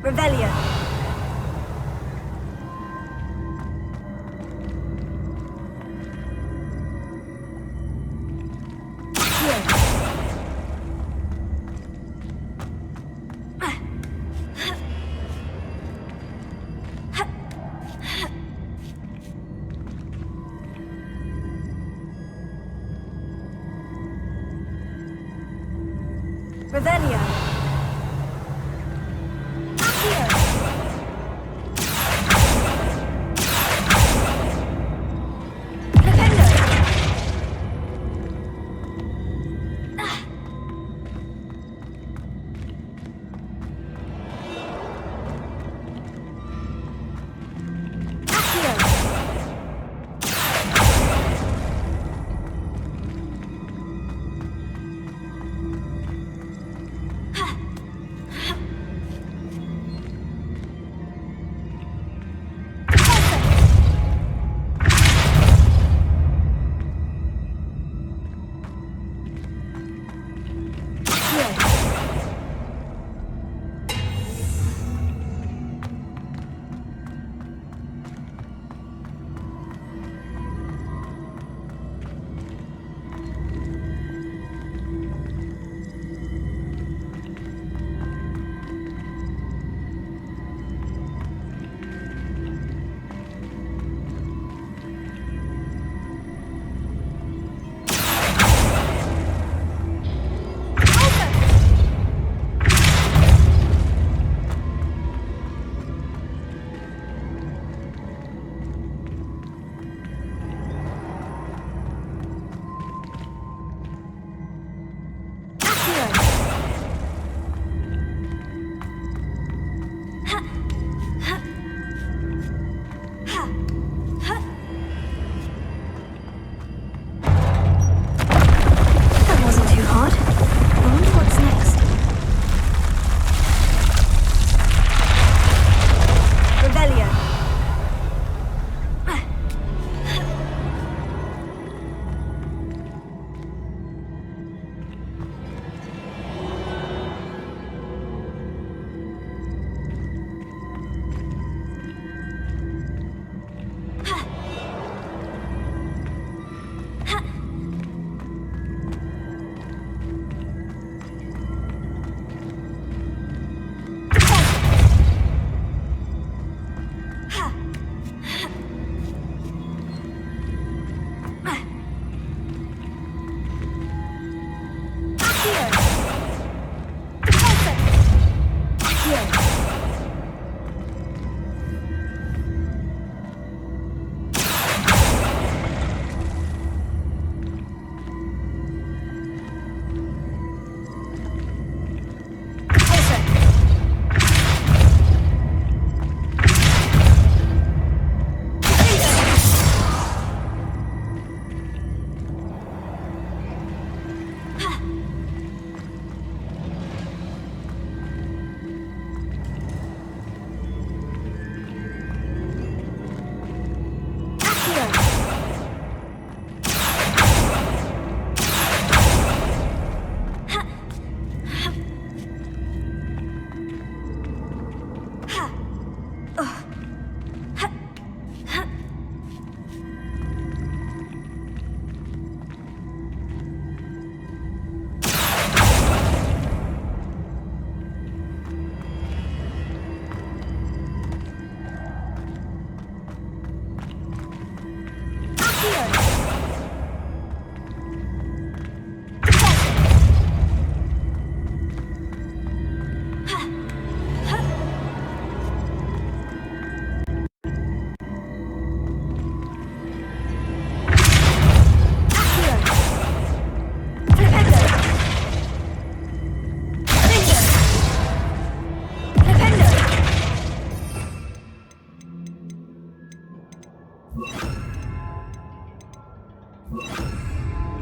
Revelio. Revelio.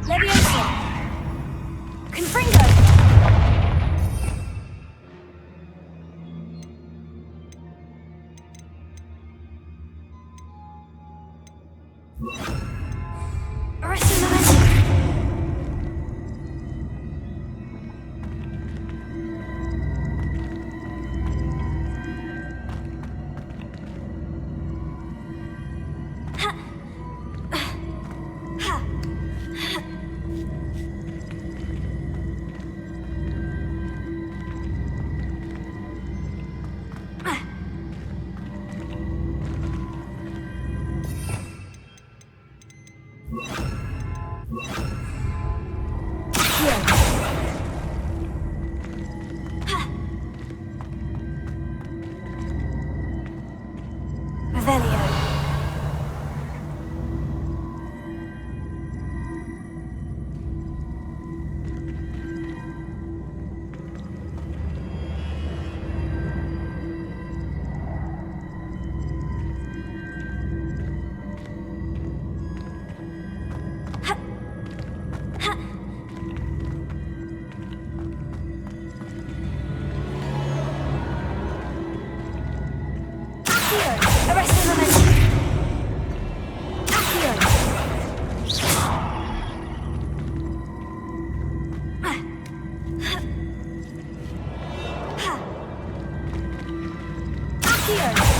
Leviosa! Confringo! Arresting momentum! Accio. Arresting momentum. Accio. Accio.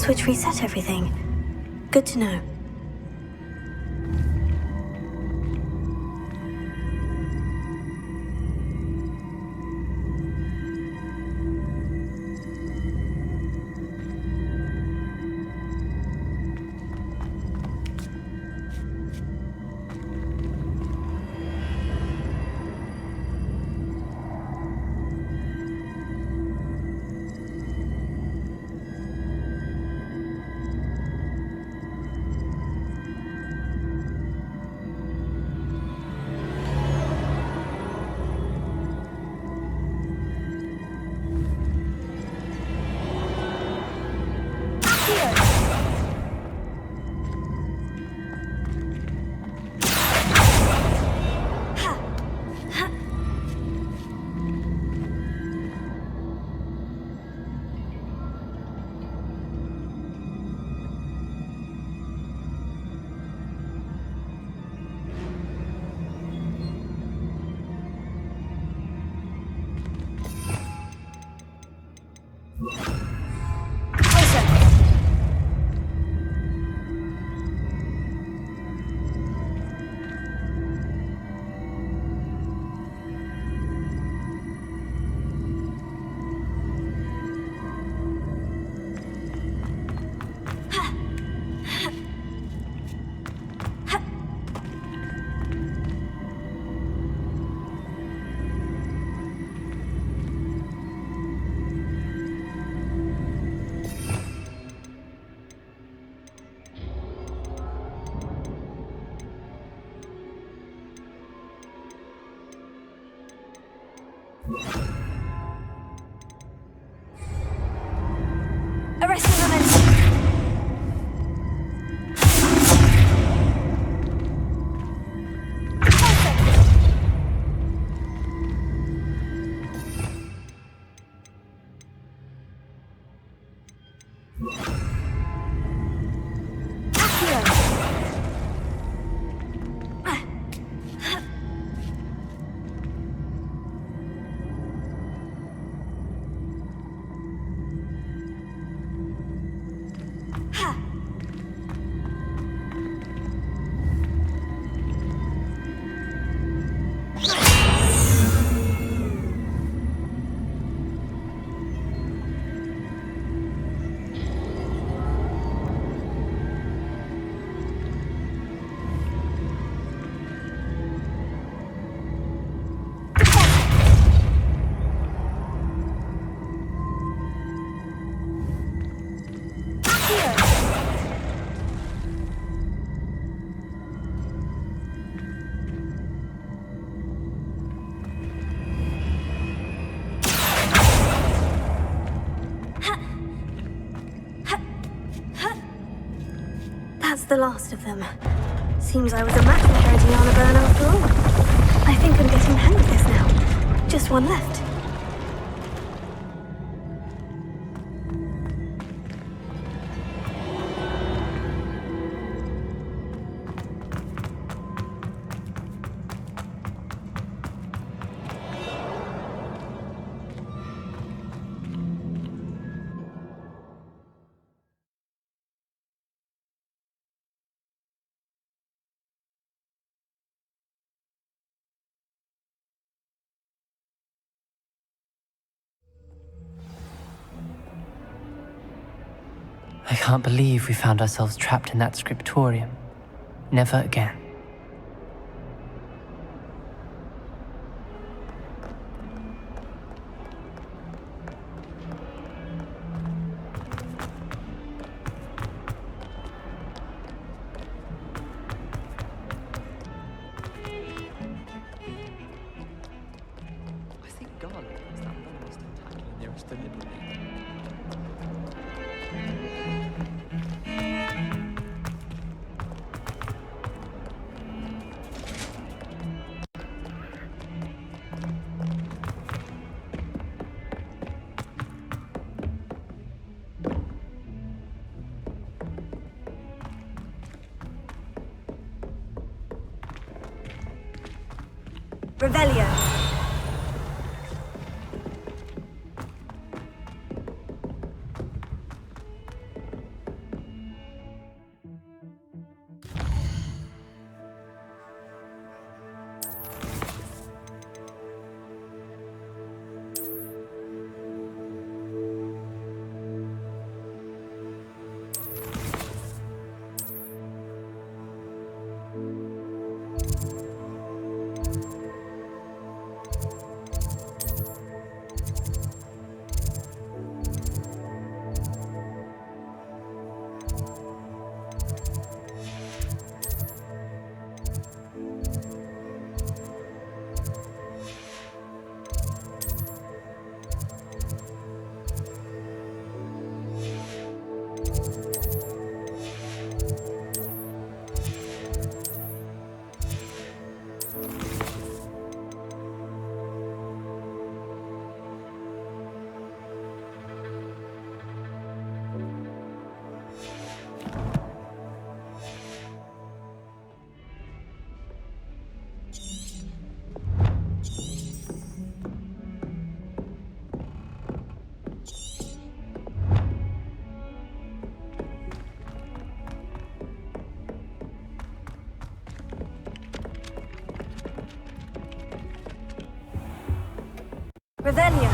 switch reset everything. Good to know. Arresting momentum. That's the last of them. Seems I was a match for Diana Byrne after all. I think I'm getting the hang of this now. Just one left. I can't believe we found ourselves trapped in that scriptorium. Never again. I think Garland has that venomous tentacular nearest deliberately. Revelio. Revelio.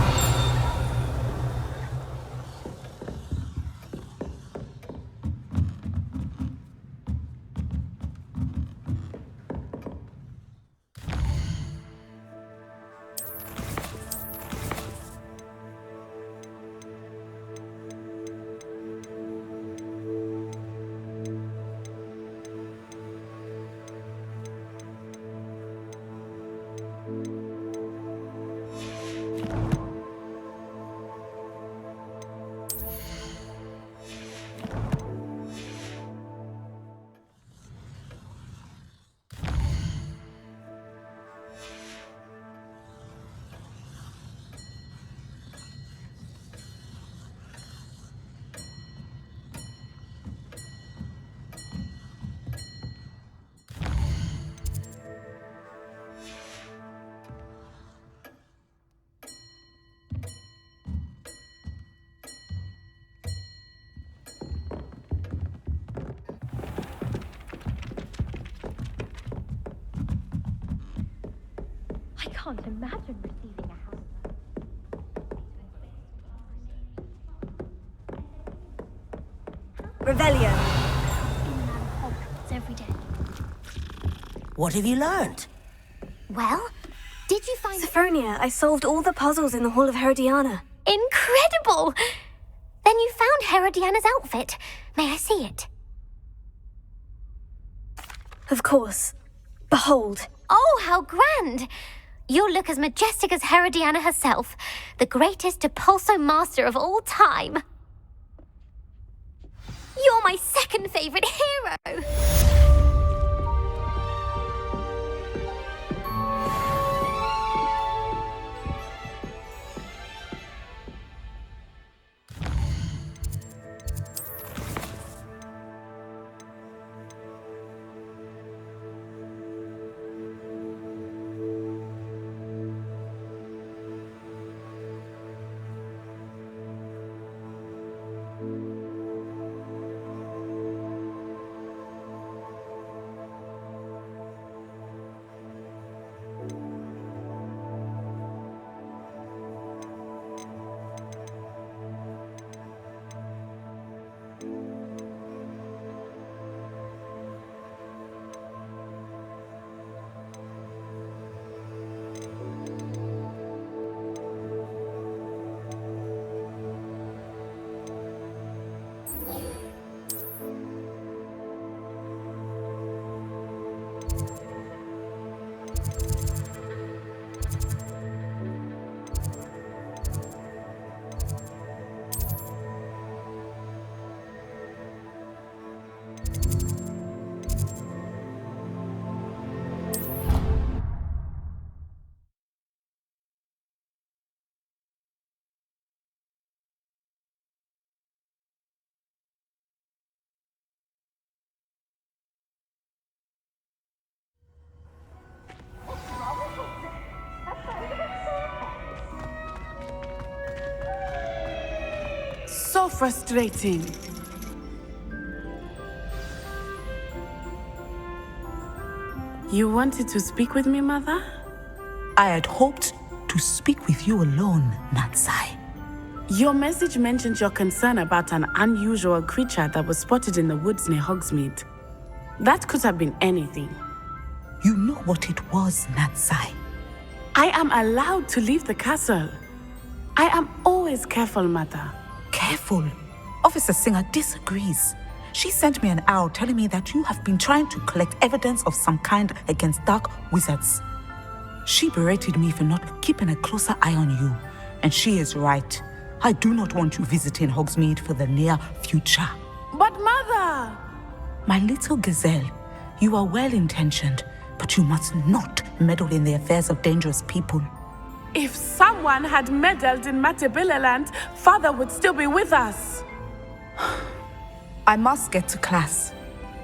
I can't imagine receiving a house. Revelio. In and out of Hogwarts every day. What have you learned? Well, did you find... Sophronia, I solved all the puzzles in the Hall of Herodiana. Incredible! Then you found Herodiana's outfit. May I see it? Of course. Behold. Oh, how grand! You'll look as majestic as Herodiana herself, the greatest Depulso master of all time. You're my second favorite hero! So frustrating. You wanted to speak with me, Mother? I had hoped to speak with you alone, Natsai. Your message mentioned your concern about an unusual creature that was spotted in the woods near Hogsmeade. That could have been anything. You know what it was, Natsai. I am allowed to leave the castle. I am always careful, Mother. Careful. Officer Singer disagrees. She sent me an owl telling me that you have been trying to collect evidence of some kind against dark wizards. She berated me for not keeping a closer eye on you, and she is right. I do not want you visiting Hogsmeade for the near future. But Mother! My little gazelle, you are well-intentioned, but you must not meddle in the affairs of dangerous people. If someone had meddled in Matabeleland, Father would still be with us. I must get to class.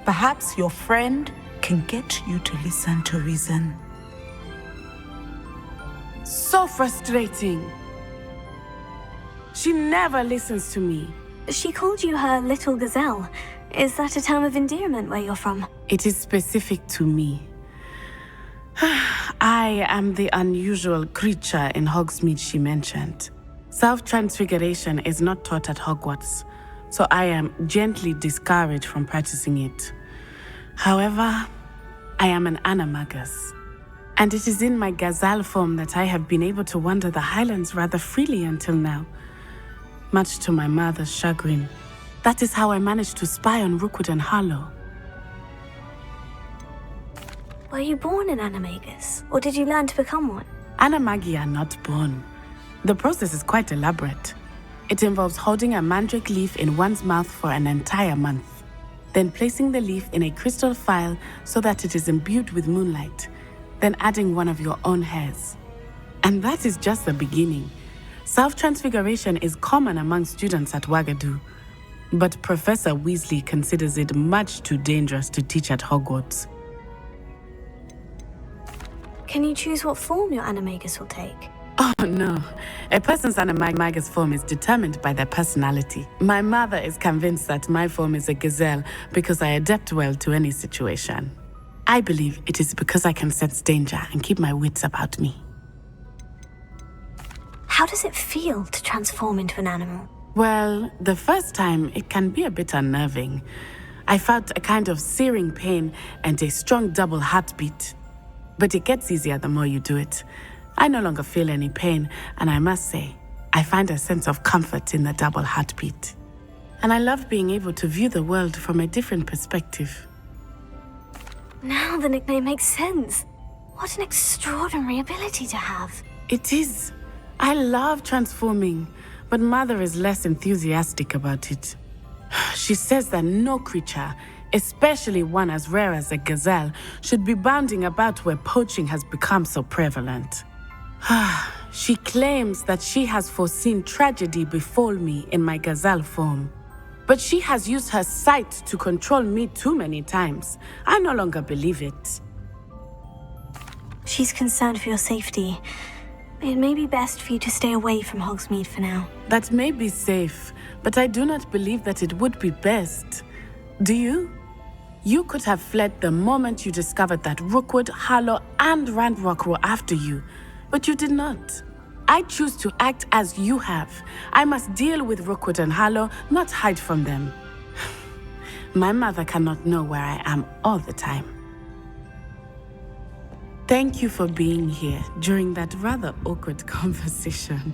Perhaps your friend can get you to listen to reason. So frustrating. She never listens to me. She called you her little gazelle. Is that a term of endearment where you're from? It is specific to me. I am the unusual creature in Hogsmeade she mentioned. Self-transfiguration is not taught at Hogwarts, so I am gently discouraged from practicing it. However, I am an animagus, and it is in my gazelle form that I have been able to wander the Highlands rather freely until now, much to my mother's chagrin. That is how I managed to spy on Rookwood and Harlow. Were you born an animagus, or did you learn to become one? Animagi are not born. The process is quite elaborate. It involves holding a mandrake leaf in one's mouth for an entire month, then placing the leaf in a crystal phial so that it is imbued with moonlight, then adding one of your own hairs. And that is just the beginning. Self-transfiguration is common among students at Wagadu, but Professor Weasley considers it much too dangerous to teach at Hogwarts. Can you choose what form your animagus will take? Oh no, a person's animagus form is determined by their personality. My mother is convinced that my form is a gazelle because I adapt well to any situation. I believe it is because I can sense danger and keep my wits about me. How does it feel to transform into an animal? Well, the first time it can be a bit unnerving. I felt a kind of searing pain and a strong double heartbeat. But it gets easier the more you do it. I no longer feel any pain, and I must say, I find a sense of comfort in the double heartbeat. And I love being able to view the world from a different perspective. Now the nickname makes sense. What an extraordinary ability to have. It is. I love transforming, but Mother is less enthusiastic about it. She says that no creature, especially one as rare as a gazelle, should be bounding about where poaching has become so prevalent. She claims that she has foreseen tragedy befall me in my gazelle form. But she has used her sight to control me too many times. I no longer believe it. She's concerned for your safety. It may be best for you to stay away from Hogsmeade for now. That may be safe, but I do not believe that it would be best. Do you? You could have fled the moment you discovered that Rookwood, Harlow, and Ranrock were after you, but you did not. I choose to act as you have. I must deal with Rookwood and Harlow, not hide from them. My mother cannot know where I am all the time. Thank you for being here during that rather awkward conversation.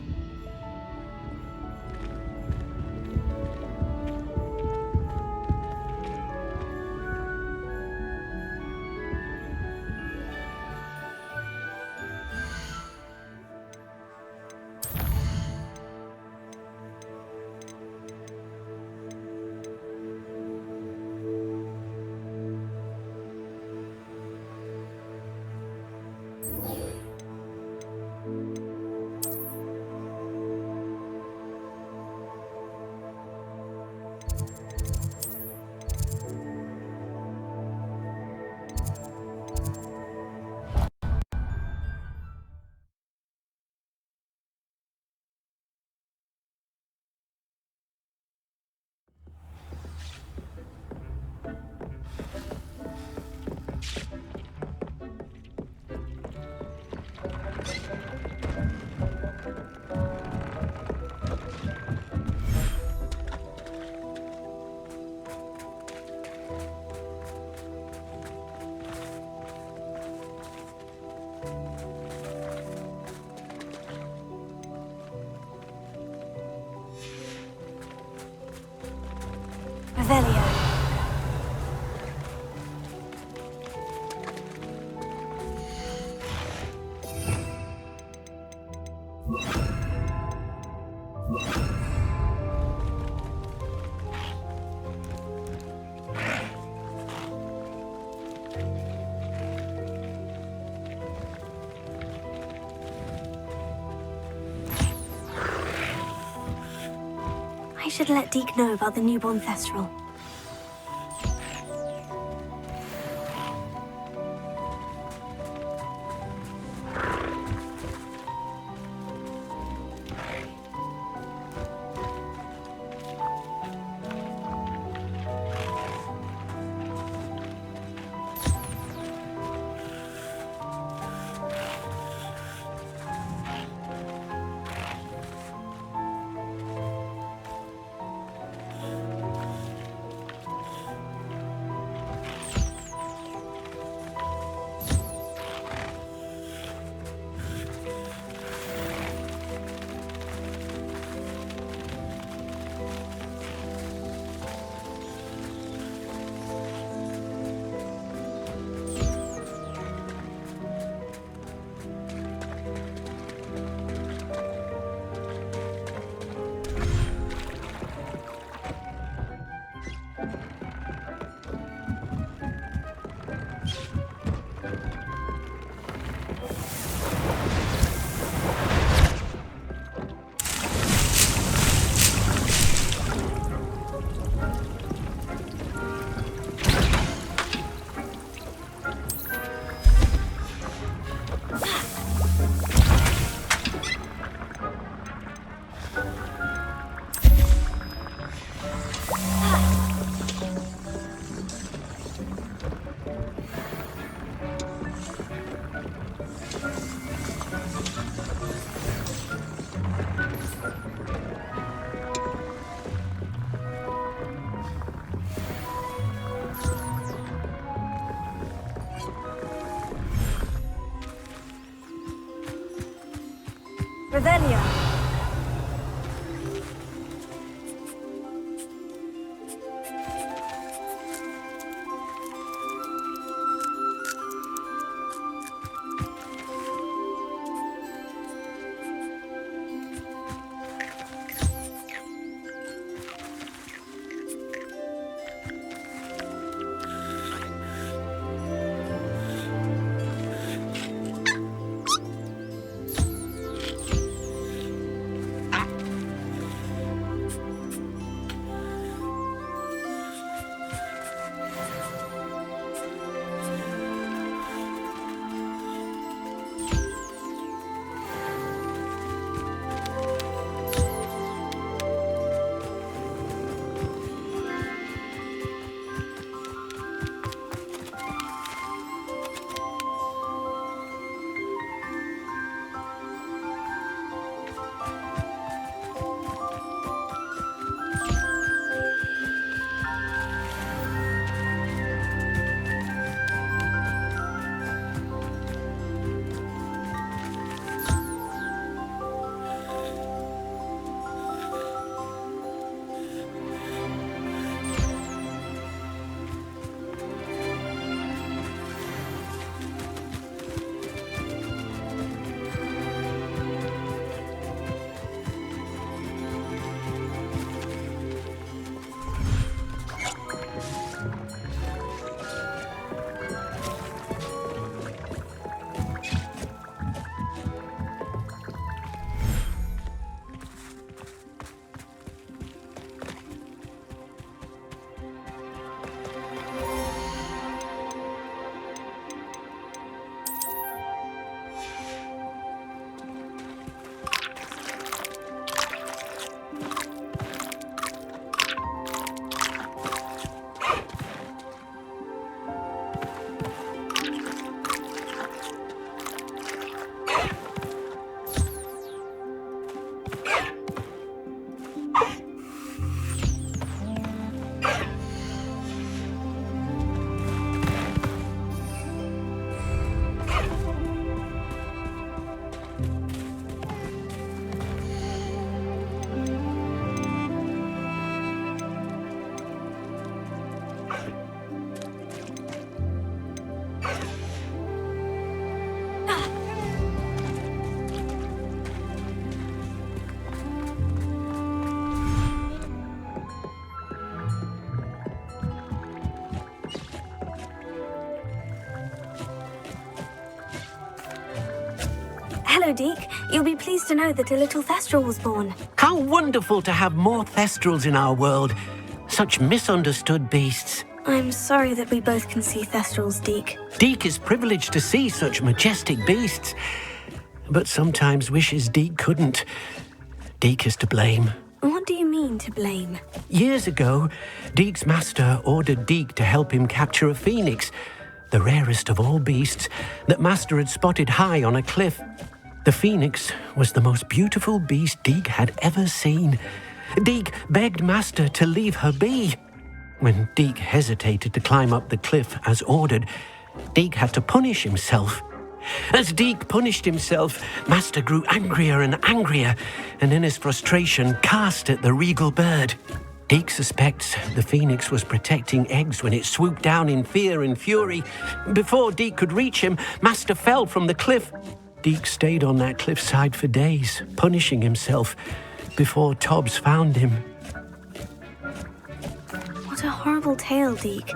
Revelio. I should let Deke know about the newborn Thestral. Revelio. Hello, Deke. You'll be pleased to know that a little Thestral was born. How wonderful to have more Thestrals in our world. Such misunderstood beasts. I'm sorry that we both can see Thestrals, Deke. Deke is privileged to see such majestic beasts, but sometimes wishes Deke couldn't. Deke is to blame. What do you mean, to blame? Years ago, Deke's master ordered Deke to help him capture a phoenix, the rarest of all beasts that master had spotted high on a cliff. The phoenix was the most beautiful beast Deke had ever seen. Deke begged master to leave her be. When Deke hesitated to climb up the cliff as ordered, Deke had to punish himself. As Deke punished himself, master grew angrier and angrier, and in his frustration cast at the regal bird. Deke suspects the phoenix was protecting eggs when it swooped down in fear and fury. Before Deke could reach him, master fell from the cliff. Deke stayed on that cliffside for days, punishing himself, before Tobbs found him. What a horrible tale, Deke.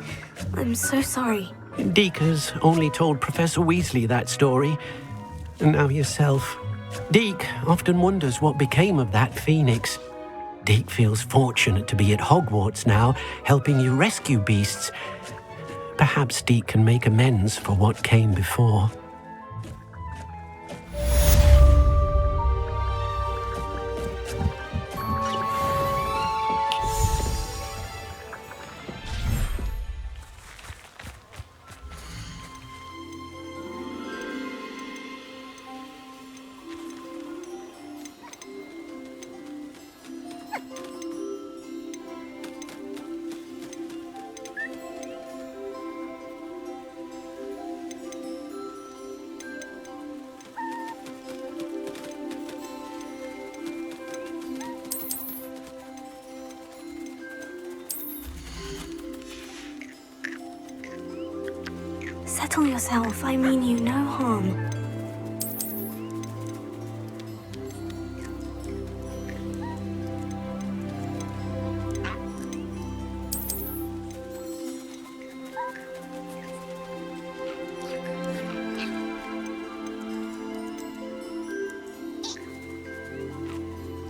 I'm so sorry. Deke has only told Professor Weasley that story, and now yourself. Deke often wonders what became of that phoenix. Deke feels fortunate to be at Hogwarts now, helping you rescue beasts. Perhaps Deke can make amends for what came before. Settle yourself. I mean you no harm.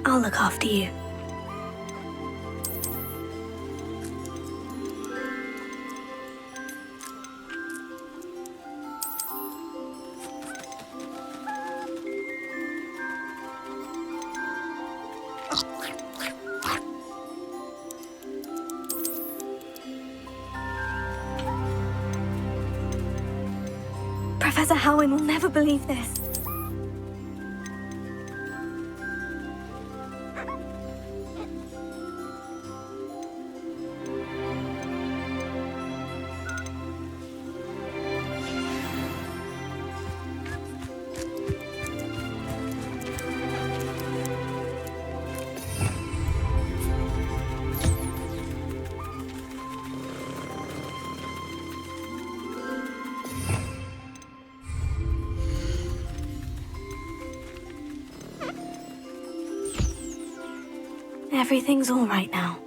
I'll look after you. Professor Howin will never believe this. Everything's all right now.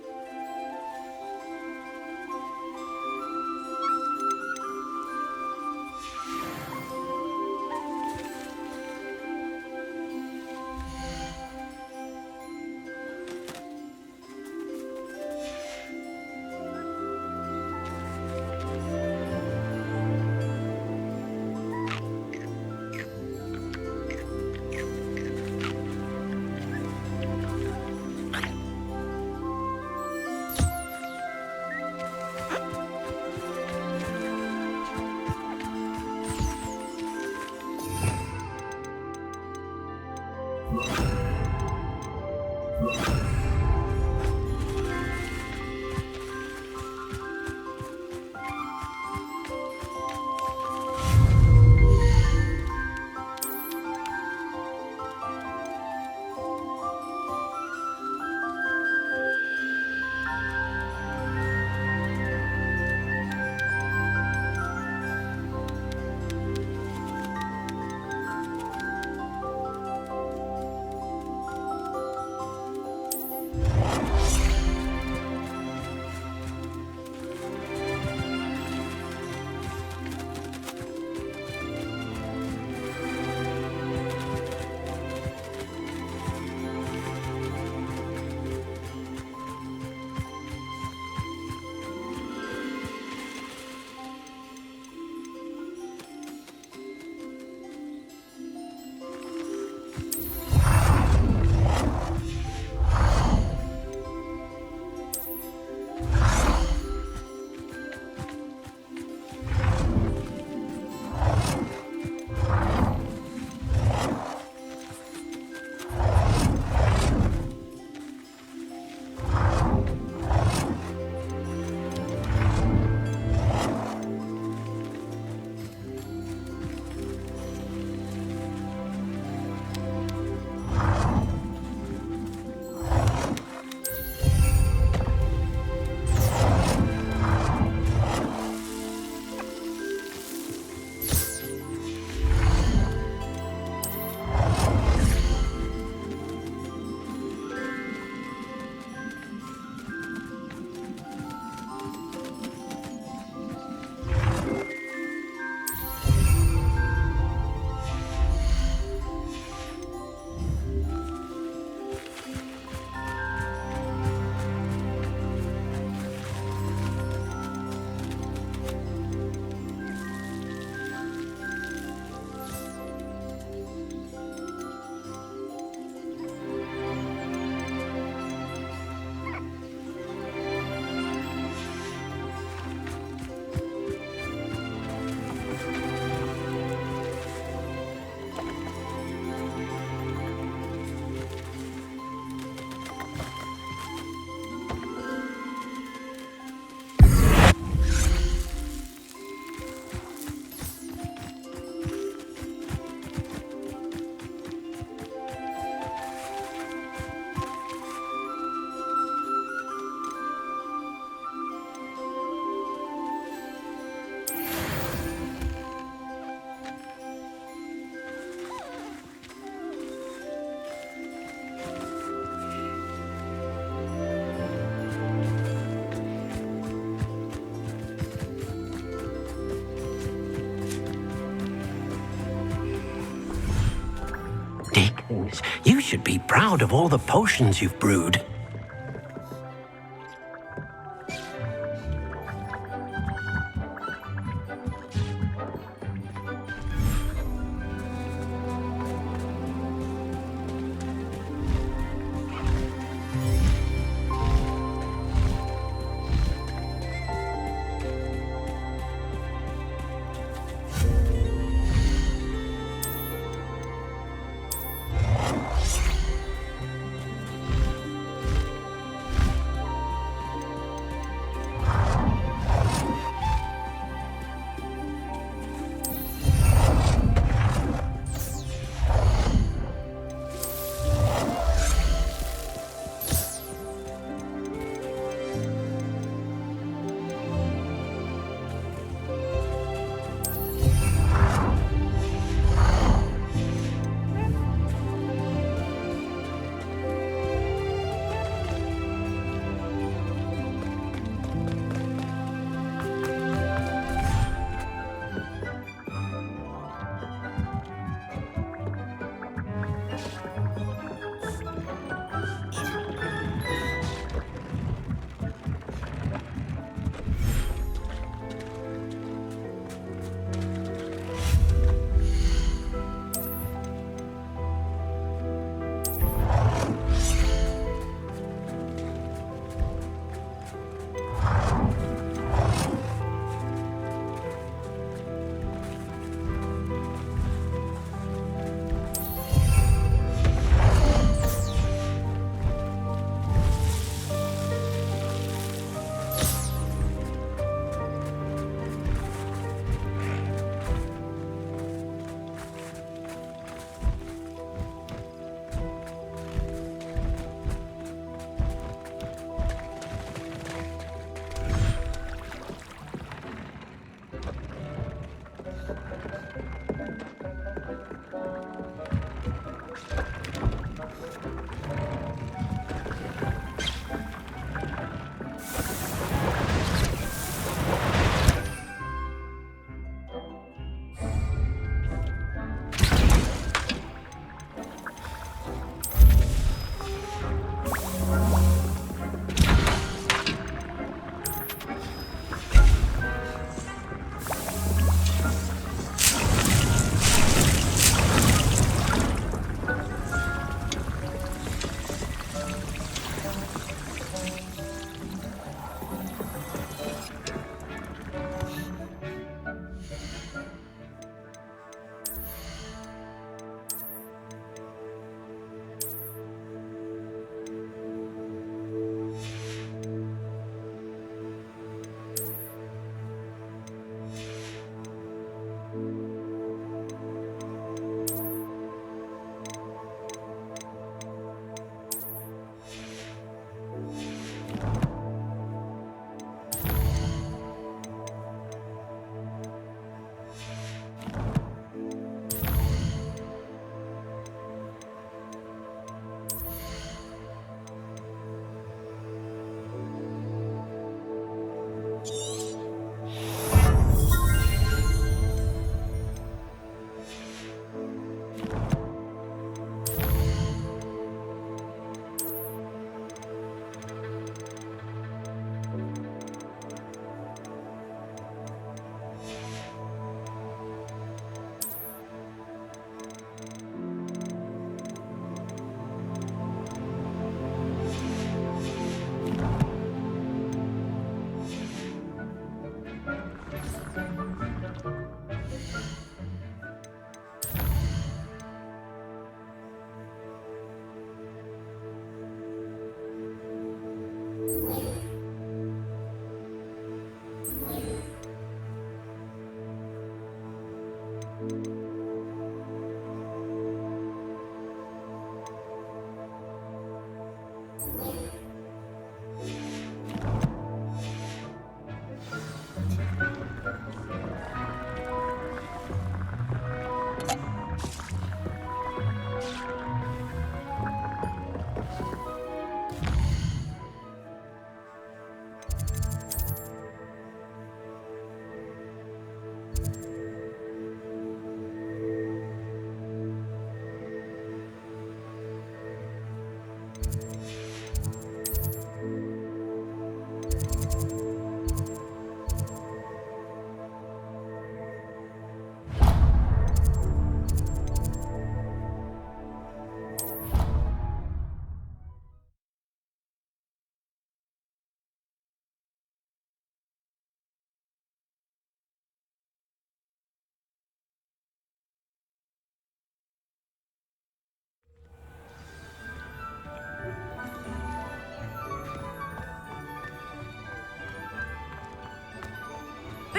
Dickens, you should be proud of all the potions you've brewed.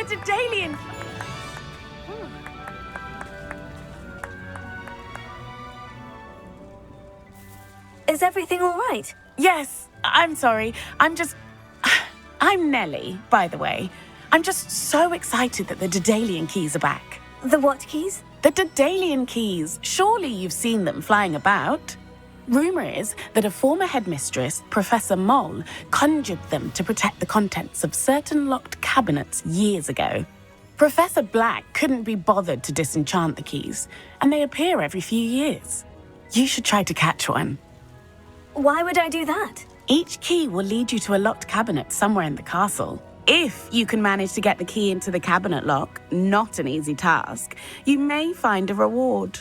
Daedalian! Is everything all right? Yes, I'm sorry. I'm Nellie, by the way. I'm just so excited that the Daedalian keys are back. The what keys? The Daedalian keys. Surely you've seen them flying about. Rumor is that a former headmistress, Professor Mole, conjured them to protect the contents of certain locked cabinets years ago. Professor Black couldn't be bothered to disenchant the keys, and they appear every few years. You should try to catch one. Why would I do that? Each key will lead you to a locked cabinet somewhere in the castle. If you can manage to get the key into the cabinet lock, not an easy task, you may find a reward.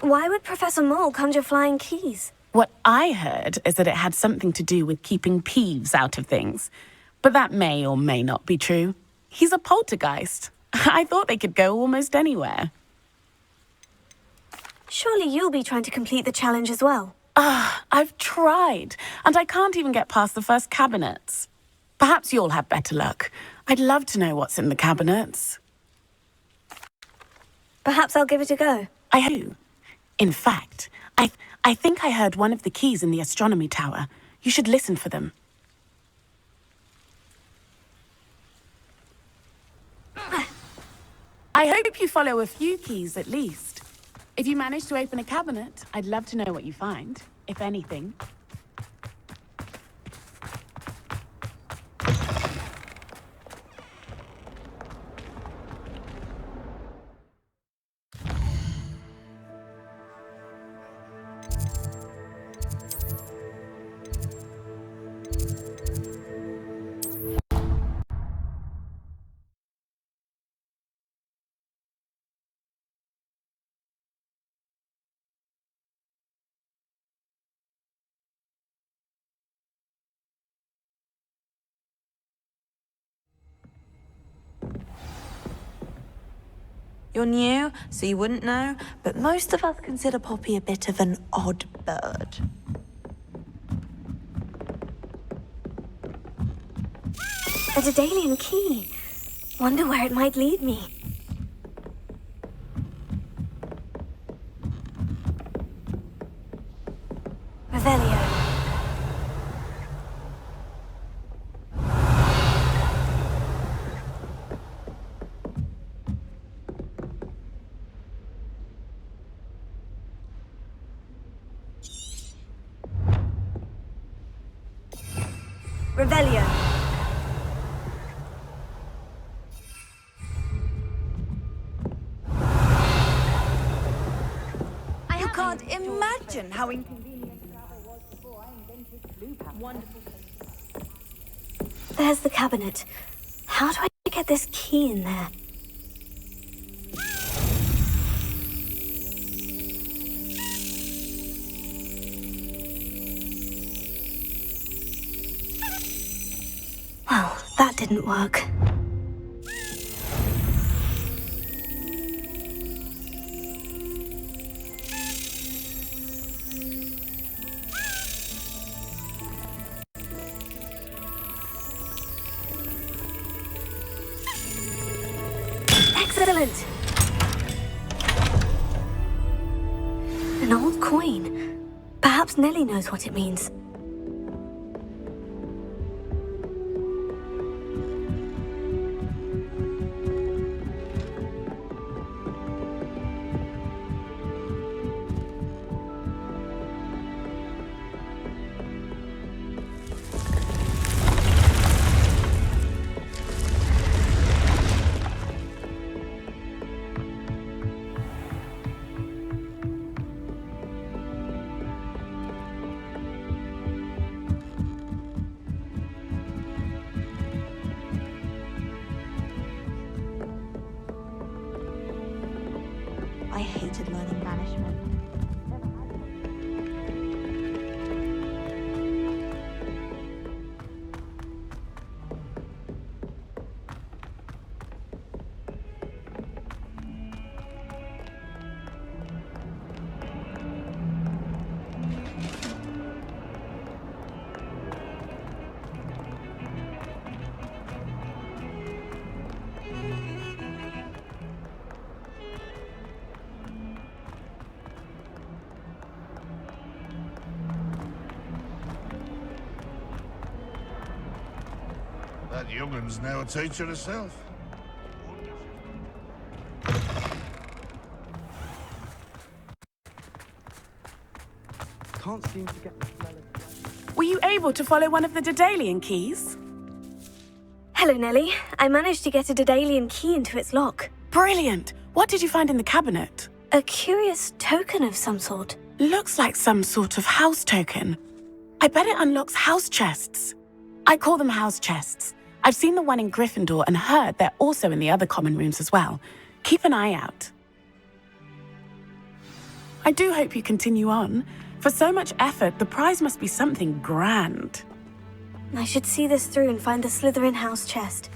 Why would Professor Mole conjure flying keys? What I heard is that it had something to do with keeping Peeves out of things. But that may or may not be true. He's a poltergeist. I thought they could go almost anywhere. Surely you'll be trying to complete the challenge as well. I've tried, and I can't even get past the first cabinets. Perhaps you'll have better luck. I'd love to know what's in the cabinets. Perhaps I'll give it a go. I do. In fact, I think I heard one of the keys in the astronomy tower. You should listen for them. I hope you follow a few keys at least. If you manage to open a cabinet, I'd love to know what you find, if anything. You're new, so you wouldn't know, but most of us consider Poppy a bit of an odd bird. A Daedalian key. Wonder where it might lead me. Revelio. Revelio. You can't imagine how inconvenient travel was before I invented blue power. Wonderful. There's the cabinet. How do I get this key in there? Well, that didn't work. Excellent! An old coin. Perhaps Nellie knows what it means. I hated learning banishment. That young'un's now a teacher herself. Can't seem to get the smell of... Were you able to follow one of the Daedalian keys? Hello, Nellie. I managed to get a Daedalian key into its lock. Brilliant! What did you find in the cabinet? A curious token of some sort. Looks like some sort of house token. I bet it unlocks house chests. I call them house chests. I've seen the one in Gryffindor and heard they're also in the other common rooms as well. Keep an eye out. I do hope you continue on. For so much effort, the prize must be something grand. I should see this through and find the Slytherin house chest.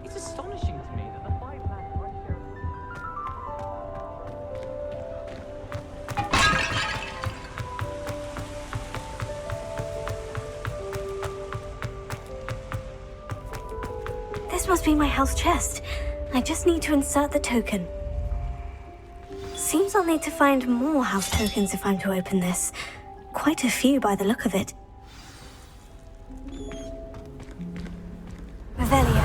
It's astonishing to me that the five-man ratio... This must be my house chest. I just need to insert the token. Seems I'll need to find more house tokens if I'm to open this. Quite a few by the look of it. Revelio.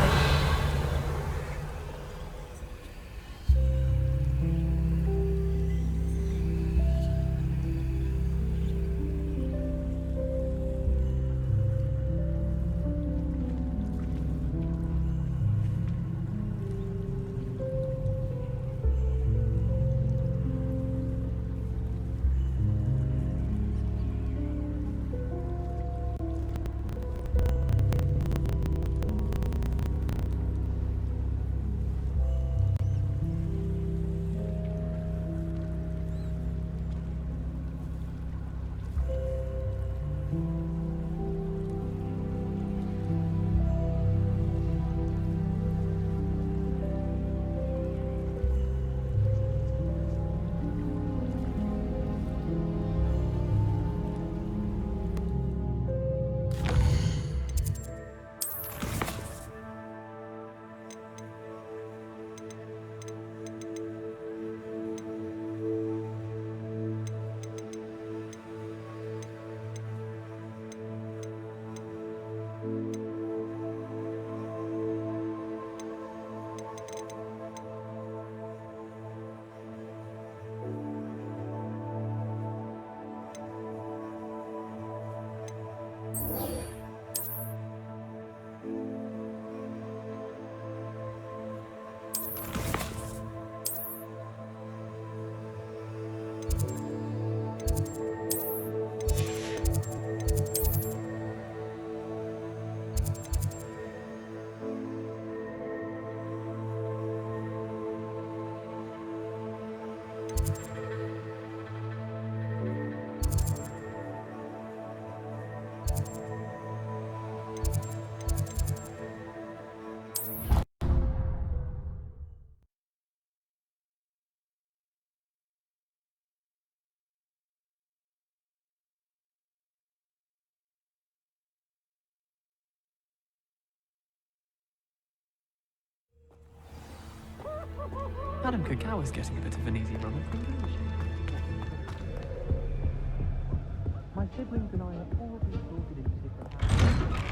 Madame Cacao is getting a bit of an easy run of things, isn't she? My siblings and I have all been sorted into different houses.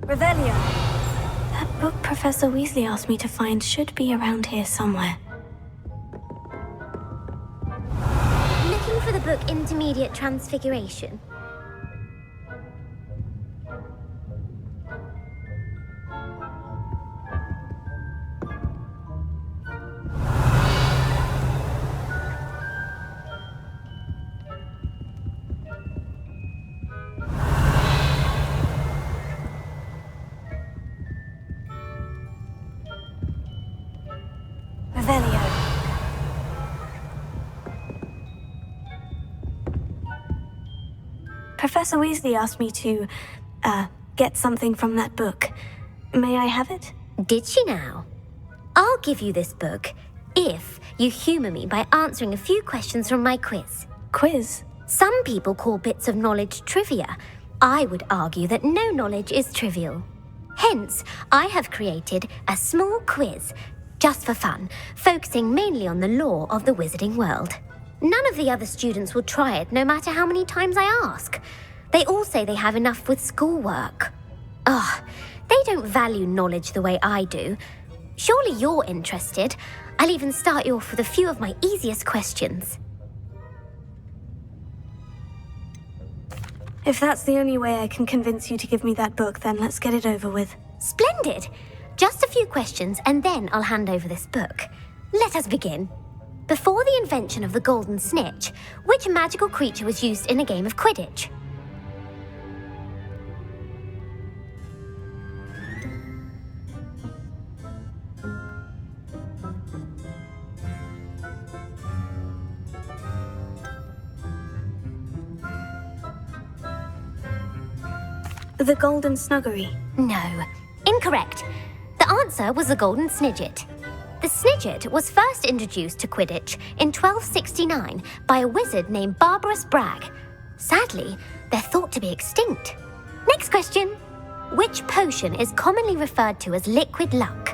Revelio. That book Professor Weasley asked me to find should be around here somewhere. Looking for the book Intermediate Transfiguration? Revelio. Professor Weasley asked me to, get something from that book. May I have it? Did she now? I'll give you this book if you humour me by answering a few questions from my quiz. Quiz? Some people call bits of knowledge trivia. I would argue that no knowledge is trivial. Hence, I have created a small quiz, just for fun, focusing mainly on the lore of the wizarding world. None of the other students will try it, no matter how many times I ask. They all say they have enough with schoolwork. Ugh, they don't value knowledge the way I do. Surely you're interested. I'll even start you off with a few of my easiest questions. If that's the only way I can convince you to give me that book, then let's get it over with. Splendid! Just a few questions and then I'll hand over this book. Let us begin. Before the invention of the golden snitch, which magical creature was used in a game of Quidditch? The Golden Snuggery. No, incorrect. The answer was the golden snidget. The snidget was first introduced to Quidditch in 1269 by a wizard named Barbarous Bragg. Sadly, they're thought to be extinct. Next question. Which potion is commonly referred to as liquid luck?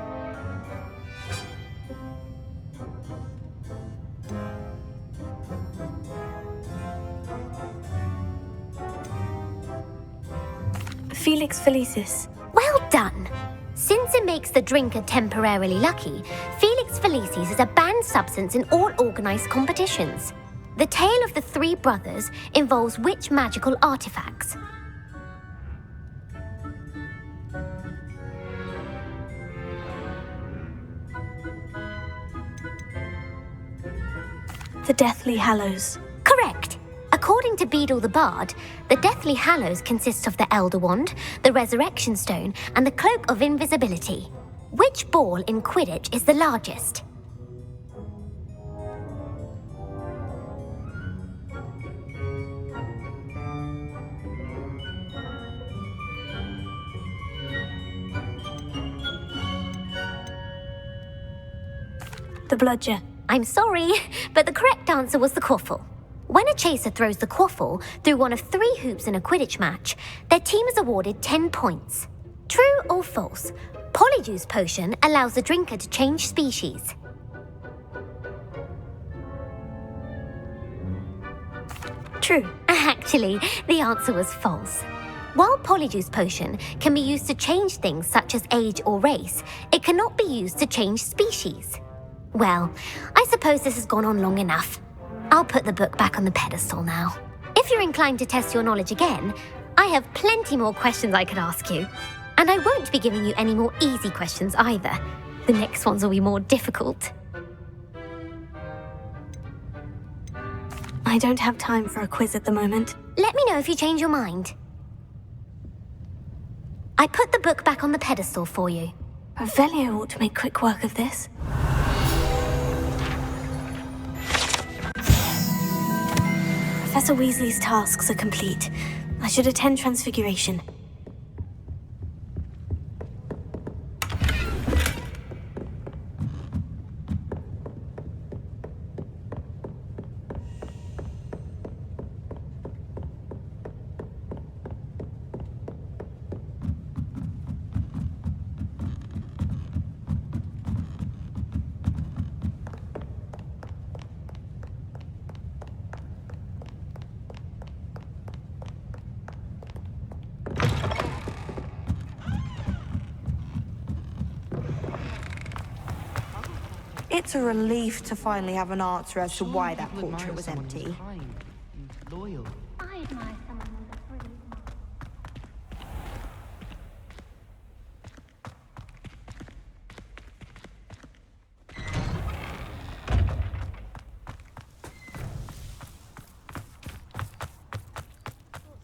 Felix Felicis. Well done! Since it makes the drinker temporarily lucky, Felix Felicis is a banned substance in all organised competitions. The tale of the three brothers involves which magical artifacts? The Deathly Hallows. Correct! According to Beedle the Bard, the Deathly Hallows consists of the Elder Wand, the Resurrection Stone, and the Cloak of Invisibility. Which ball in Quidditch is the largest? The Bludger. I'm sorry, but the correct answer was the Quaffle. When a chaser throws the Quaffle through one of 3 hoops in a Quidditch match, their team is awarded 10 points. True or false? Polyjuice Potion allows the drinker to change species. True. Actually, the answer was false. While Polyjuice Potion can be used to change things such as age or race, it cannot be used to change species. Well, I suppose this has gone on long enough. I'll put the book back on the pedestal now. If you're inclined to test your knowledge again, I have plenty more questions I could ask you. And I won't be giving you any more easy questions either. The next ones will be more difficult. I don't have time for a quiz at the moment. Let me know if you change your mind. I put the book back on the pedestal for you. Revelio ought to make quick work of this. Professor Weasley's tasks are complete. I should attend Transfiguration. It's a relief to finally have an answer as to why that portrait was empty. Loyal. I admire someone with a brilliant mind.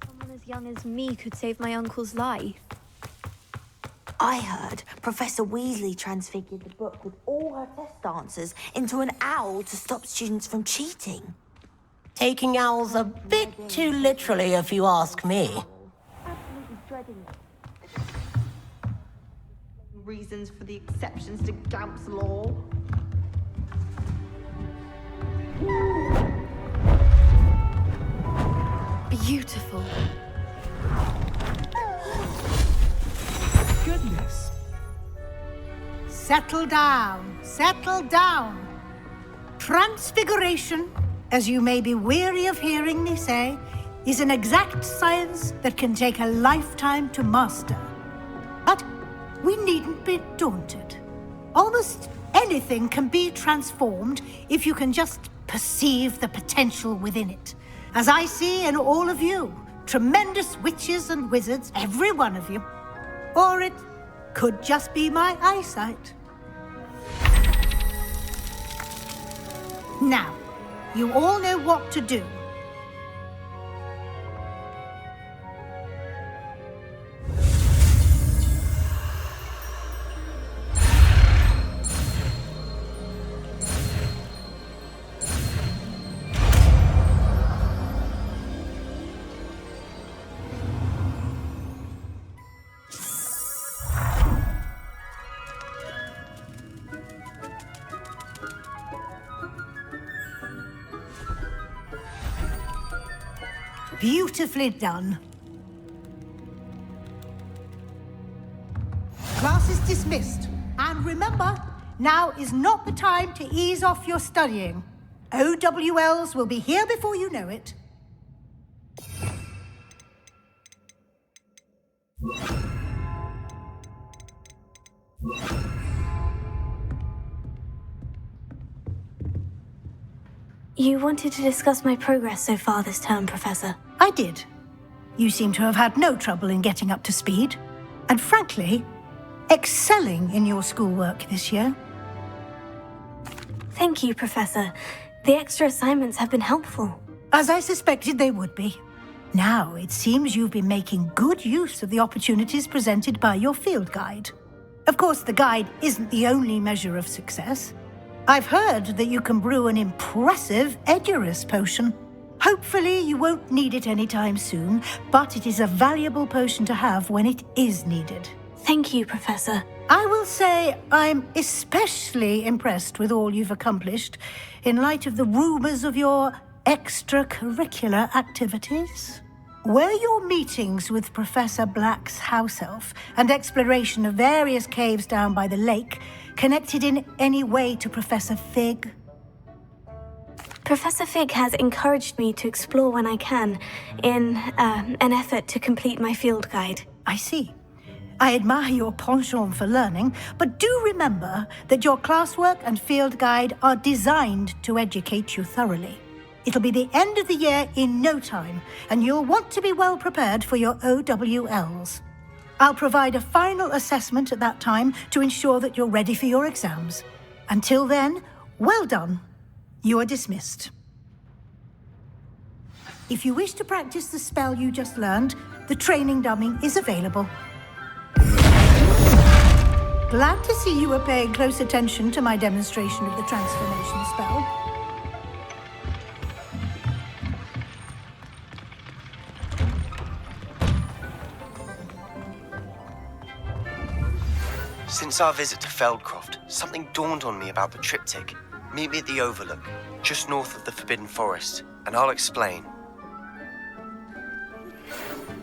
Someone as young as me could save my uncle's life. I heard Professor Weasley transfigured the book with all her test answers into an owl to stop students from cheating. Taking owls a bit too literally, if you ask me. Absolutely dreading it. Reasons for the exceptions to Gamp's law. Beautiful. Goodness. Settle down, settle down. Transfiguration, as you may be weary of hearing me say, is an exact science that can take a lifetime to master. But we needn't be daunted. Almost anything can be transformed if you can just perceive the potential within it. As I see in all of you, tremendous witches and wizards, every one of you. Or it could just be my eyesight. Now, you all know what to do. Beautifully done. Class is dismissed. And remember, now is not the time to ease off your studying. OWLs will be here before you know it. You wanted to discuss my progress so far this term, Professor. I did. You seem to have had no trouble in getting up to speed. And frankly, excelling in your schoolwork this year. Thank you, Professor. The extra assignments have been helpful. As I suspected they would be. Now, it seems you've been making good use of the opportunities presented by your field guide. Of course, the guide isn't the only measure of success. I've heard that you can brew an impressive Edurus potion. Hopefully, you won't need it anytime soon, but it is a valuable potion to have when it is needed. Thank you, Professor. I will say I'm especially impressed with all you've accomplished in light of the rumors of your extracurricular activities. Were your meetings with Professor Black's house elf and exploration of various caves down by the lake connected in any way to Professor Fig? Professor Fig has encouraged me to explore when I can in an effort to complete my field guide. I see. I admire your penchant for learning, but do remember that your classwork and field guide are designed to educate you thoroughly. It'll be the end of the year in no time, and you'll want to be well prepared for your OWLs. I'll provide a final assessment at that time to ensure that you're ready for your exams. Until then, well done. You are dismissed. If you wish to practice the spell you just learned, the training dummy is available. Glad to see you are paying close attention to my demonstration of the transformation spell. Since our visit to Feldcroft, something dawned on me about the triptych. Meet me at the Overlook, just north of the Forbidden Forest, and I'll explain.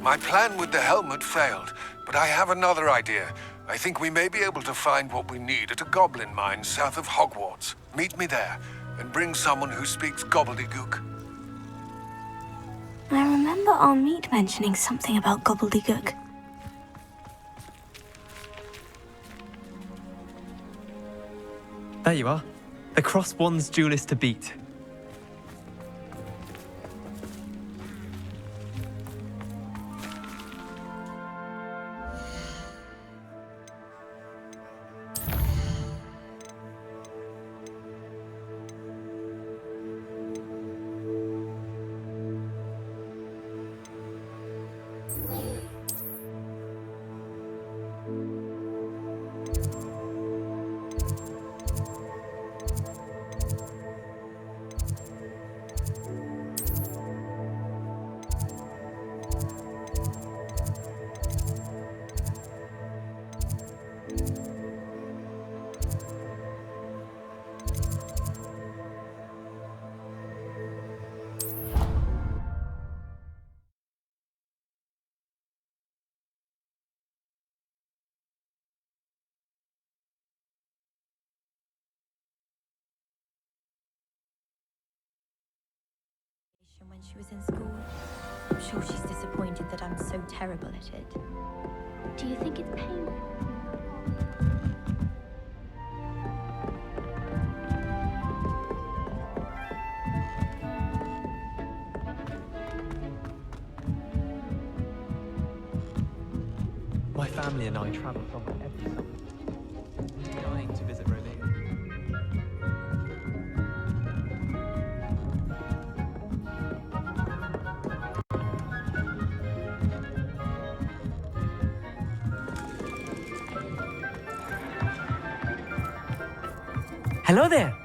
My plan with the helmet failed, but I have another idea. I think we may be able to find what we need at a goblin mine south of Hogwarts. Meet me there, and bring someone who speaks gobbledygook. I remember our meet mentioning something about gobbledygook. There you are. The Crosswands duelist to beat. When she was in school, I'm sure she's disappointed that I'm so terrible at it. Do you think it's painful? My family and I travel somewhere every summer. Dying to visit Romania. Hello there.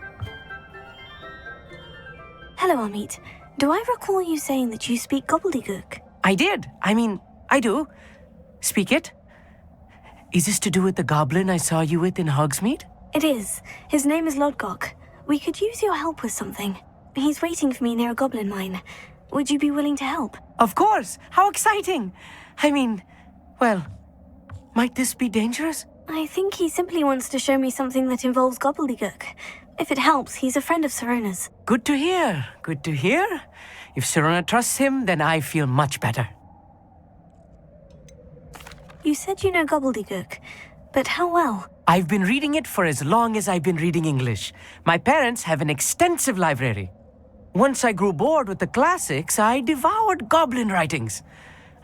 Hello, Amit. Do I recall you saying that you speak gobbledygook? I did. I do. Speak it. Is this to do with the goblin I saw you with in Hogsmeade? It is. His name is Lodgok. We could use your help with something. He's waiting for me near a goblin mine. Would you be willing to help? Of course. How exciting. Well, might this be dangerous? I think he simply wants to show me something that involves gobbledygook. If it helps, he's a friend of Sirona's. Good to hear. Good to hear. If Sirona trusts him, then I feel much better. You said you know gobbledygook, but how well? I've been reading it for as long as I've been reading English. My parents have an extensive library. Once I grew bored with the classics, I devoured goblin writings.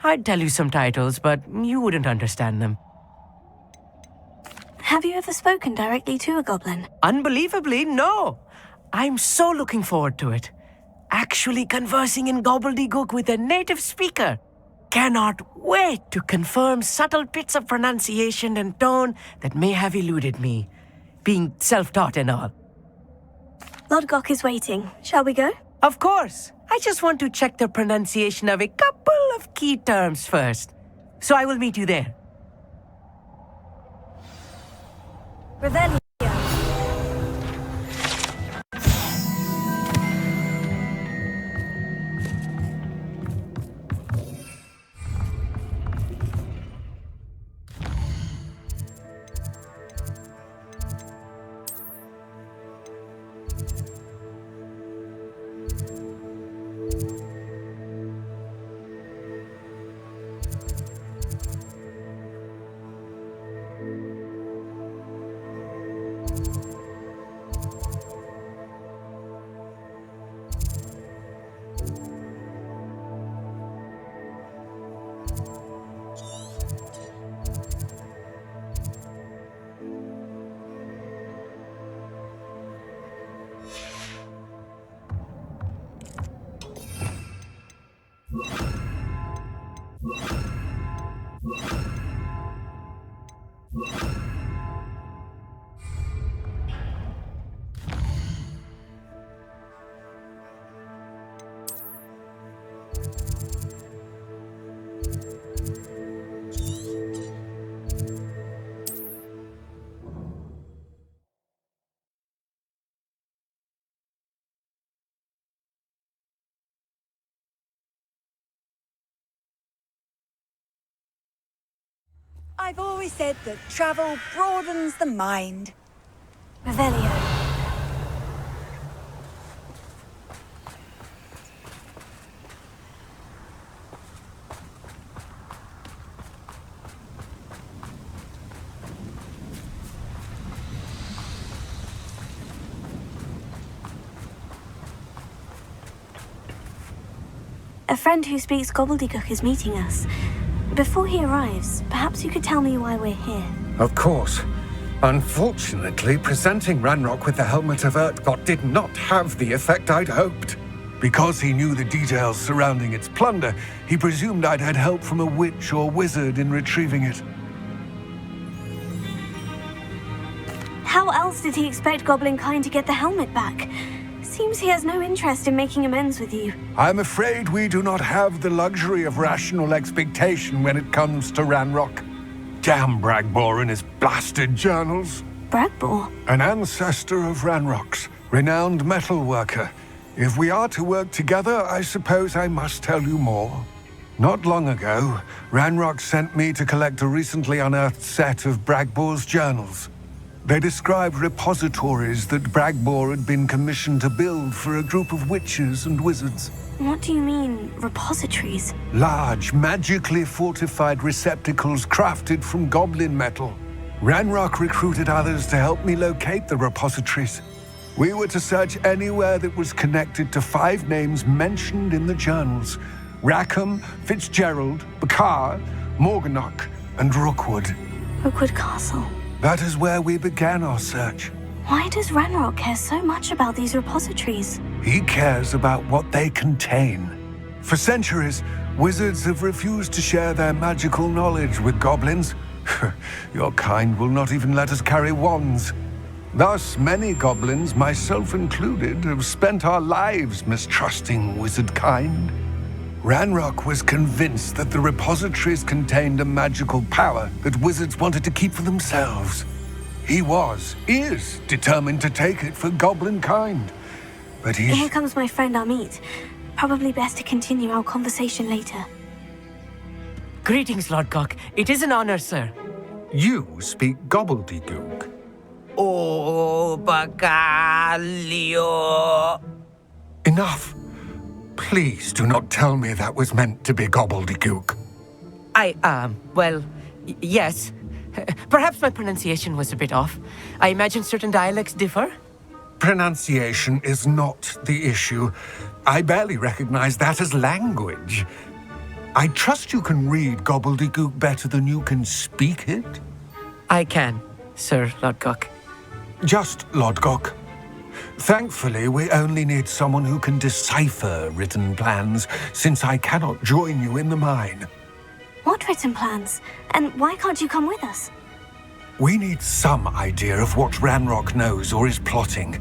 I'd tell you some titles, but you wouldn't understand them. Have you ever spoken directly to a goblin? Unbelievably, no. I'm so looking forward to it. Actually conversing in gobbledygook with a native speaker. Cannot wait to confirm subtle bits of pronunciation and tone that may have eluded me, being self-taught and all. Lodgok is waiting. Shall we go? Of course. I just want to check the pronunciation of a couple of key terms first. So I will meet you there. Revelio. I've always said that travel broadens the mind. Revelio. A friend who speaks gobbledygook is meeting us. Before he arrives, perhaps you could tell me why we're here. Of course. Unfortunately, presenting Ranrock with the Helmet of Urtkot did not have the effect I'd hoped. Because he knew the details surrounding its plunder, he presumed I'd had help from a witch or wizard in retrieving it. How else did he expect Goblinkind to get the helmet back? Seems he has no interest in making amends with you. I'm afraid we do not have the luxury of rational expectation when it comes to Ranrock. Damn Bragbor and his blasted journals. Bragbor? An ancestor of Ranrock's, renowned metal worker. If we are to work together, I suppose I must tell you more. Not long ago, Ranrock sent me to collect a recently unearthed set of Bragbor's journals. They described repositories that Bragbor had been commissioned to build for a group of witches and wizards. What do you mean, repositories? Large, magically fortified receptacles crafted from goblin metal. Ranrock recruited others to help me locate the repositories. We were to search anywhere that was connected to 5 names mentioned in the journals: Rackham, Fitzgerald, Bakar, Morganach, and Rookwood. Rookwood Castle. That is where we began our search. Why does Ranrock care so much about these repositories? He cares about what they contain. For centuries, wizards have refused to share their magical knowledge with goblins. Your kind will not even let us carry wands. Thus, many goblins, myself included, have spent our lives mistrusting wizard kind. Ranrock was convinced that the repositories contained a magical power that wizards wanted to keep for themselves. He is determined to take it for goblin kind. But Here comes my friend Amit. Probably best to continue our conversation later. Greetings, Lord Cock. It is an honor, sir. You speak gobbledygook. Oh, Bagalio. Enough. Please do not tell me that was meant to be gobbledygook. Yes. Perhaps my pronunciation was a bit off. I imagine certain dialects differ. Pronunciation is not the issue. I barely recognize that as language. I trust you can read gobbledygook better than you can speak it? I can, Sir Lodgok. Just Lodgok. Thankfully, we only need someone who can decipher written plans, since I cannot join you in the mine. What written plans? And why can't you come with us? We need some idea of what Ranrock knows or is plotting.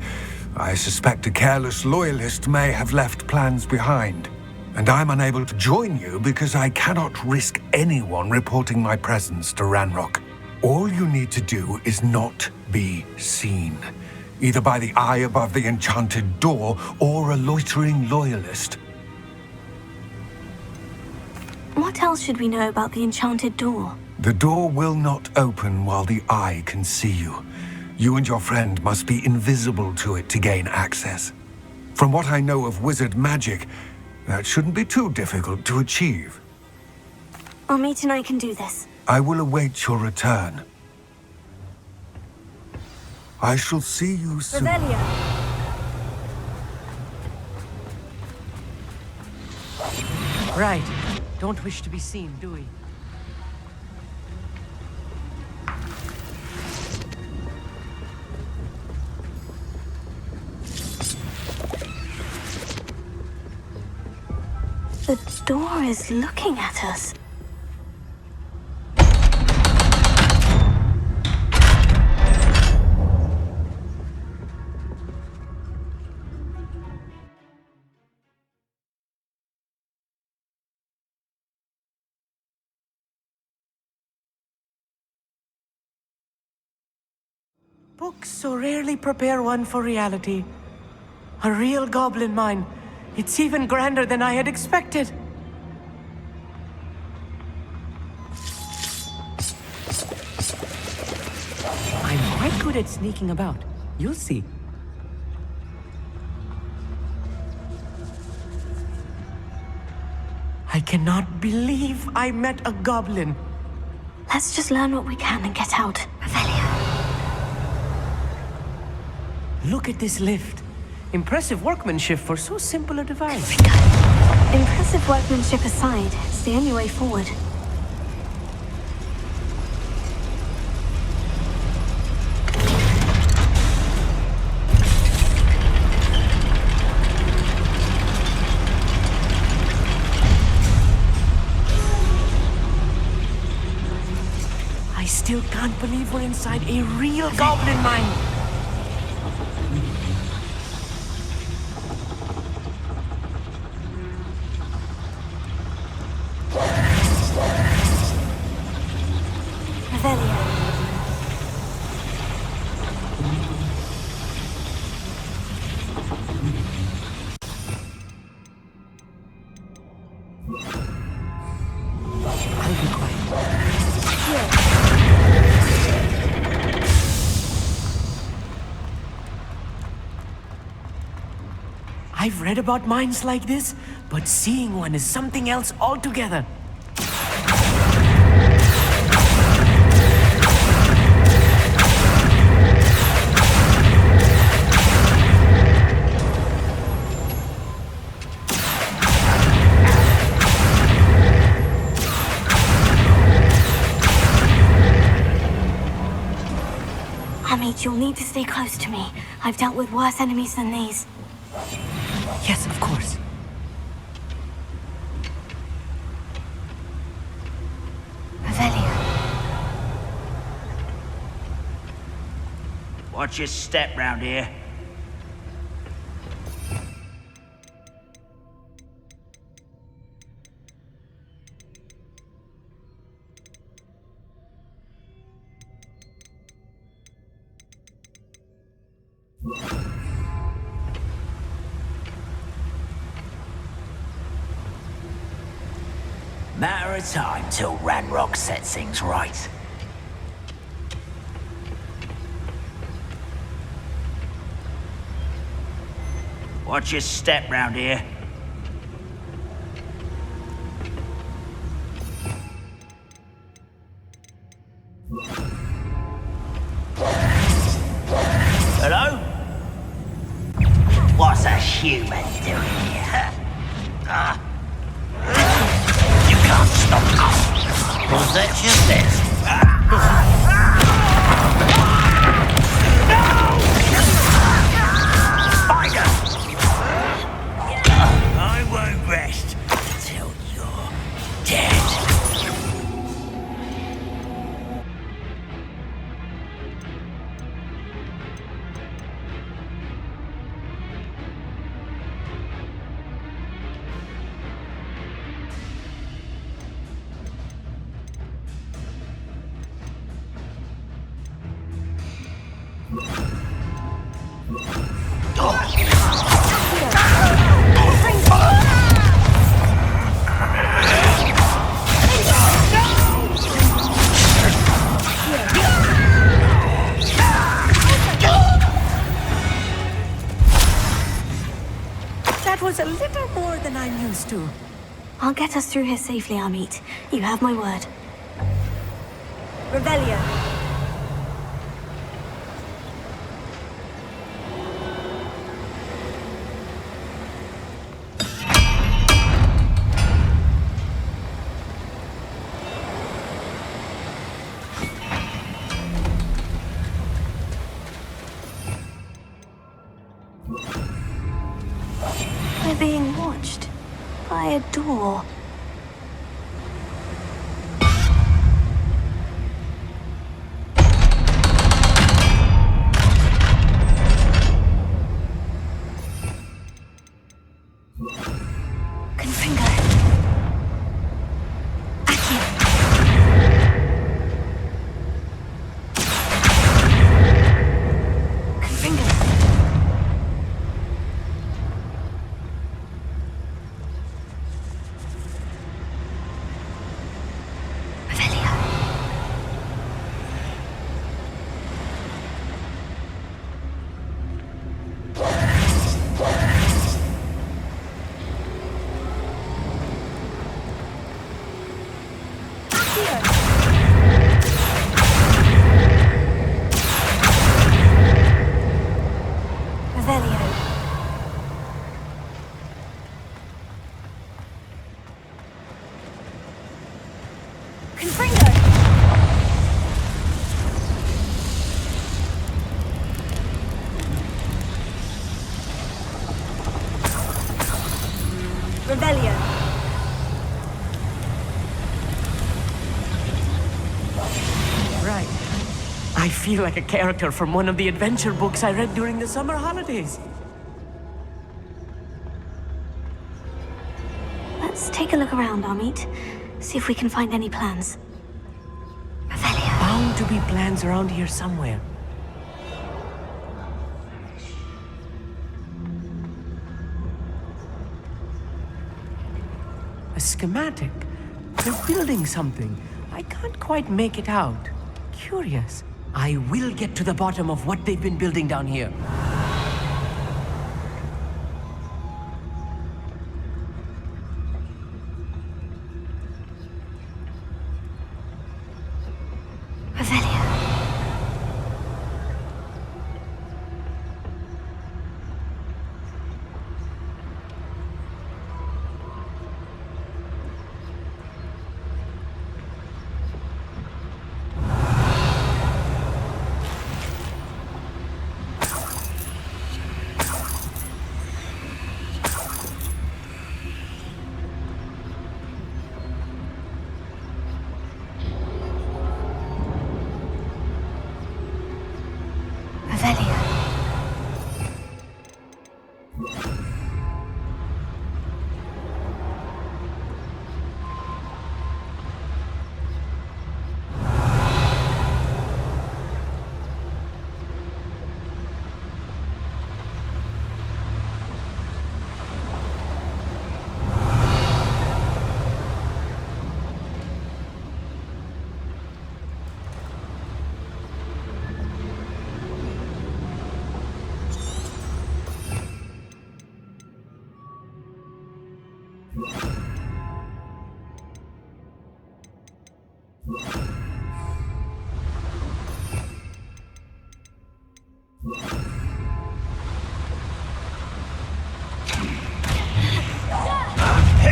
I suspect a careless loyalist may have left plans behind. And I'm unable to join you because I cannot risk anyone reporting my presence to Ranrock. All you need to do is not be seen. Either by the eye above the enchanted door, or a loitering loyalist. What else should we know about the enchanted door? The door will not open while the eye can see you. You and your friend must be invisible to it to gain access. From what I know of wizard magic, that shouldn't be too difficult to achieve. Amit and I can do this. I will await your return. I shall see you soon. Revelio. Right. Don't wish to be seen, do we? The door is looking at us. Books so rarely prepare one for reality. A real goblin mine. It's even grander than I had expected. good at sneaking about. You'll see. I cannot believe I met a goblin. Let's just learn what we can and get out. Revelio. Look at this lift. Impressive workmanship for so simple a device. Impressive workmanship aside, it's the only way forward. I still can't believe we're inside a real goblin mine. Revelio. I'll be quiet. I've read about mines like this, but seeing one is something else altogether. Amit, you'll need to stay close to me. I've dealt with worse enemies than these. Yes, of course. Revelio. Watch your step round here. Matter of time till Ranrock sets things right. Watch your step round here. Hello? What's a human doing here? You can't stop us. Was that just it? I won't rest till you're dead. That was a little more than I'm used to. I'll get us through here safely, Amit. You have my word. Revelio. We're being watched by a door. Revelio. Confringo! Revelio. Right. I feel like a character from one of the adventure books I read during the summer holidays. Let's take a look around, Amit. See if we can find any plans. Bound to be plans around here somewhere. A schematic. They're building something. I can't quite make it out. Curious. I will get to the bottom of what they've been building down here.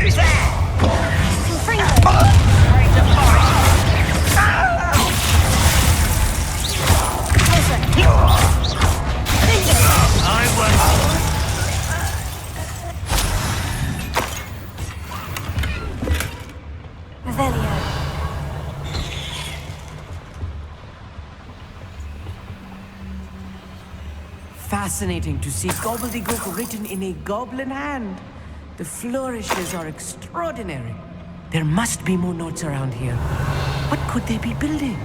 Who's there? Fascinating to see gobbledygook written in a goblin hand. The flourishes are extraordinary. There must be more notes around here. What could they be building?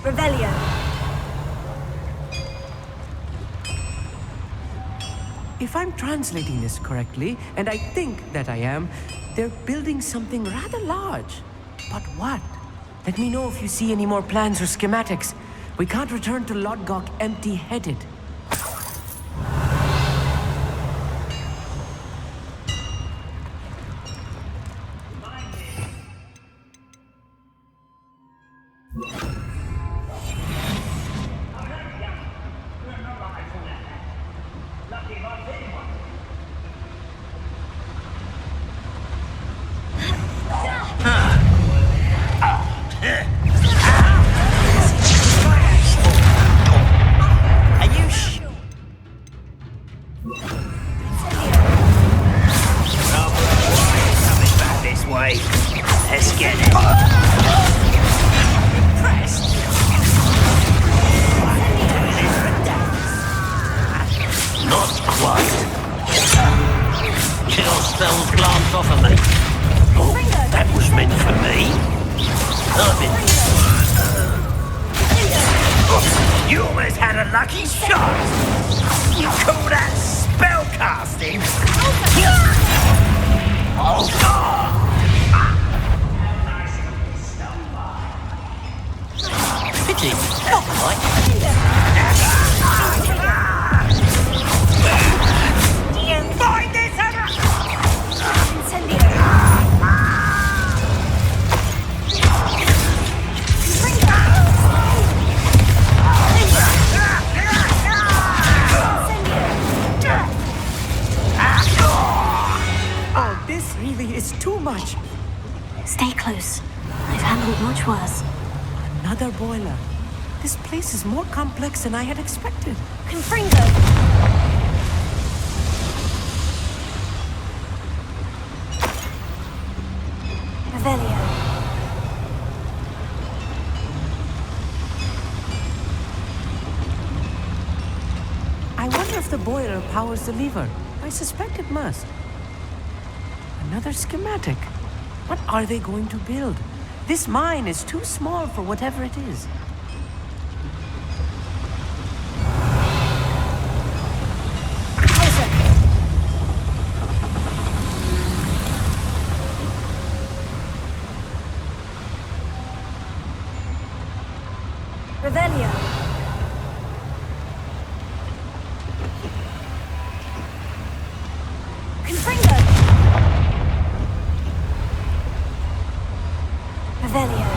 Revelio. If I'm translating this correctly, and I think that I am, they're building something rather large. But what? Let me know if you see any more plans or schematics. We can't return to Lodgok empty-headed. Let's get it. Not quite. Chill spells glance off of me. Oh, that was meant for me. You almost had a lucky shot. You call that spell casting? Oh, God. too much. Stay close. I've handled much worse. Another boiler. This place is more complex than I had expected. Confringo! Revelio. I wonder if the boiler powers the lever. I suspect it must. Another schematic. What are they going to build? This mine is too small for whatever it is. Revelio. Confringo. Revelio.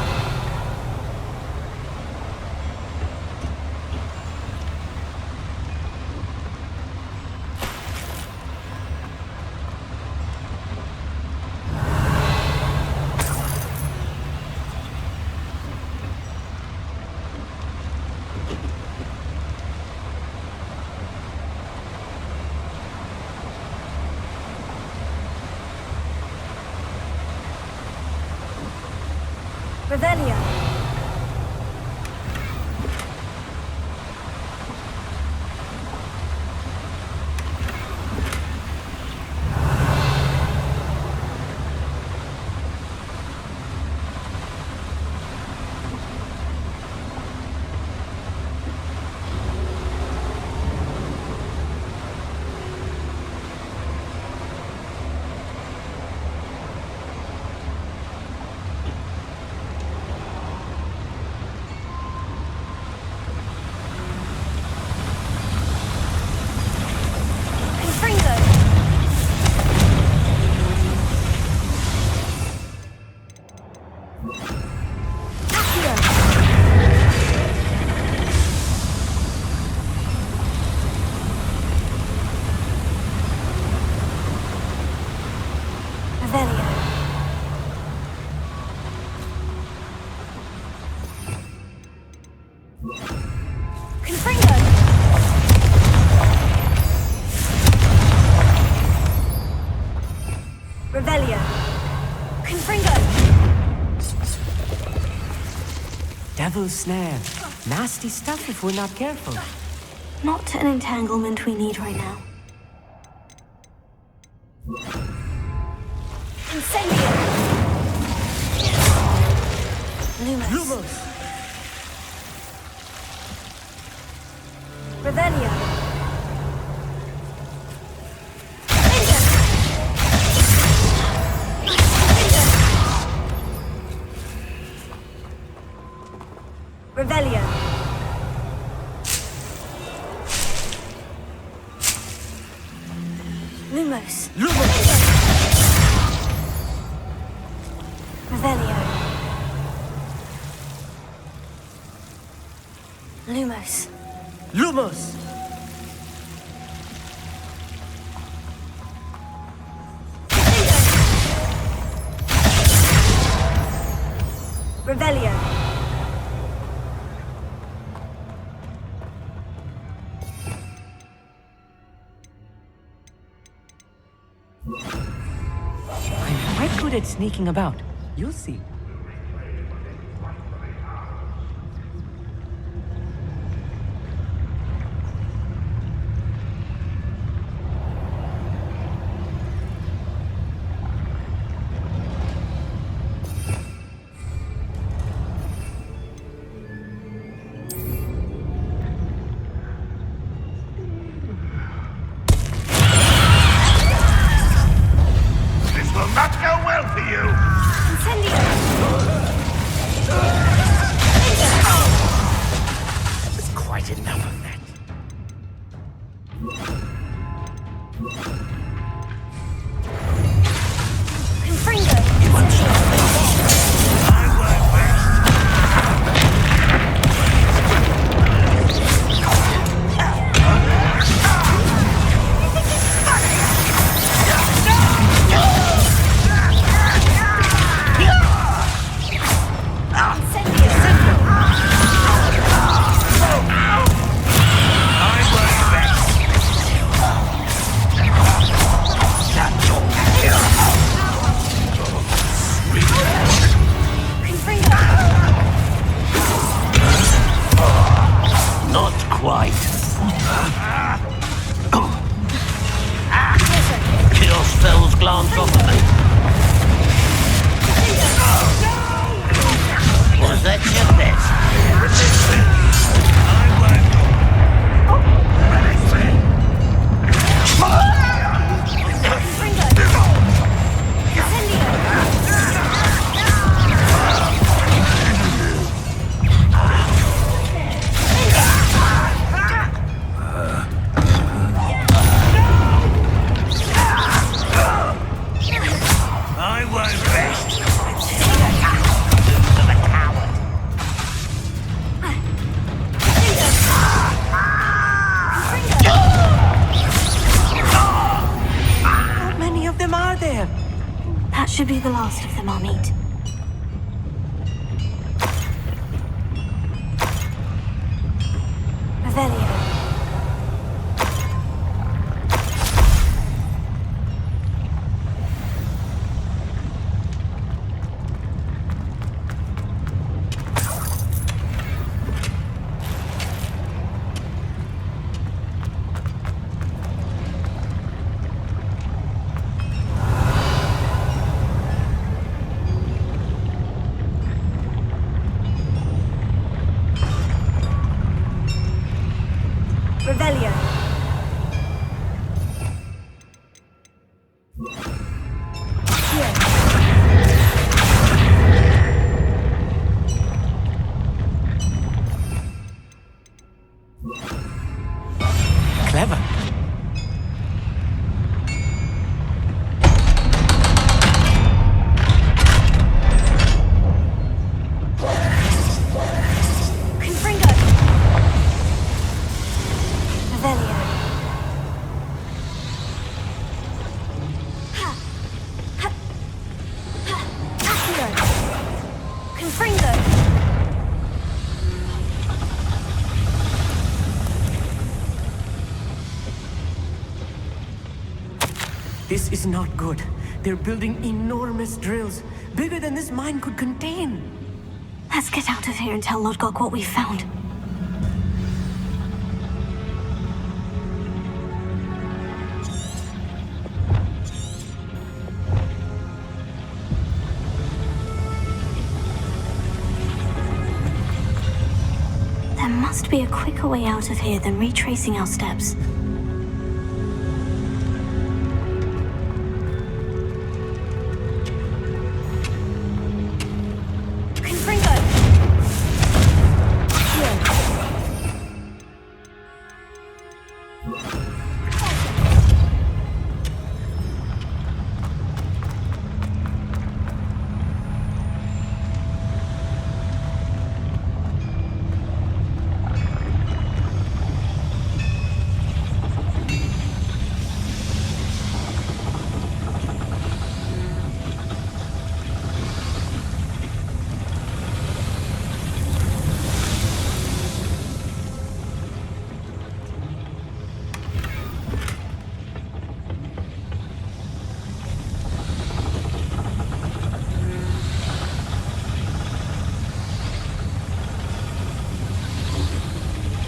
Revelio. Revelio. Confringo. Devil's snare. Nasty stuff if we're not careful. Not an entanglement we need right now. Incendio. Lumos. Revelio. Revelio. Lumos. Revelio. Lumos. Lumos! Revelio. I'm quite good at sneaking about. You'll see. This will not go well for you. Incendio. arms off of me! Was that your best? I won't rest. Lose of a coward. How many of them are there? That should be the last of them I'll meet. Revelio. Revelio. Clever. Confringo. Revelio. Ha. Ha. Ha. Accio. Confringo. This is not good. They're building enormous drills, bigger than this mine could contain. Let's get out of here and tell Lodgok what we found. There must be a quicker way out of here than retracing our steps. Confringo!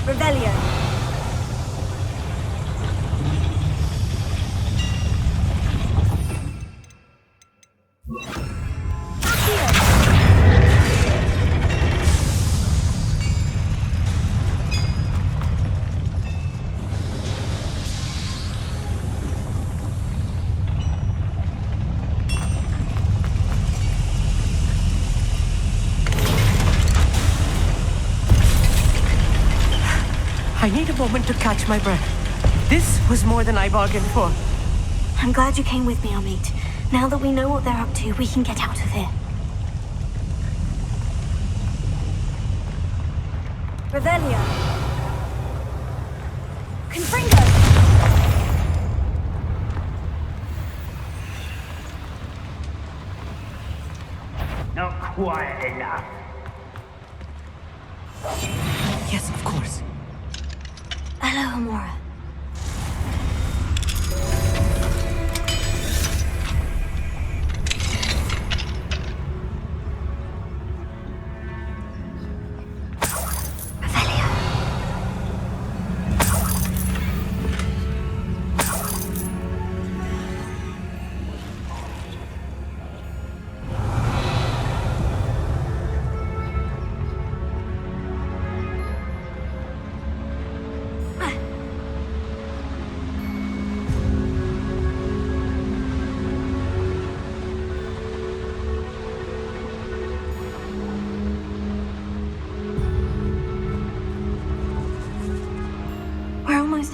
Revelio. I need a moment to catch my breath. This was more than I bargained for. I'm glad you came with me, Amit. Now that we know what they're up to, we can get out of here. Revelio. Confringo! Not quiet enough. Yes, of course. Hello, Amora.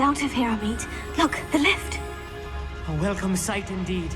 almost out of here, Amit. Look, the lift. A welcome sight indeed.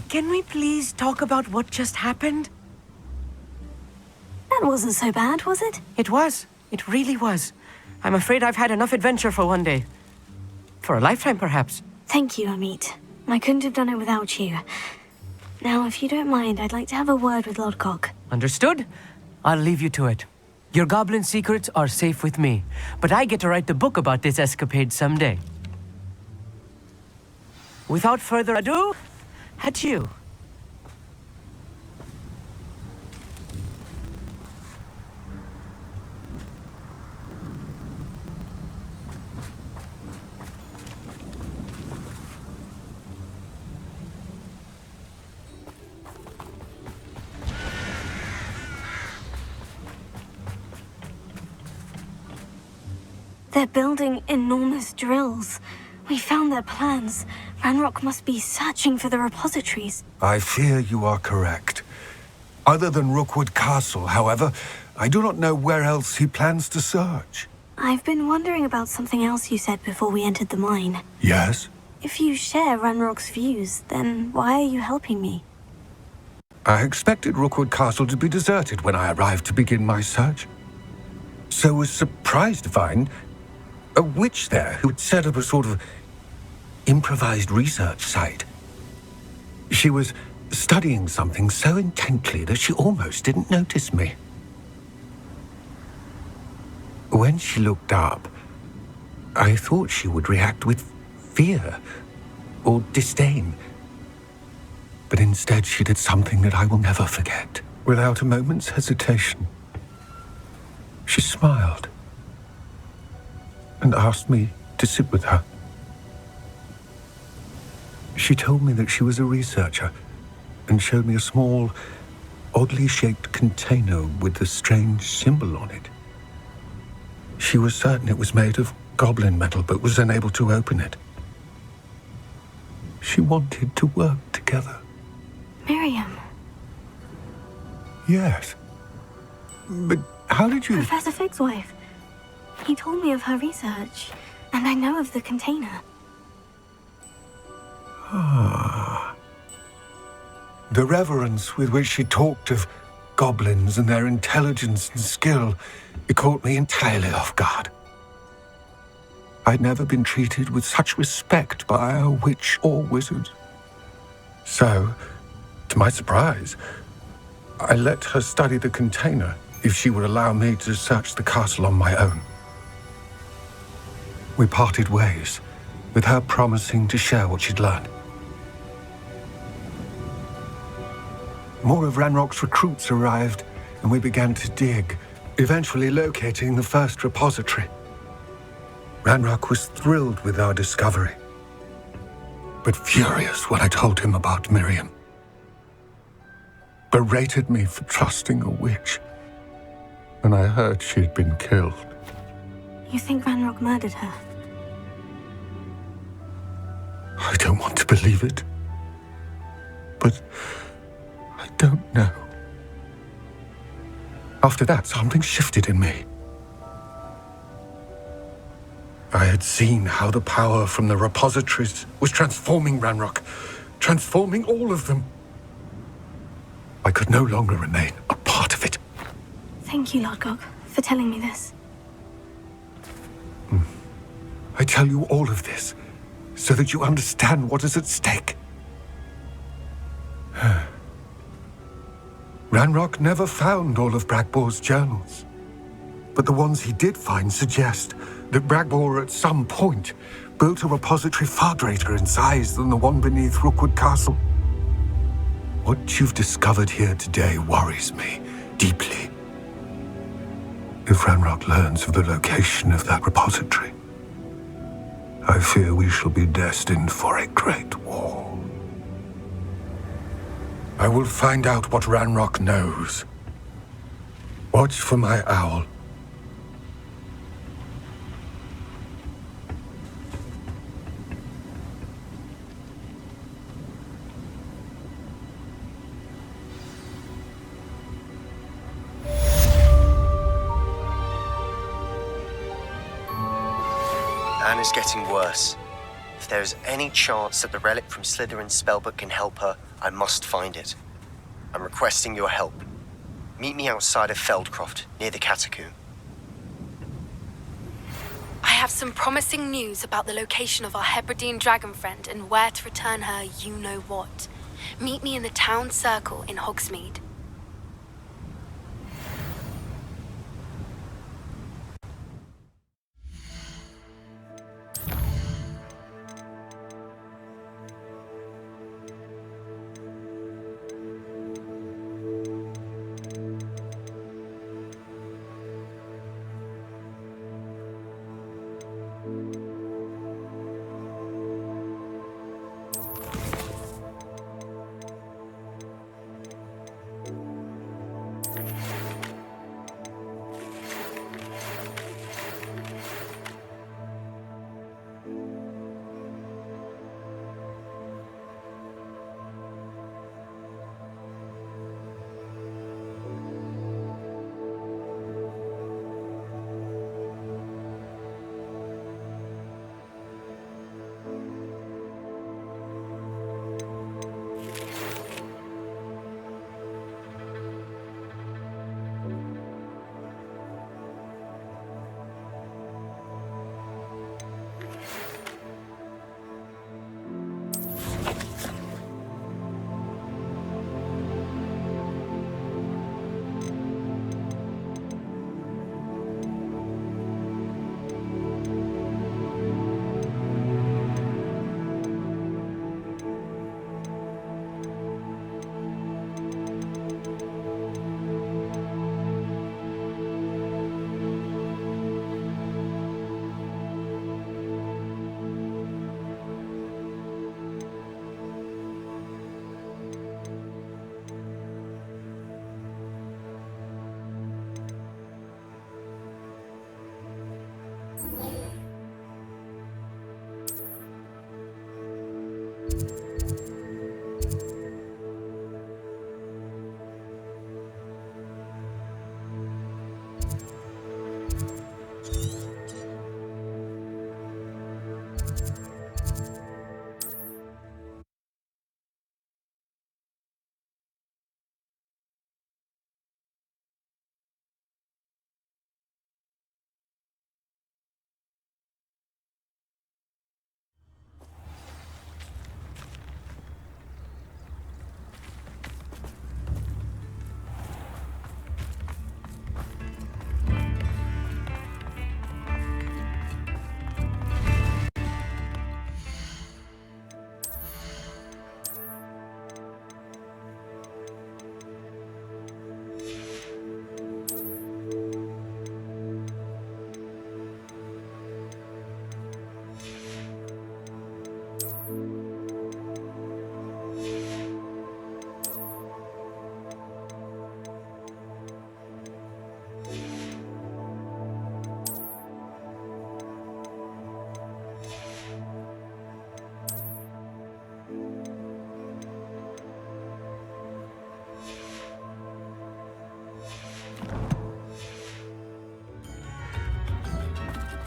Can we please talk about what just happened? That wasn't so bad, was it? It was. It really was. I'm afraid I've had enough adventure for one day. For a lifetime, perhaps. Thank you, Amit. I couldn't have done it without you. Now, if you don't mind, I'd like to have a word with Lodcock. Understood? I'll leave you to it. Your goblin secrets are safe with me, but I get to write the book about this escapade someday. Without further ado, adieu. They're building enormous drills. We found their plans. Ranrock must be searching for the repositories. I fear you are correct. Other than Rookwood Castle, however, I do not know where else he plans to search. I've been wondering about something else you said before we entered the mine. Yes? If you share Ranrock's views, then why are you helping me? I expected Rookwood Castle to be deserted when I arrived to begin my search. So was surprised to find a witch there who had set up a sort of improvised research site. She was studying something so intently that she almost didn't notice me. When she looked up, I thought she would react with fear or disdain. But instead she did something that I will never forget. Without a moment's hesitation, she smiled and asked me to sit with her. She told me that she was a researcher and showed me a small, oddly shaped container with a strange symbol on it. She was certain it was made of goblin metal, but was unable to open it. She wanted to work together. Miriam. Yes. But how did you... Professor Fig's wife. He told me of her research, and I know of the container. Ah. The reverence with which she talked of goblins and their intelligence and skill, it caught me entirely off guard. I'd never been treated with such respect by a witch or wizard. So, to my surprise, I let her study the container if she would allow me to search the castle on my own. We parted ways, with her promising to share what she'd learned. More of Ranrock's recruits arrived, and we began to dig, eventually locating the first repository. Ranrock was thrilled with our discovery, but furious when I told him about Miriam. Berated me for trusting a witch when I heard she'd been killed. You think Ranrock murdered her? I don't want to believe it. But I don't know. After that, something shifted in me. I had seen how the power from the repositories was transforming Ranrock, transforming all of them. I could no longer remain a part of it. Thank you, Lord Gog, for telling me this. I tell you all of this so that you understand what is at stake. Ranrock never found all of Bragbor's journals, but the ones he did find suggest that Bragbor at some point built a repository far greater in size than the one beneath Rookwood Castle. What you've discovered here today worries me deeply. If Ranrock learns of the location of that repository, I fear we shall be destined for a great war. I will find out what Ranrock knows. Watch for my owl. Anna's getting worse. If there is any chance that the relic from Slytherin's spellbook can help her, I must find it. I'm requesting your help. Meet me outside of Feldcroft, near the catacomb. I have some promising news about the location of our Hebridean dragon friend and where to return her you-know-what. Meet me in the town circle in Hogsmeade.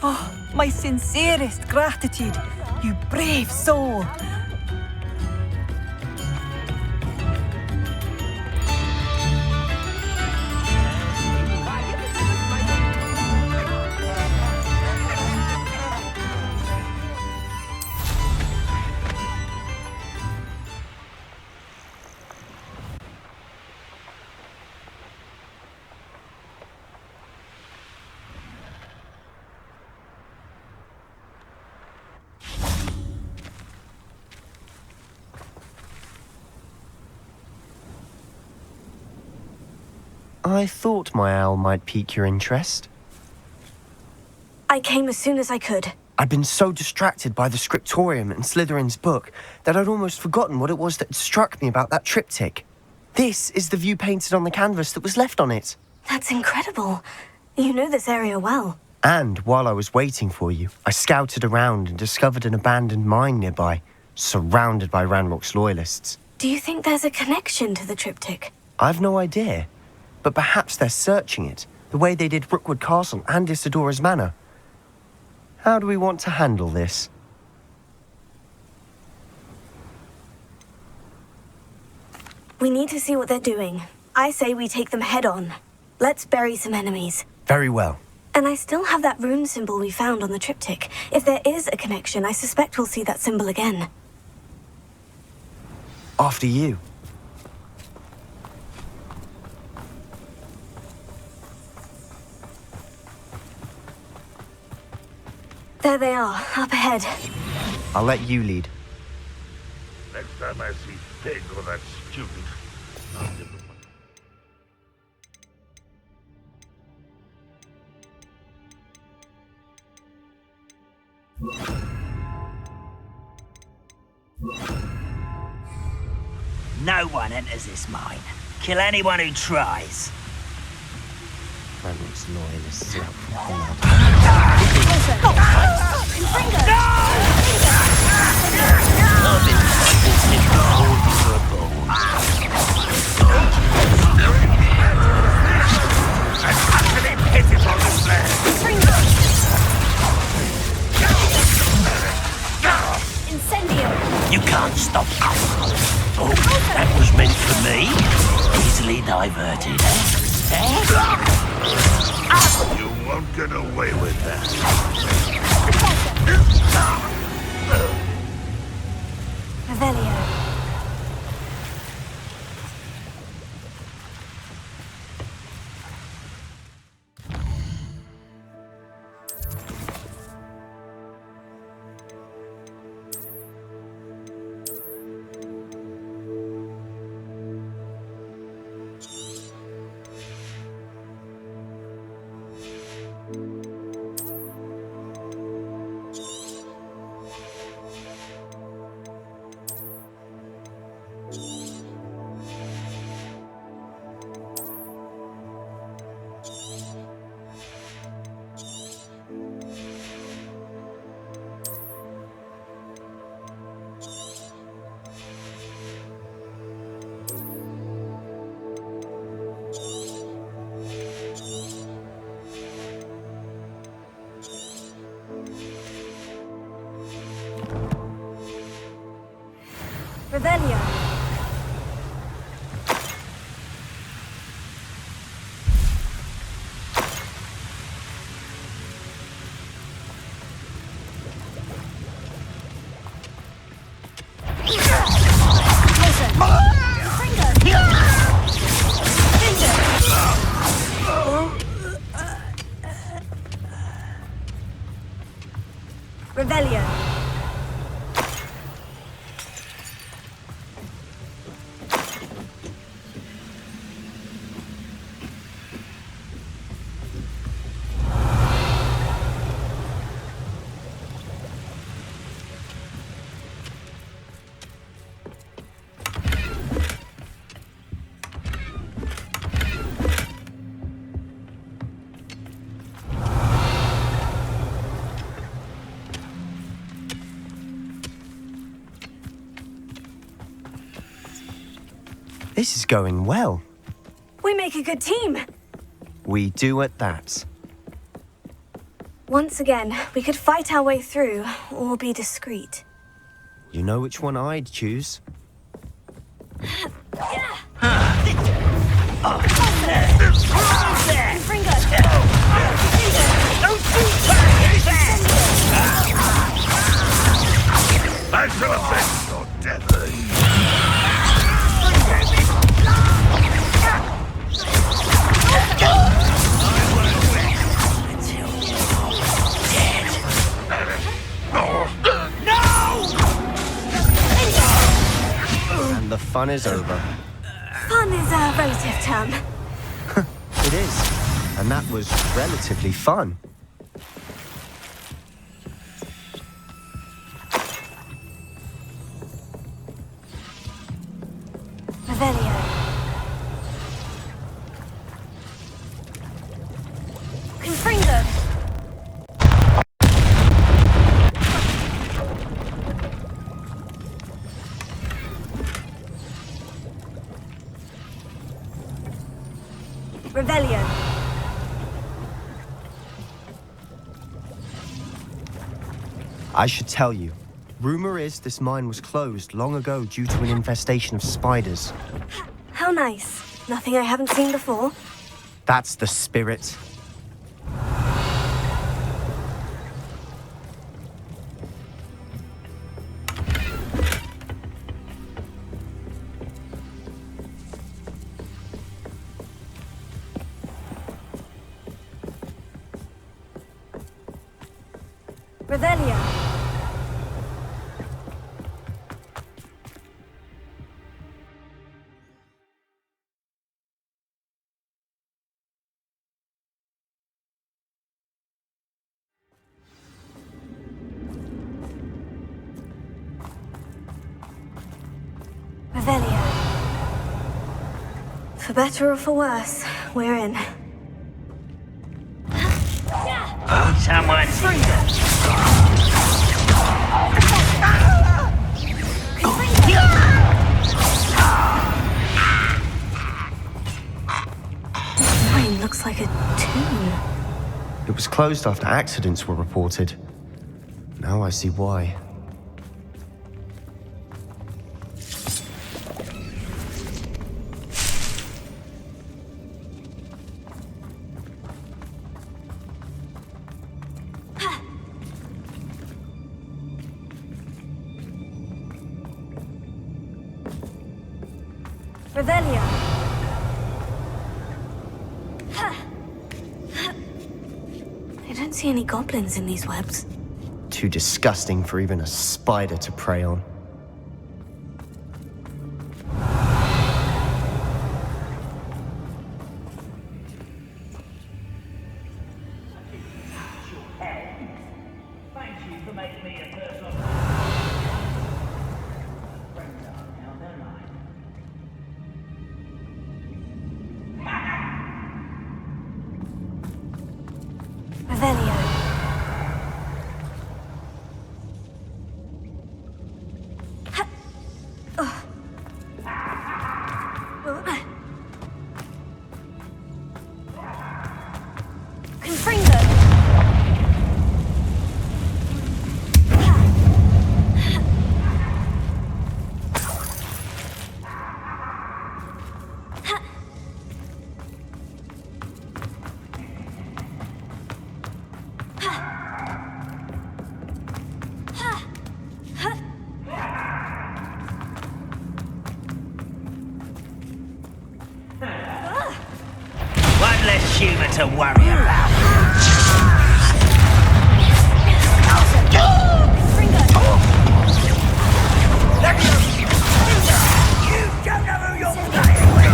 Oh, my sincerest gratitude, you brave soul. I thought my owl might pique your interest. I came as soon as I could. I'd been so distracted by the scriptorium and Slytherin's book that I'd almost forgotten what it was that struck me about that triptych. This is the view painted on the canvas that was left on it. That's incredible. You know this area well. And while I was waiting for you, I scouted around and discovered an abandoned mine nearby, surrounded by Ranrock's loyalists. Do you think there's a connection to the triptych? I've no idea, but perhaps they're searching it, the way they did Rookwood Castle and Isidora's Manor. How do we want to handle this? We need to see what they're doing. I say we take them head on. Let's bury some enemies. Very well. And I still have that rune symbol we found on the triptych. If there is a connection, I suspect we'll see that symbol again. After you. There they are, up ahead. I'll let you lead. Next time I see Pig or that student, I'll give them No one enters this mine. Kill anyone who tries. Ranrock's loyalists are out for blood. I've been fighting since before you were born. I'm utterly pitiful this man. Incendio! You can't stop us. Oh, that was meant for me. Easily diverted, eh? You won't get away with that. Revelio. Revelio. Revelio. This is going well. We make a good team. We do at that. Once again, we could fight our way through, or be discreet. You know which one I'd choose? I shall avenge your death. And the fun is over. Fun is a relative term. It is. And that was relatively fun. Revelio. Confringo. Revelio. I should tell you. Rumor is this mine was closed long ago due to an infestation of spiders. How nice. Nothing I haven't seen before. That's the spirit. Revelio. Revelio. For better or for worse, we're in. Someone's Mine looks like a tomb. It was closed after accidents were reported. Now I see why. Revelio. I don't see any goblins in these webs. Too disgusting for even a spider to prey on. Thank you for making me a personal. Revelio. Confringo. One less human to worry about. You don't know who you're playing with.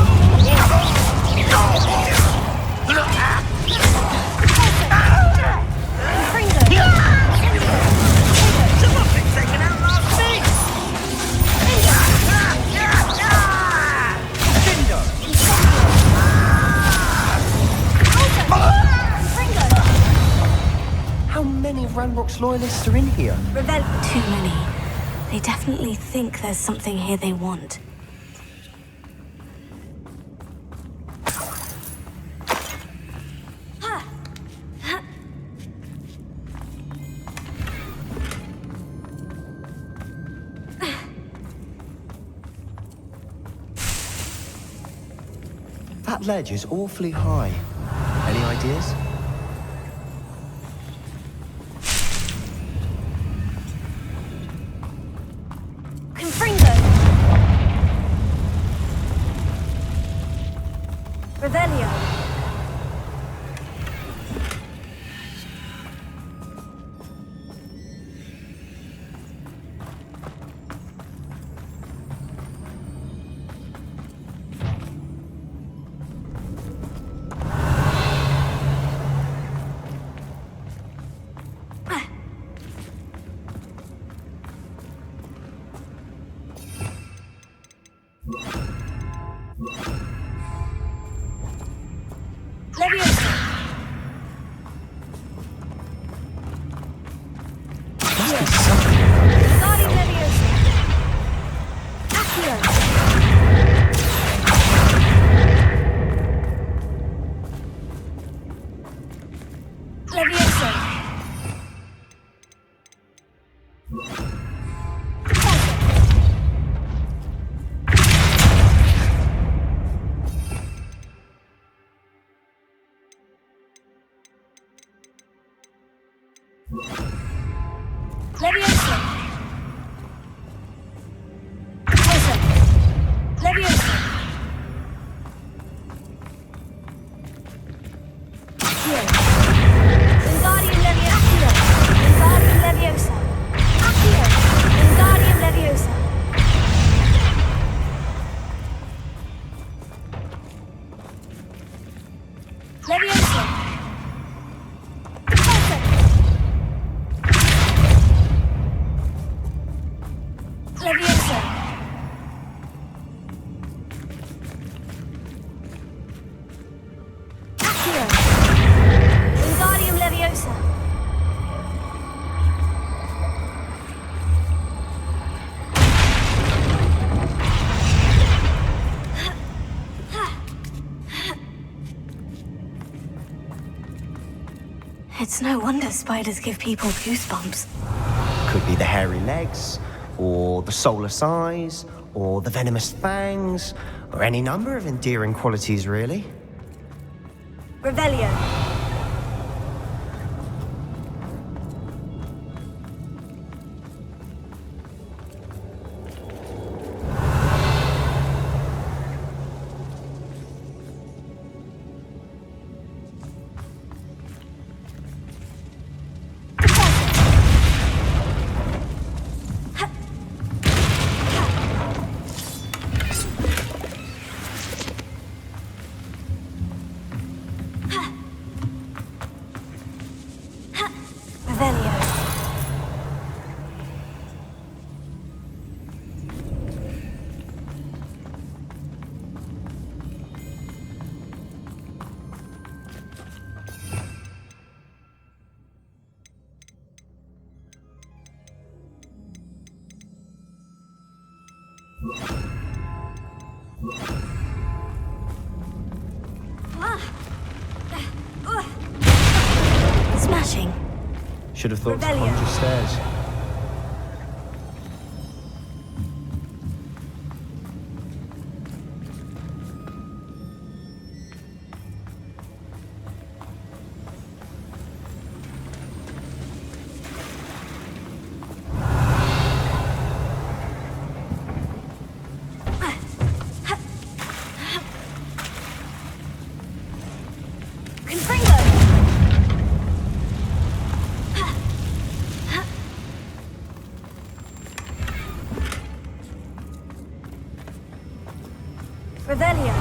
Someone's been taken out last week. How many Ranrock's loyalists are in here? Too many. They definitely think there's something here they want. That ledge is awfully high. Any ideas? Confringo! Revelio! Leviosa! Guardian Leviosa! Accio! Leviosa! Leviosa! Osa! Leviosa! Accio! Wingardium Leviosa! Wingardium Leviosa! Accio! Wingardium Leviosa! Leviosa! Osa! Leviosa! Accio! Wingardium Leviosa! It's no wonder spiders give people goosebumps. Could be the hairy legs, or the soulless eyes, or the venomous fangs, or any number of endearing qualities, really. Revelio! Revelio! Smashing. Should have thought to Revelio. conjure stairs. Confringo! Revelio!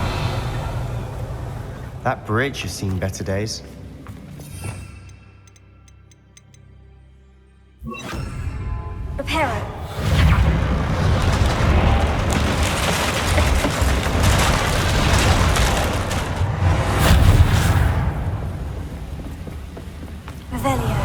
That bridge has seen better days. Reparo! Revelio!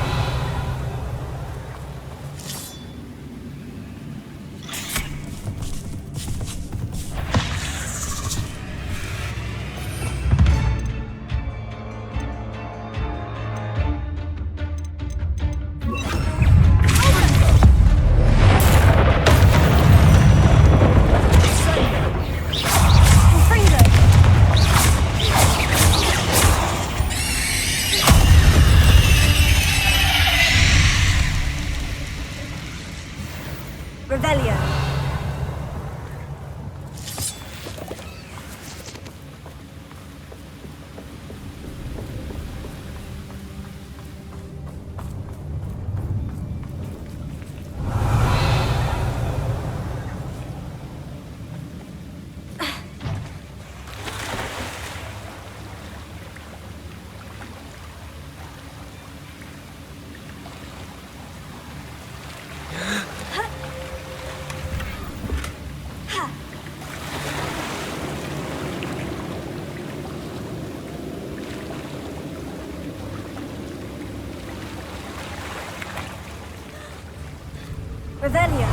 Revelio.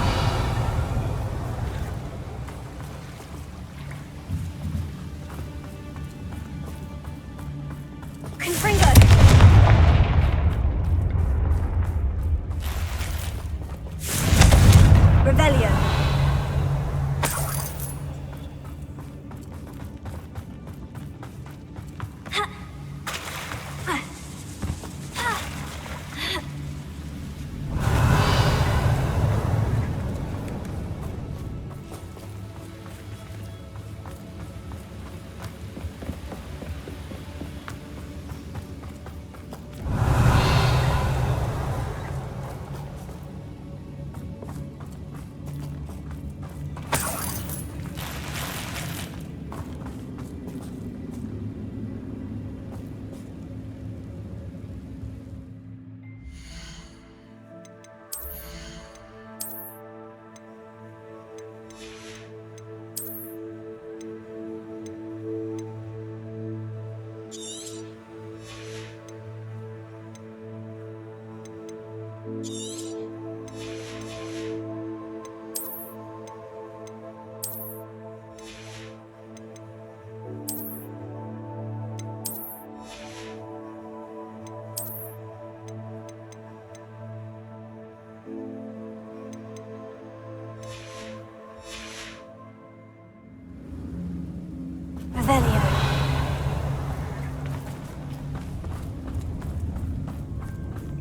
Confringo. Revelio. Revelio.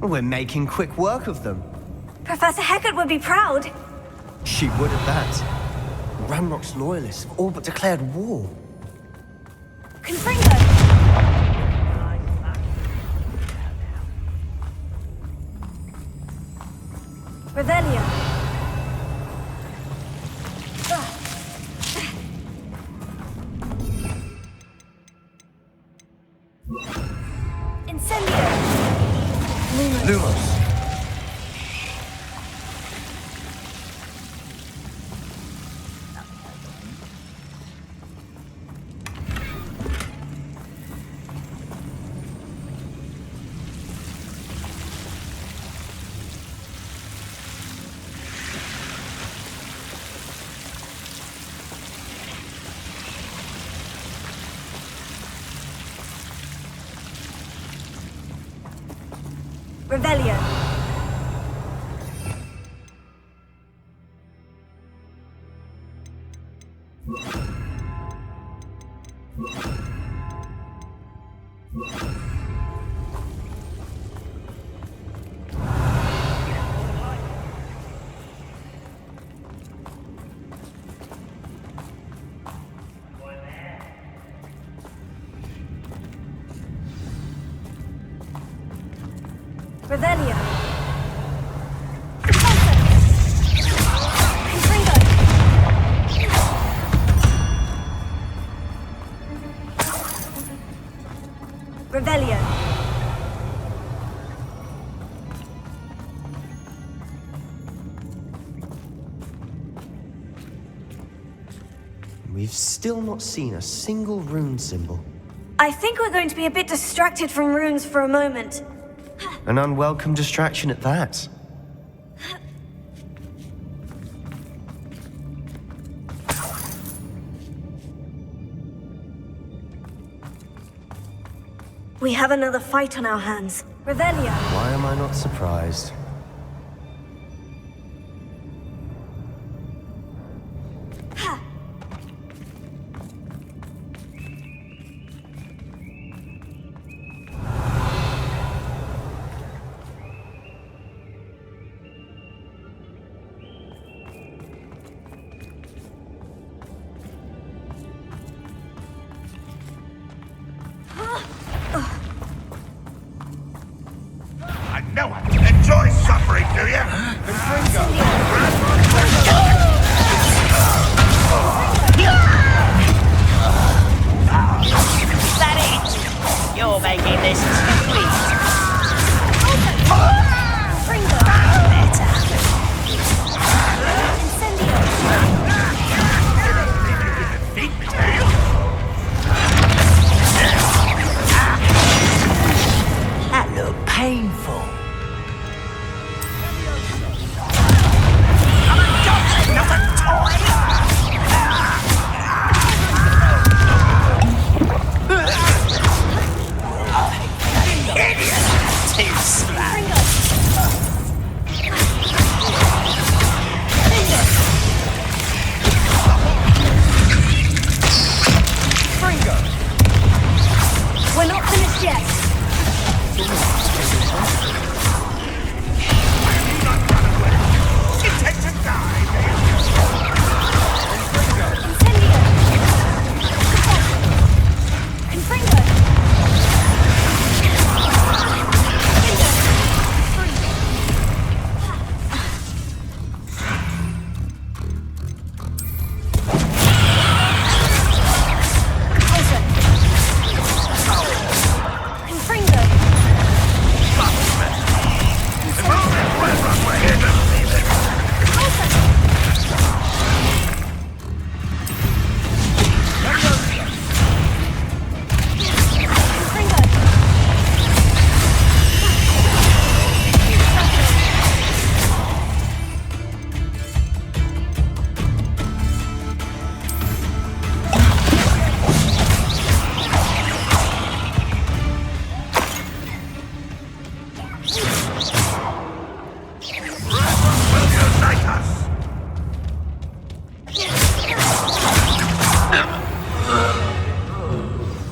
We're making quick work of them. Professor Hecat would be proud. She would at that. Ramrock's loyalists have all but declared war. Confringo. Revelio. Incendio. Lumos. Revelio. Revelio. Confringo. Revelio. We've still not seen a single rune symbol. I think we're going to be a bit distracted from runes for a moment. An unwelcome distraction at that. We have another fight on our hands. Revelio. Why am I not surprised? I know it. Enjoy We're not finished yet.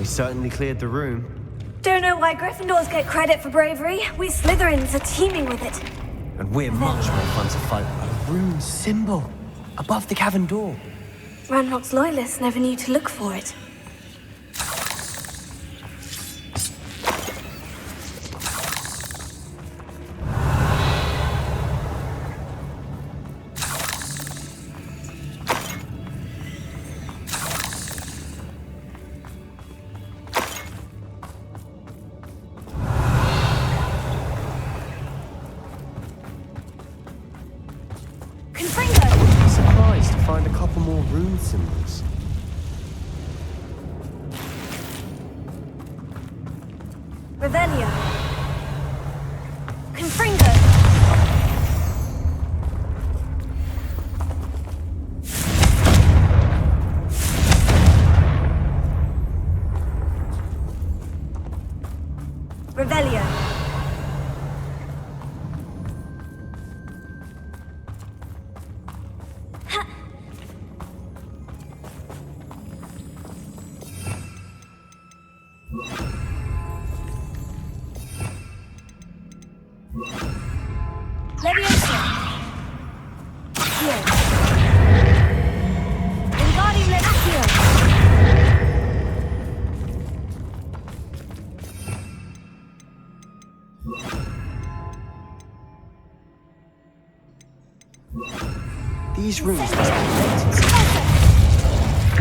Certainly cleared the room. Don't know why Gryffindors get credit for bravery. We Slytherins are teeming with it. And we're much more fun to fight. A rune symbol above the cavern door. Ranrock's loyalists never knew to look for it. Surprised to find a couple more rune symbols. Revelio. Confringo. Revelio. Leviosa. Here. Wingardium Leviosa. These runes must be connected.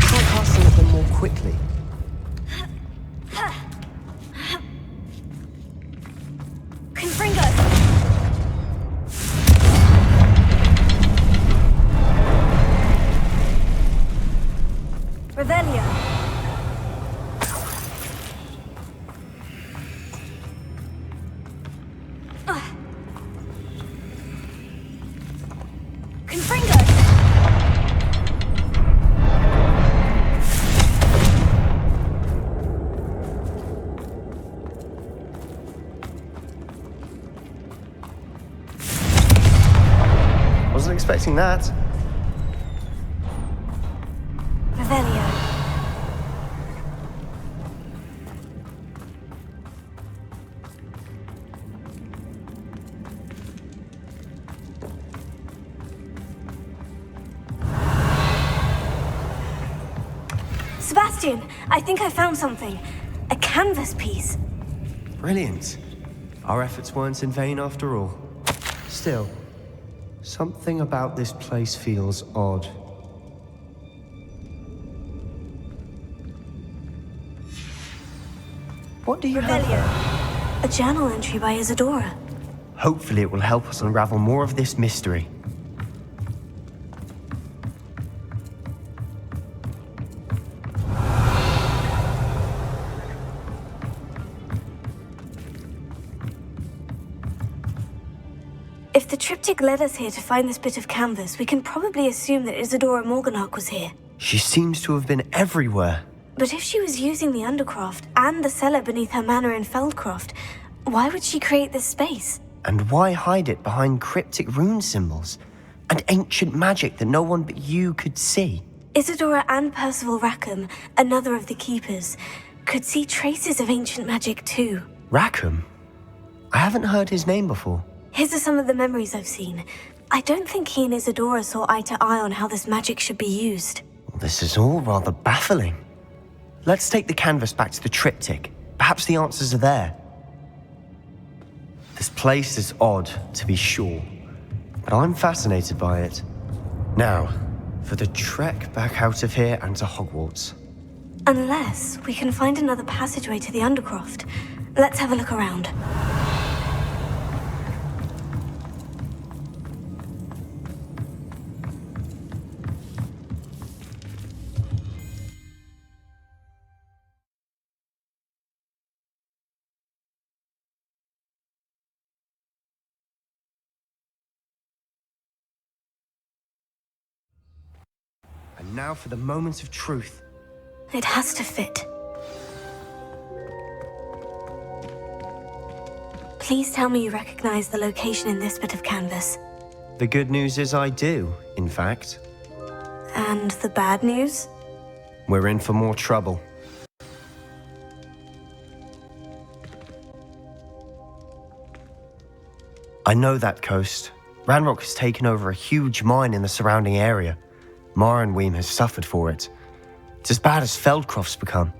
Try casting at them more quickly. Confringo. Revelio. Confringo. Wasn't expecting that. Revelio. Sebastian, I think I found something. A canvas piece. Brilliant. Our efforts weren't in vain after all. Still, something about this place feels odd. What do you have? A journal entry by Isadora. Hopefully it will help us unravel more of this mystery. If the triptych led us here to find this bit of canvas, we can probably assume that Isadora Morganach was here. She seems to have been everywhere. But if she was using the Undercroft and the cellar beneath her manor in Feldcroft, why would she create this space? And why hide it behind cryptic rune symbols and ancient magic that no one but you could see? Isadora and Percival Rackham, another of the keepers, could see traces of ancient magic too. Rackham? I haven't heard his name before. His are some of the memories I've seen. I don't think he and Isadora saw eye to eye on how this magic should be used. This is all rather baffling. Let's take the canvas back to the triptych. Perhaps the answers are there. This place is odd, to be sure, but I'm fascinated by it. Now, for the trek back out of here and to Hogwarts. Unless we can find another passageway to the Undercroft. Let's have a look around. And now for the moment of truth. It has to fit. Please tell me you recognize the location in this bit of canvas. The good news is I do, in fact. And the bad news? We're in for more trouble. I know that coast. Ranrock has taken over a huge mine in the surrounding area. Marrenweem has suffered for it. It's as bad as Feldcroft's become.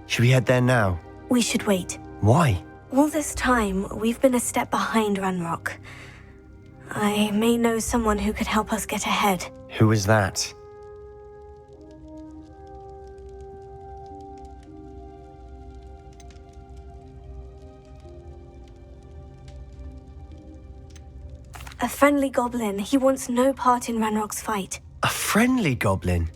Should we head there now? We should wait. Why? All this time, we've been a step behind Ranrock. I may know someone who could help us get ahead. Who is that? A friendly goblin. He wants no part in Ranrock's fight. A friendly goblin?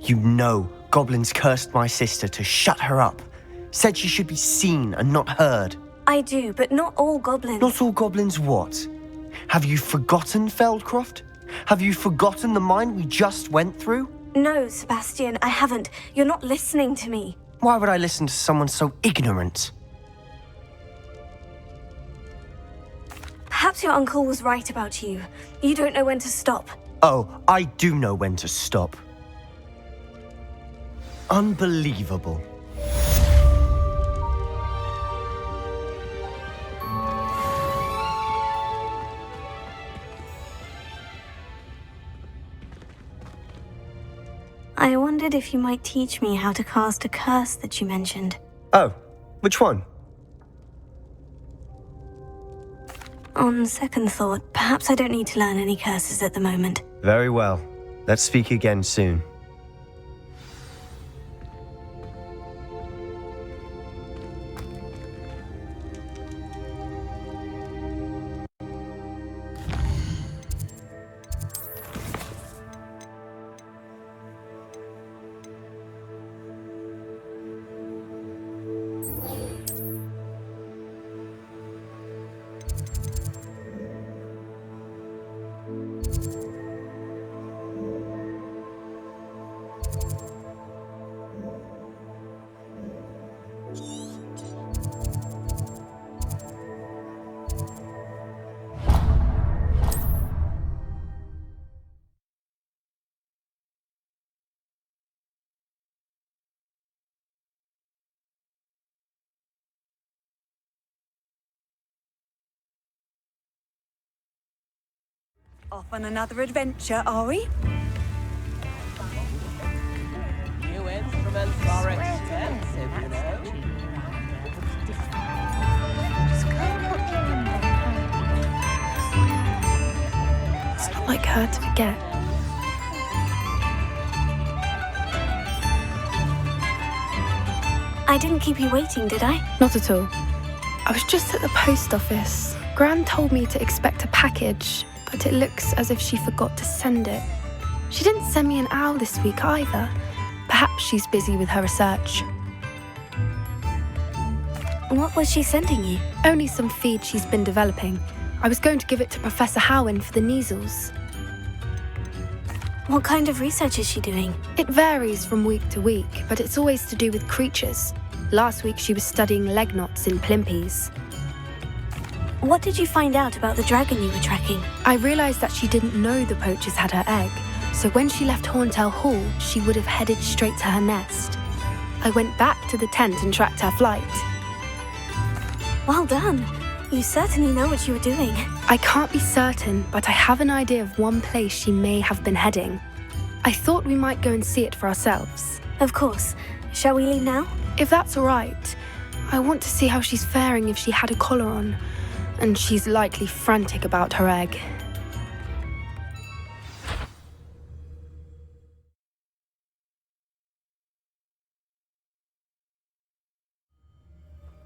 You know goblins cursed my sister to shut her up. Said she should be seen and not heard. I do, but not all goblins. Not all goblins what? Have you forgotten Feldcroft? Have you forgotten the mine we just went through? No, Sebastian, I haven't. You're not listening to me. Why would I listen to someone so ignorant? Perhaps your uncle was right about you. You don't know when to stop. Oh, I do know when to stop. Unbelievable. I wondered if you might teach me how to cast a curse that you mentioned. Oh, which one? On second thought, perhaps I don't need to learn any curses at the moment. Very well. Let's speak again soon. Off on another adventure, are we? New instruments are expensive, you know. It's not like her to forget. I didn't keep you waiting, did I? Not at all. I was just at the post office. Gran told me to expect a package, but it looks as if she forgot to send it. She didn't send me an owl this week either. Perhaps she's busy with her research. What was she sending you? Only some feed she's been developing. I was going to give it to Professor Howin for the measles. What kind of research is she doing? It varies from week to week, but it's always to do with creatures. Last week she was studying leg knots in plimpies. What did you find out about the dragon you were tracking? I realised that she didn't know the poachers had her egg, So when she left Horntail Hall, she would have headed straight to her nest. I went back to the tent and tracked her flight. Well done. You certainly know what you were doing. I can't be certain, but I have an idea of one place she may have been heading. I thought we might go and see it for ourselves. Of course. Shall we leave now? If that's all right. I want to see how she's faring if she had a collar on. And she's likely frantic about her egg.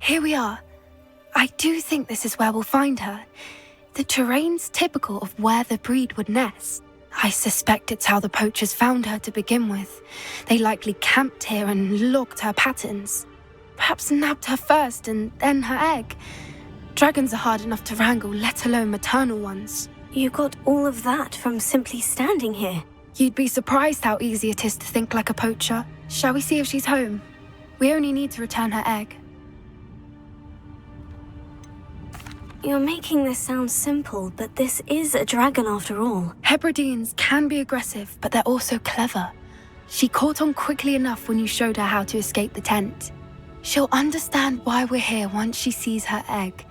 Here we are. I do think this is where we'll find her. The terrain's typical of where the breed would nest. I suspect it's how the poachers found her to begin with. They likely camped here and logged her patterns. Perhaps nabbed her first and then her egg. Dragons are hard enough to wrangle, let alone maternal ones. You got all of that from simply standing here. You'd be surprised how easy it is to think like a poacher. Shall we see if she's home? We only need to return her egg. You're making this sound simple, but this is a dragon after all. Hebrideans can be aggressive, but they're also clever. She caught on quickly enough when you showed her how to escape the tent. She'll understand why we're here once she sees her egg.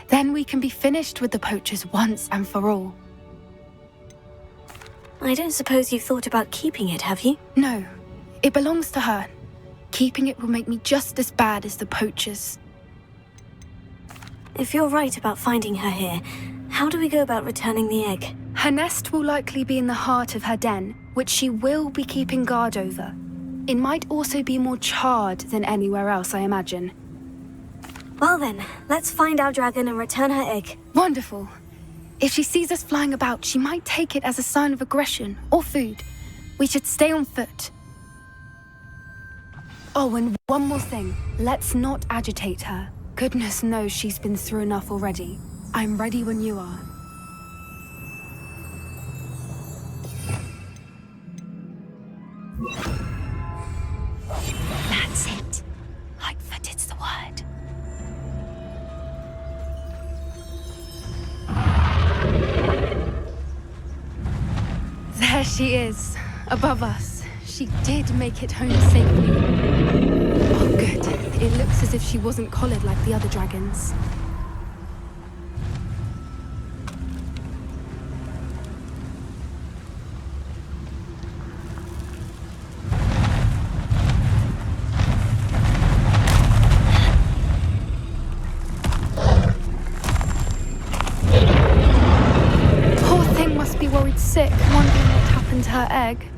Then we can be finished with the poachers once and for all. I don't suppose you've thought about keeping it, have you? No, it belongs to her. Keeping it will make me just as bad as the poachers. If you're right about finding her here, how do we go about returning the egg? Her nest will likely be in the heart of her den, which she will be keeping guard over. It might also be more charred than anywhere else, I imagine. Well then, let's find our dragon and return her egg. Wonderful. If she sees us flying about, she might take it as a sign of aggression or food. We should stay on foot. Oh, and one more thing. Let's not agitate her. Goodness knows she's been through enough already. I'm ready when you are. That's it. Lightfooted's the word. There she is, above us. She did make it home safely. Oh, good. It looks as if she wasn't collared like the other dragons. Poor thing must be worried sick, wondering what happened to her egg.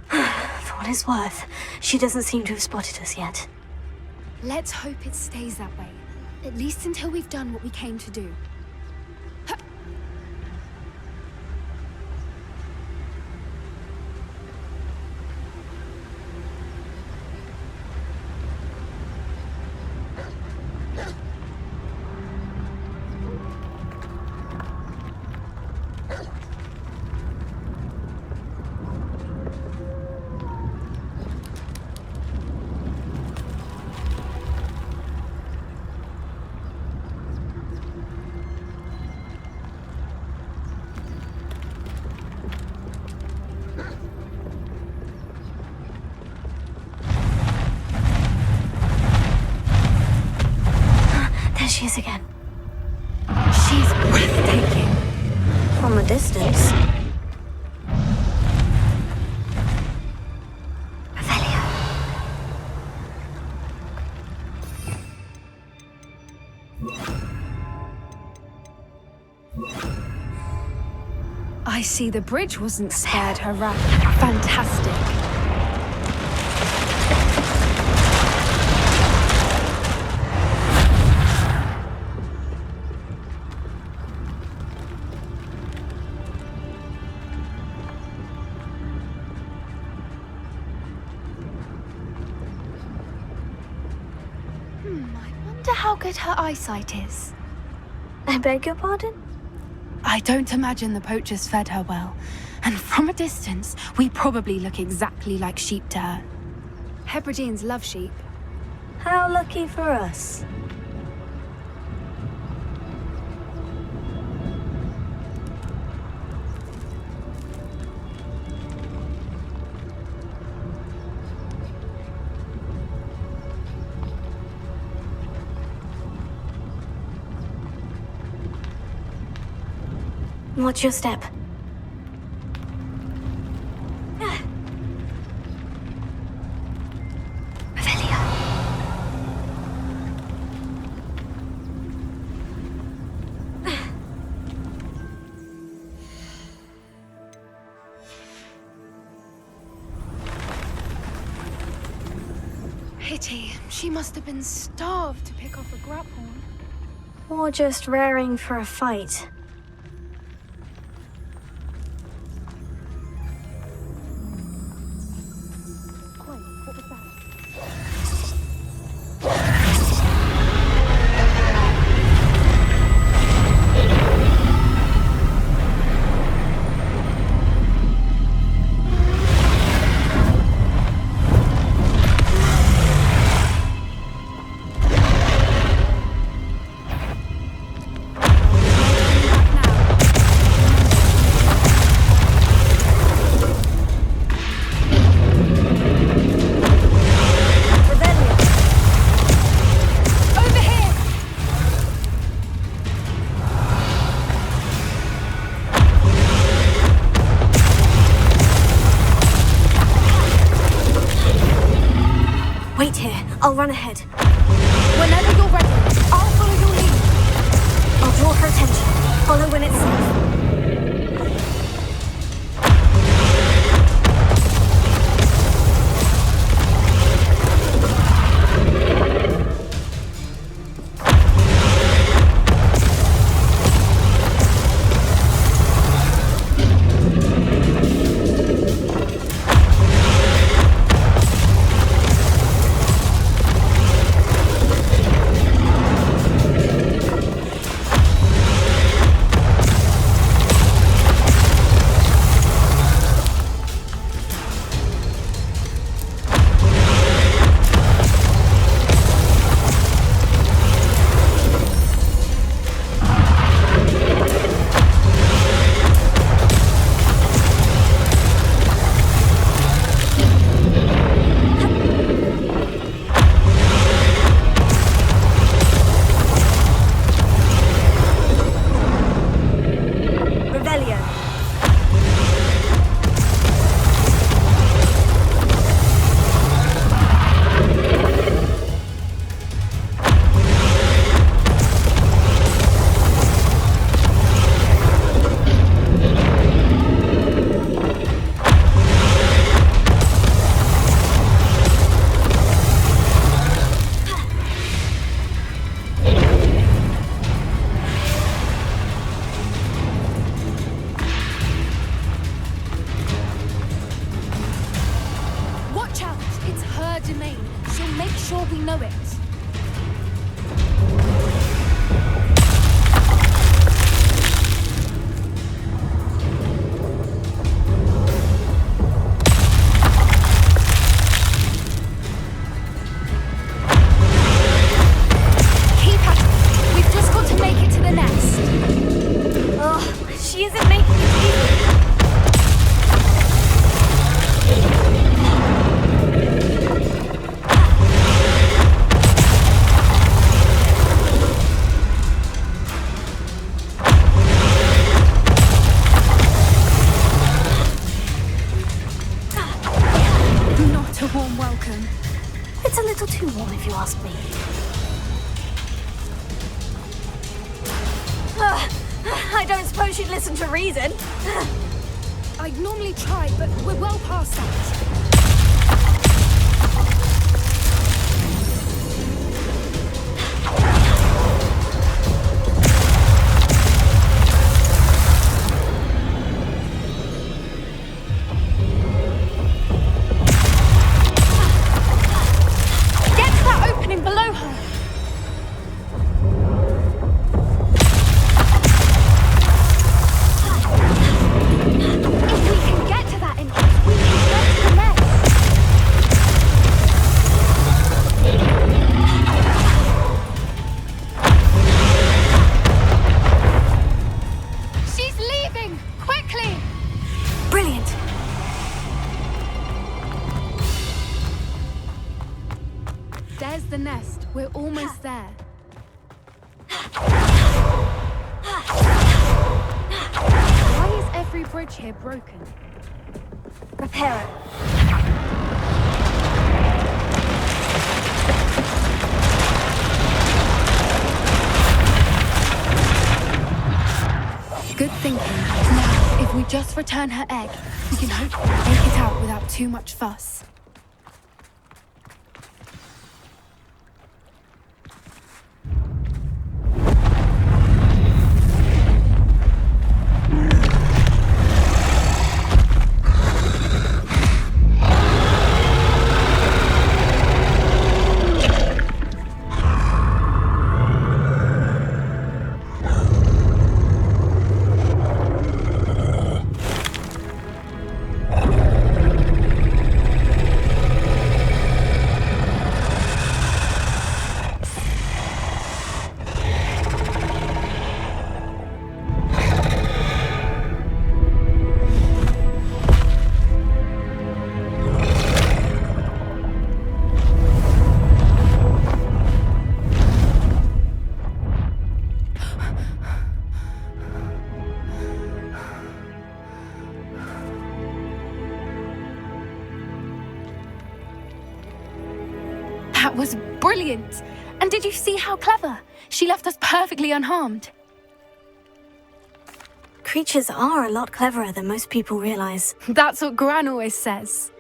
For what it's worth, she doesn't seem to have spotted us yet. Let's hope it stays that way. At least until we've done what we came to do. There she is again. She's breathtaking. From a distance. I see the bridge wasn't spared her wrath. Fantastic. I wonder how good her eyesight is. I beg your pardon? I don't imagine the poachers fed her well, and from a distance, we probably look exactly like sheep to her. Hebrideans love sheep. How lucky for us. Watch your step. Pity. She must have been starved to pick off a grapple. Or just raring for a fight. Wait here. I'll run ahead. Whenever you're ready, I'll follow your lead. I'll draw her attention. Follow when it's safe. It's a little too warm, if you ask me. I don't suppose you'd listen to reason. I'd normally try, but we're well past that. If we can get to that entrance, we can get to the nest. fridge here broken. Repair it. Good thinking. Now, if we just return her egg, we can hopefully take it out without too much fuss. That was brilliant! And did you see how clever? She left us perfectly unharmed. Creatures are a lot cleverer than most people realize. That's what Gran always says.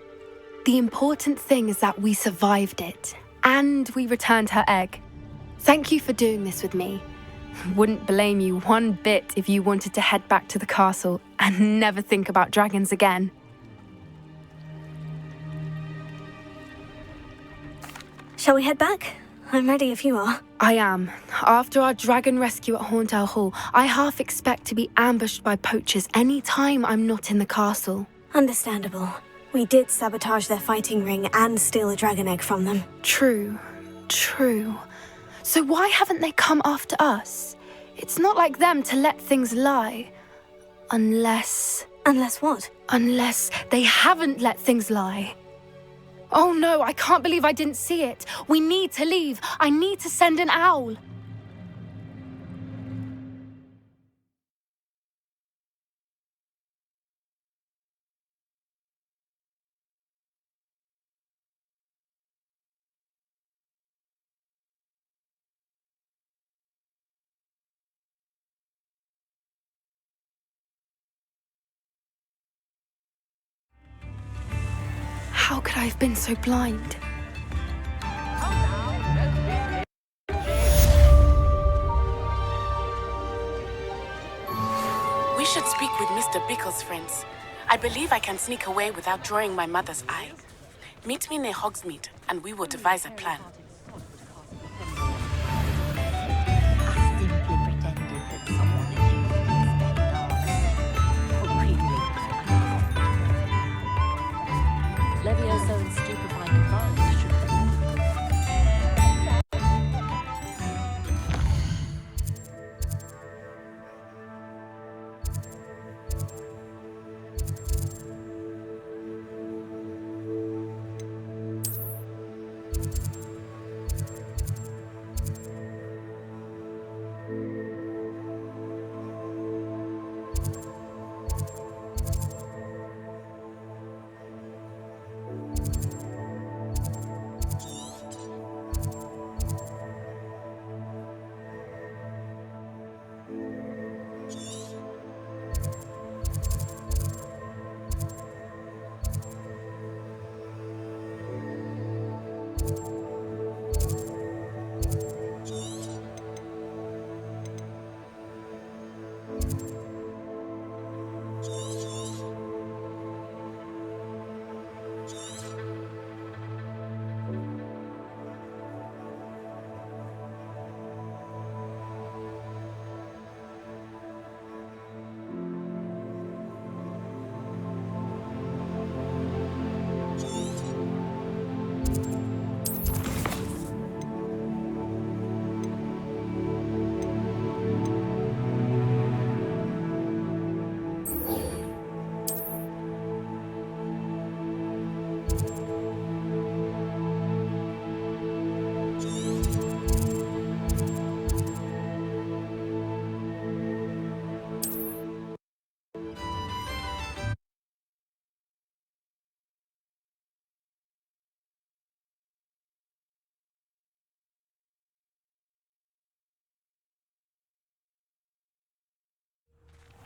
The important thing is that we survived it, and we returned her egg. Thank you for doing this with me. Wouldn't blame you one bit if you wanted to head back to the castle and never think about dragons again. Shall we head back? I'm ready if you are. I am. After our dragon rescue at Hauntowl Hall, I half expect to be ambushed by poachers any time I'm not in the castle. Understandable. We did sabotage their fighting ring and steal a dragon egg from them. True. So why haven't they come after us? It's not like them to let things lie. Unless... Unless what? Unless they haven't let things lie. Oh no, I can't believe I didn't see it. We need to leave. I need to send an owl. How could I have been so blind? We should speak with Mr. Bickle's friends. I believe I can sneak away without drawing my mother's eye. Meet me near Hogsmeade, and we will devise a plan. Levioso and stupefy combined should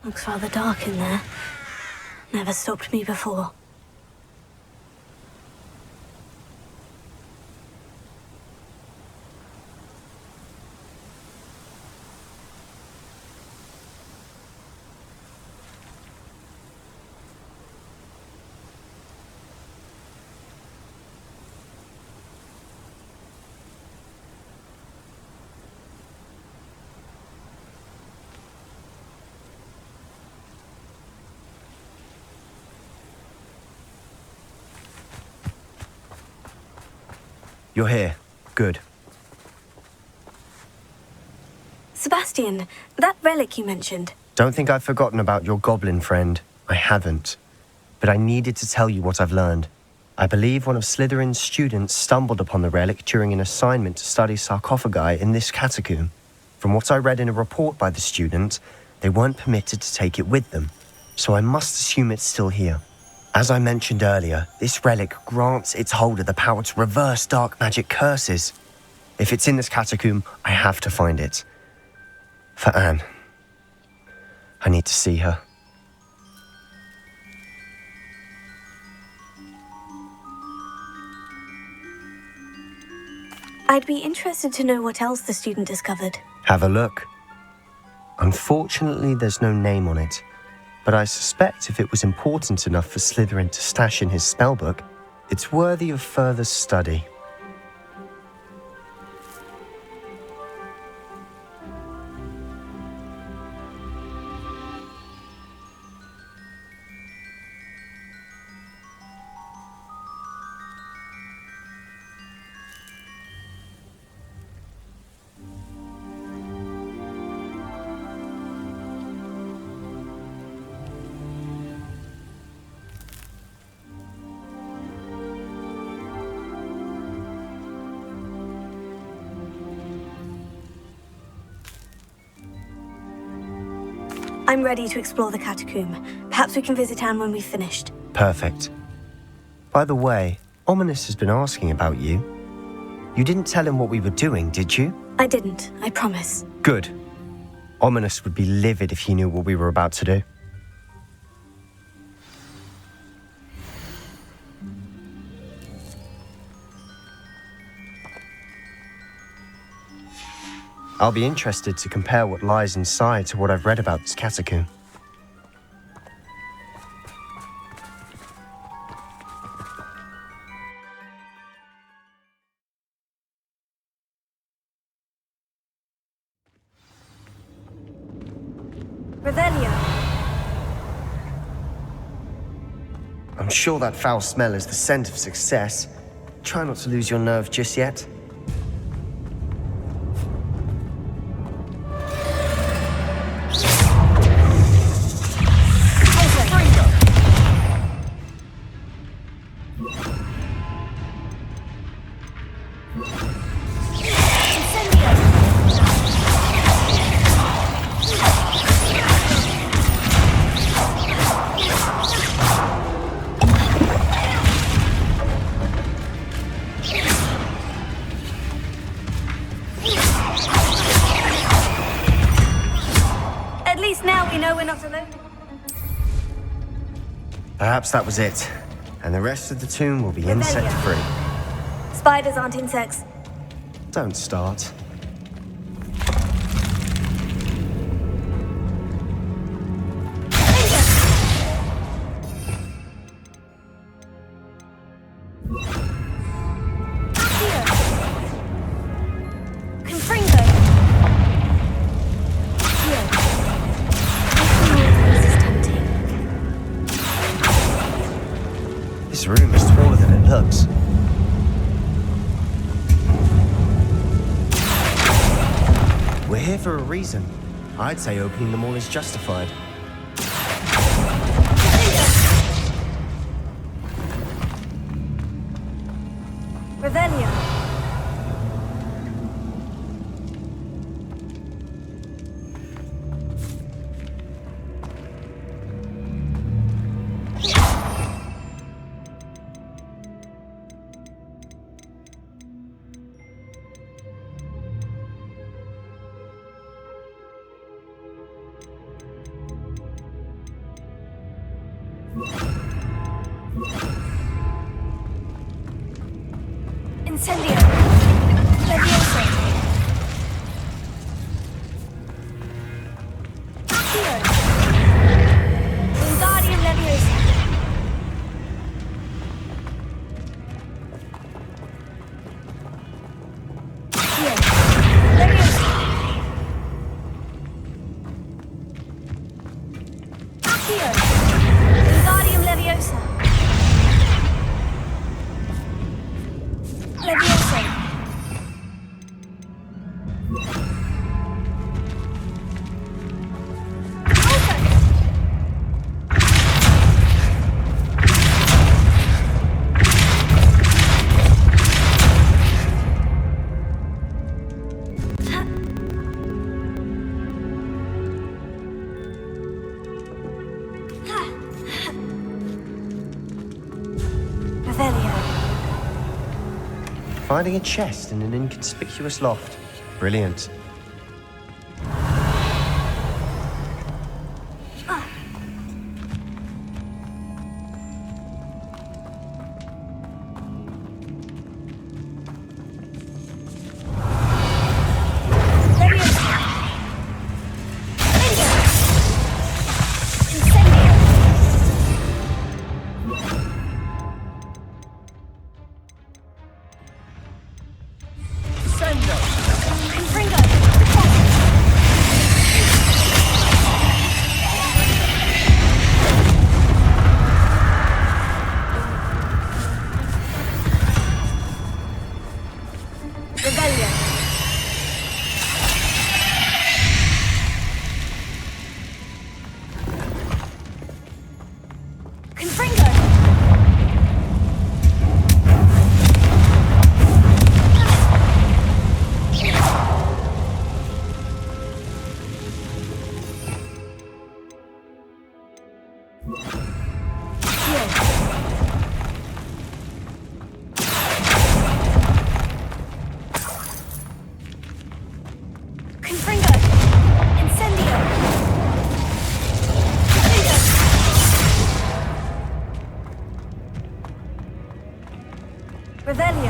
Looks rather dark in there. Never stopped me before. You're here. Good. Sebastian, that relic you mentioned. Don't think I've forgotten about your goblin friend. I haven't. But I needed to tell you what I've learned. I believe one of Slytherin's students stumbled upon the relic during an assignment to study sarcophagi in this catacomb. From what I read in a report by the student, they weren't permitted to take it with them, so I must assume it's still here. As I mentioned earlier, this relic grants its holder the power to reverse dark magic curses. If it's in this catacomb, I have to find it. For Anne. I need to see her. I'd be interested to know what else the student discovered. Have a look. Unfortunately, there's no name on it, but I suspect if it was important enough for Slytherin to stash in his spellbook, it's worthy of further study. I'm ready to explore the catacomb. Perhaps we can visit Anne when we've finished. Perfect. By the way, Ominous has been asking about you. You didn't tell him what we were doing, did you? I didn't, I promise. Good. Ominous would be livid if he knew what we were about to do. I'll be interested to compare what lies inside to what I've read about this catacomb. Revelio. I'm sure that foul smell is the scent of success. Try not to lose your nerve just yet. At least now we know we're not alone. Perhaps that was it, and the rest of the tomb will be insect-free. Spiders aren't insects. Don't start. This room is taller than it looks. We're here for a reason. I'd say opening them all is justified. Revelio. Incendio. Levioso. Accio. Wingardium Leviosa. Accio. Leviosa. Accio. Wingardium Leviosa. Leviosa. Finding a chest in an inconspicuous loft. Brilliant. Revelio.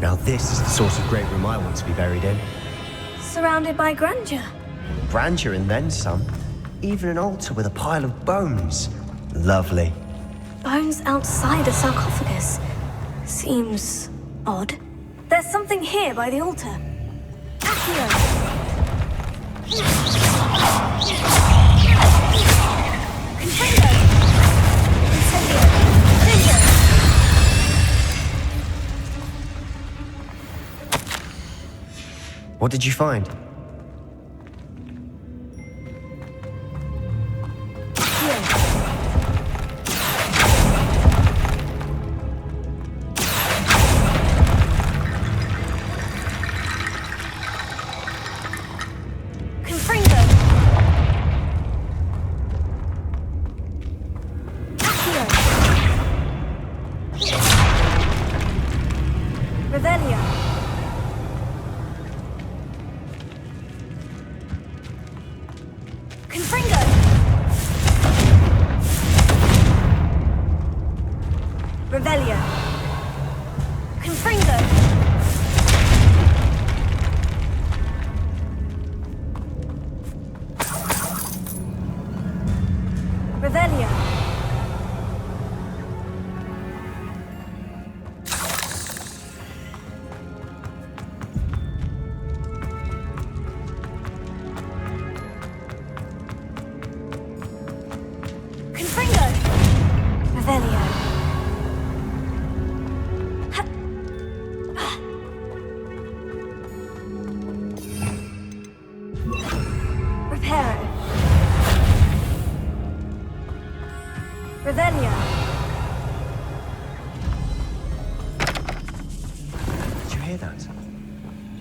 Now this is the sort of great room I want to be buried in. Surrounded by grandeur. Grandeur and then some. Even an altar with a pile of bones. Lovely. Bones outside a sarcophagus. Seems odd. There's something here by the altar. Accio. What did you find?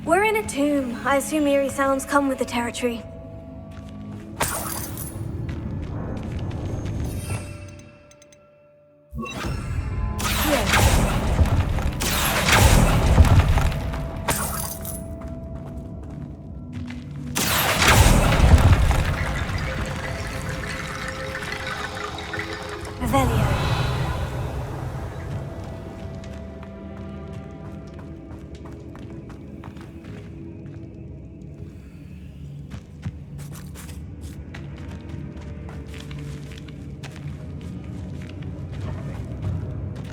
We're in a tomb. I assume eerie sounds come with the territory.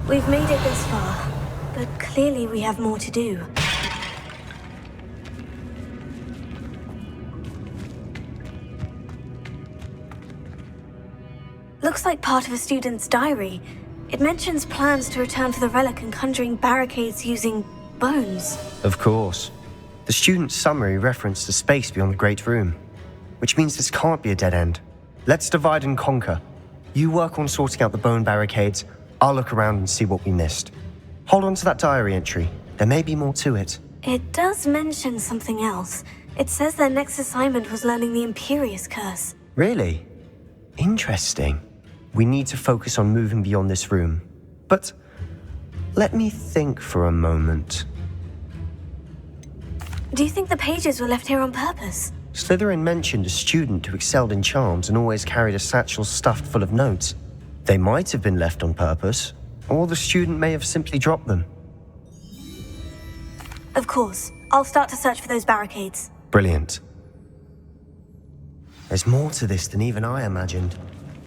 We've made it this far, but clearly we have more to do. Looks like part of a student's diary. It mentions plans to return to the relic and conjuring barricades using bones. Of course. The student's summary referenced the space beyond the Great Room, which means this can't be a dead end. Let's divide and conquer. You work on sorting out the bone barricades. I'll look around and see what we missed. Hold on to that diary entry. There may be more to it. It does mention something else. It says their next assignment was learning the Imperious Curse. Really? Interesting. We need to focus on moving beyond this room. But let me think for a moment. Do you think the pages were left here on purpose? Slytherin mentioned a student who excelled in charms and always carried a satchel stuffed full of notes. They might have been left on purpose, or the student may have simply dropped them. Of course. I'll start to search for those barricades. Brilliant. There's more to this than even I imagined.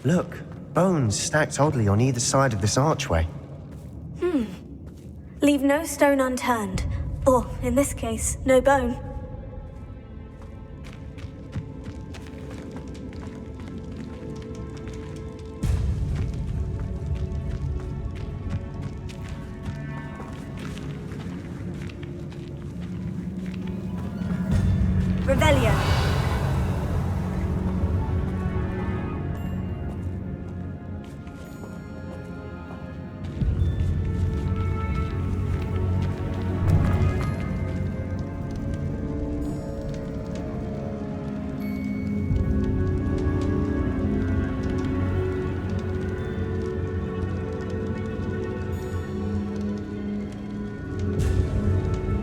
Look, bones stacked oddly on either side of this archway. Leave no stone unturned. Or, in this case, no bone. Revelio.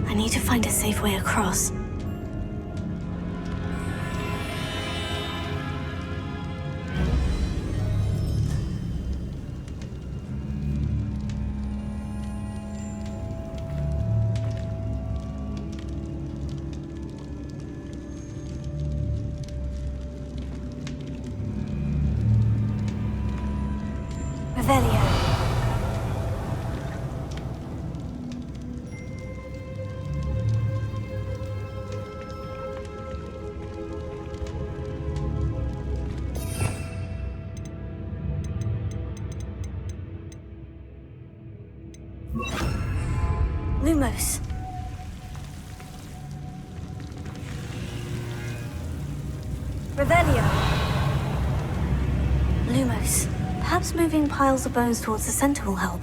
I need to find a safe way across. Revelio. Lumos. Lumos. Perhaps moving piles of bones towards the center will help.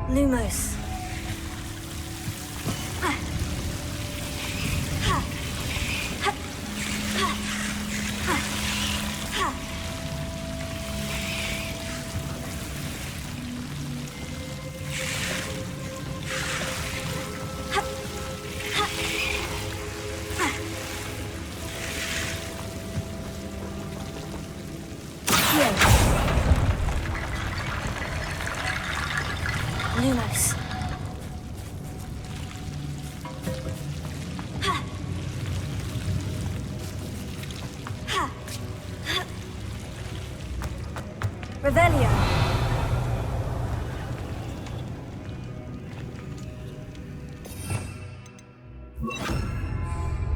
Lumos. Lumos. Revelio.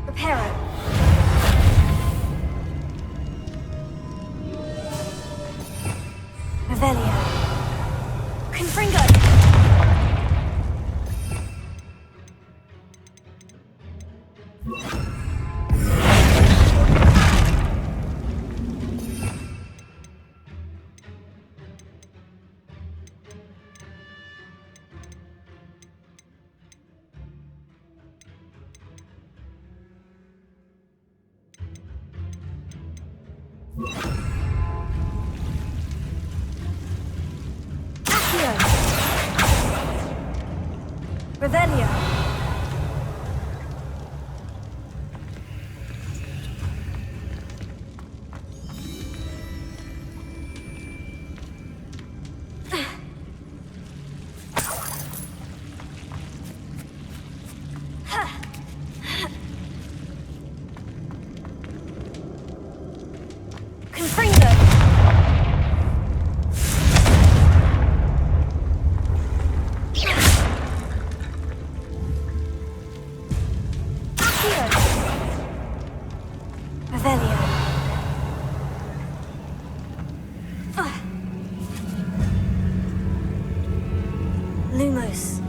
Reparo. Revelio. Confringo. Revelio. Lumos.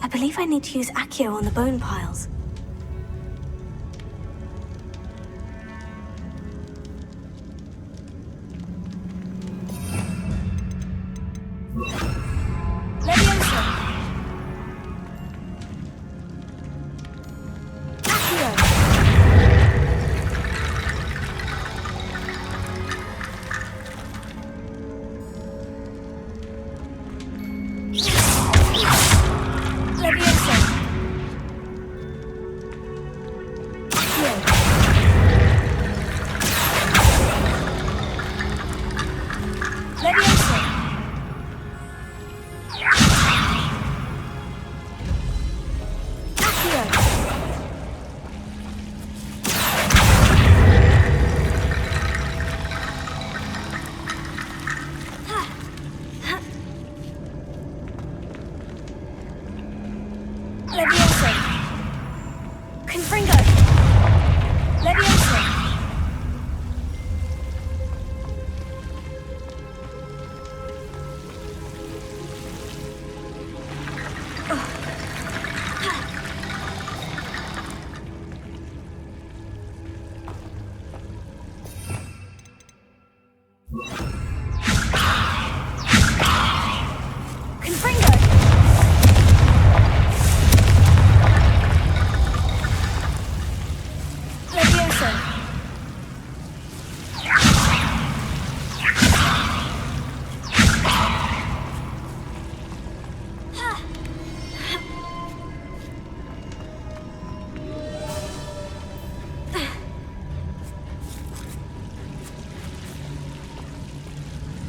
I believe I need to use Accio on the bone piles.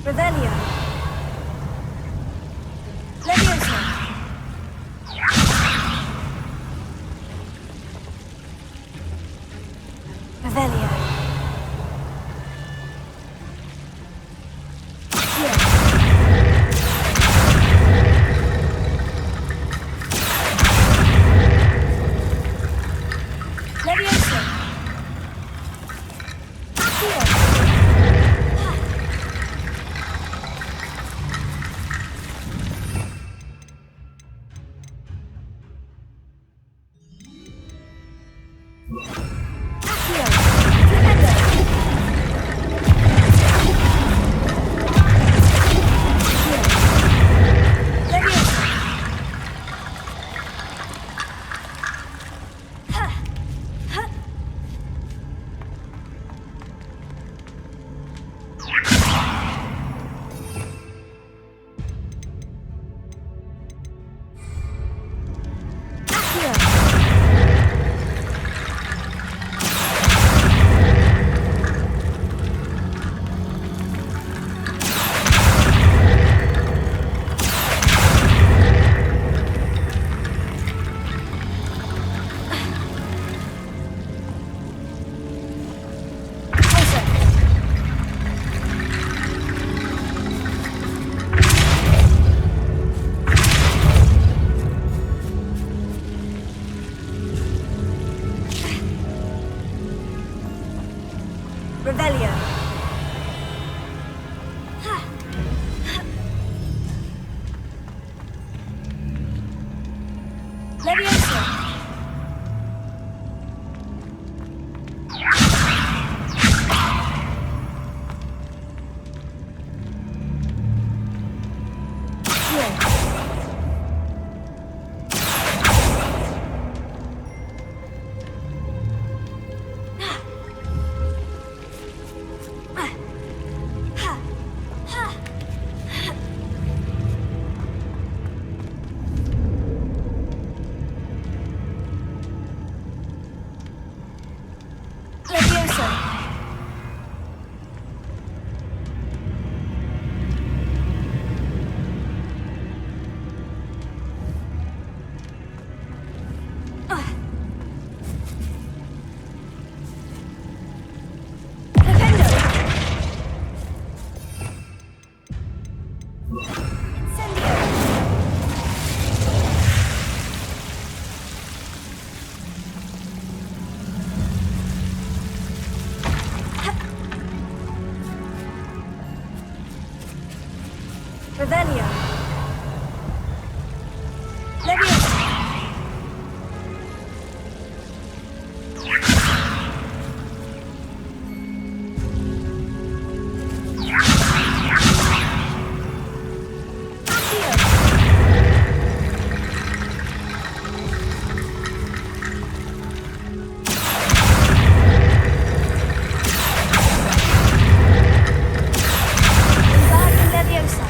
Revelio. Leviosa. Revelio. Leviosa. Revelio. Leviosa. Leviosa. Revelio. Leviosa. Leviosa.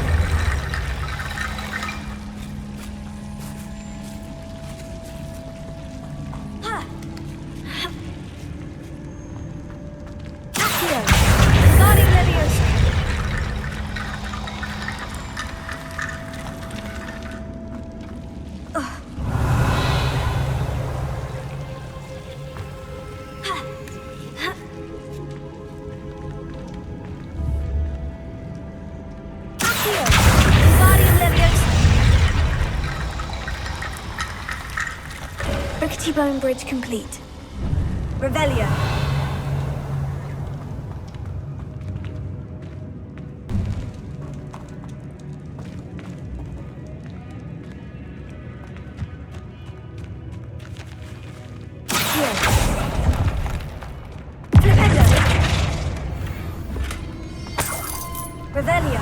Rickety Bone Bridge complete. Revelio. Revelio.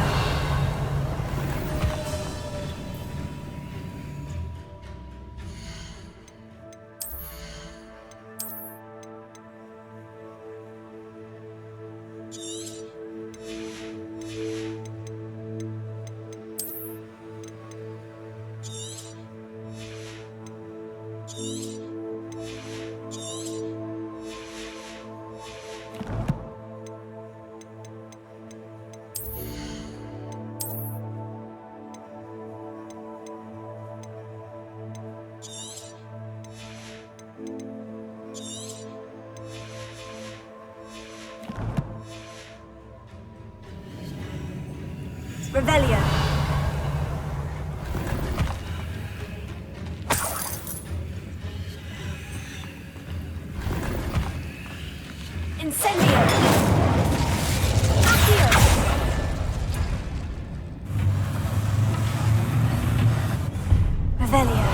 Revelio. Incendio. Accio. Revelio.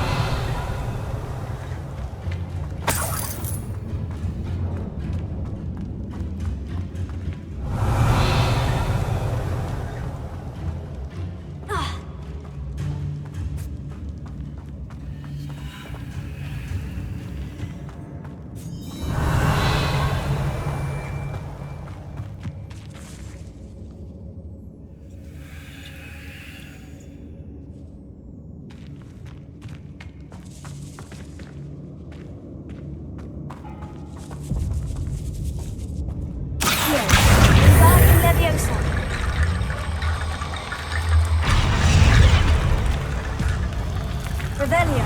Revelio.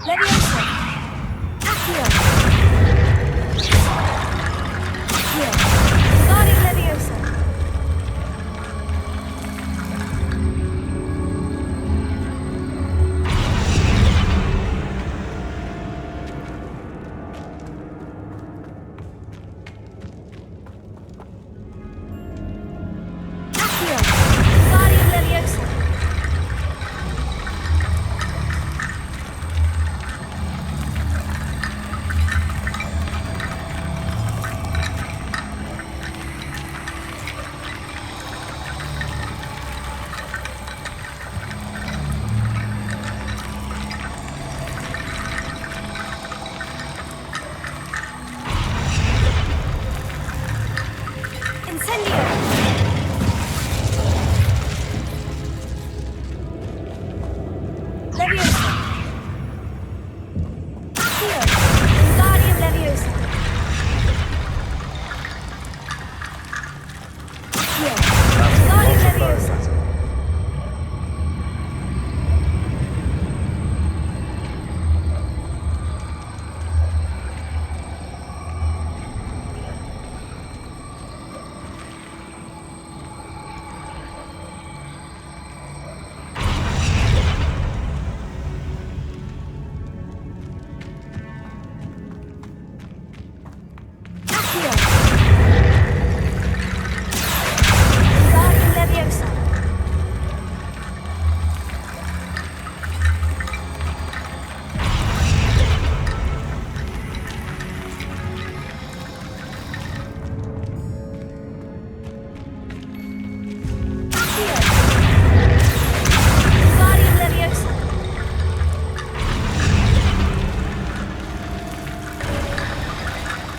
Leviosa. Accio. Accio. Guardian Leviosa.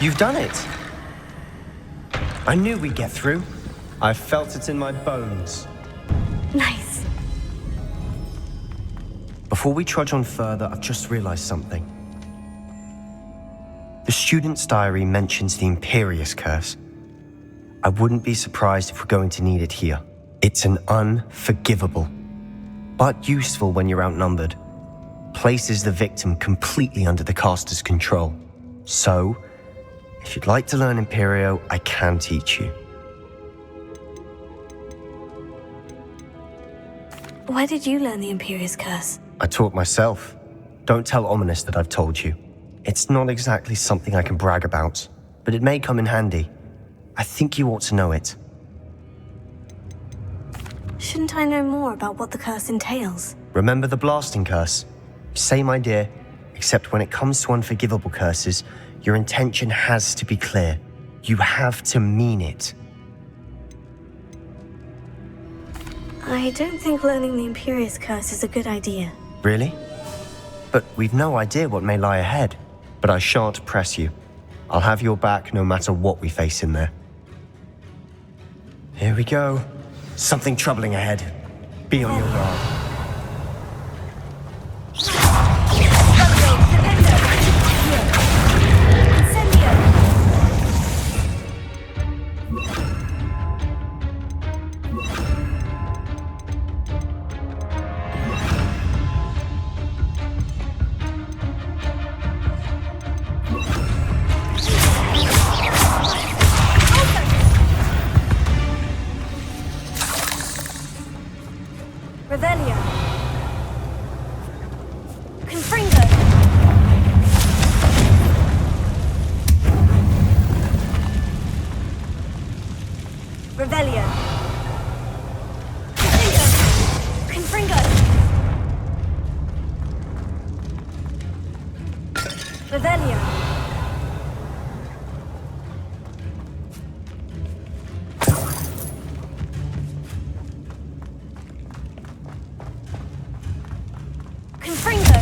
You've done it! I knew we'd get through. I felt it in my bones. Nice. Before we trudge on further, I've just realized something. The student's diary mentions the Imperious Curse. I wouldn't be surprised if we're going to need it here. It's an unforgivable, but useful when you're outnumbered. Places the victim completely under the caster's control. So, if you'd like to learn Imperio, I can teach you. Where did you learn the Imperious Curse? I taught myself. Don't tell Ominous that I've told you. It's not exactly something I can brag about, but it may come in handy. I think you ought to know it. Shouldn't I know more about what the curse entails? Remember the blasting curse? Same idea, except when it comes to unforgivable curses, your intention has to be clear. You have to mean it. I don't think learning the Imperious Curse is a good idea. Really? But we've no idea what may lie ahead. But I shan't press you. I'll have your back no matter what we face in there. Here we go. Something troubling ahead. Be on your guard. Revelio. Confringo. Revelio. Confringo. Revelio. Confringo.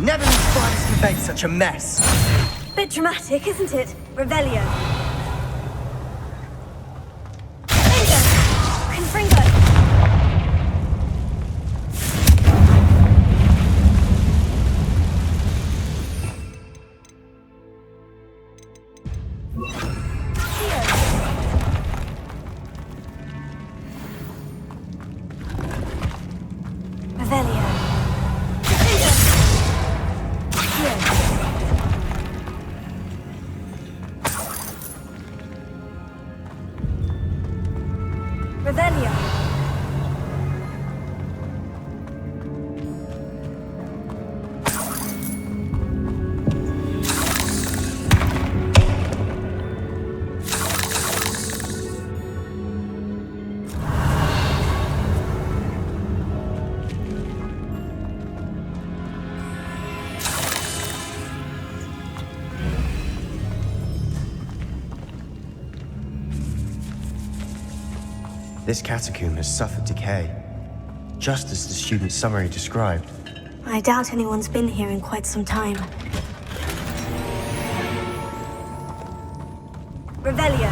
Never knew spiders could make such a mess. Bit dramatic, isn't it? Revelio. Confringo. Revelio. Revelio. This catacomb has suffered decay, just as the student's summary described. I doubt anyone's been here in quite some time. Revelio.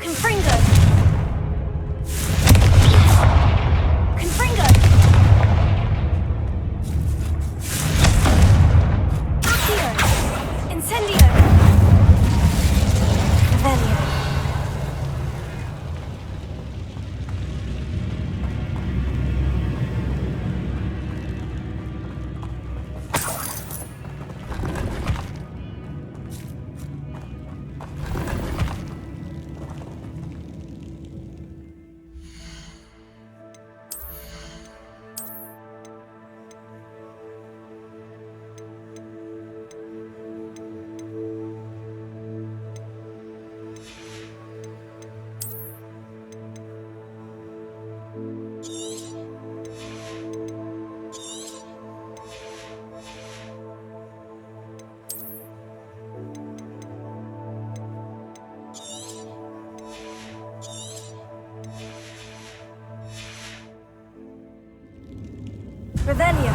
Confringo. Confringo. Incendio! Revelio. Revelio.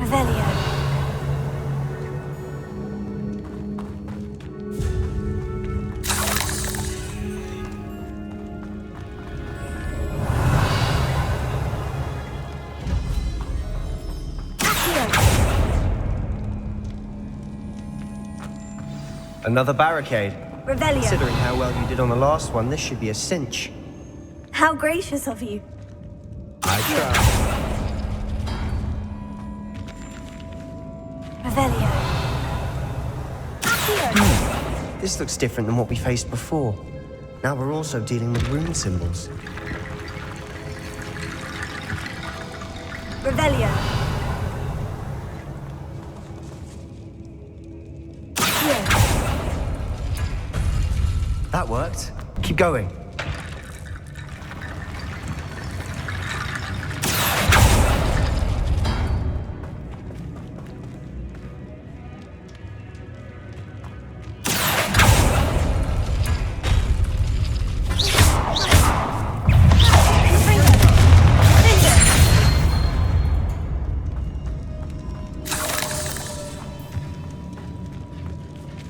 Revelio. Another barricade. Revelio. Considering how well you did on the last one, this should be a cinch. How gracious of you. I try. Revelio. This looks different than what we faced before. Now we're also dealing with rune symbols. Revelio. That worked. Keep going.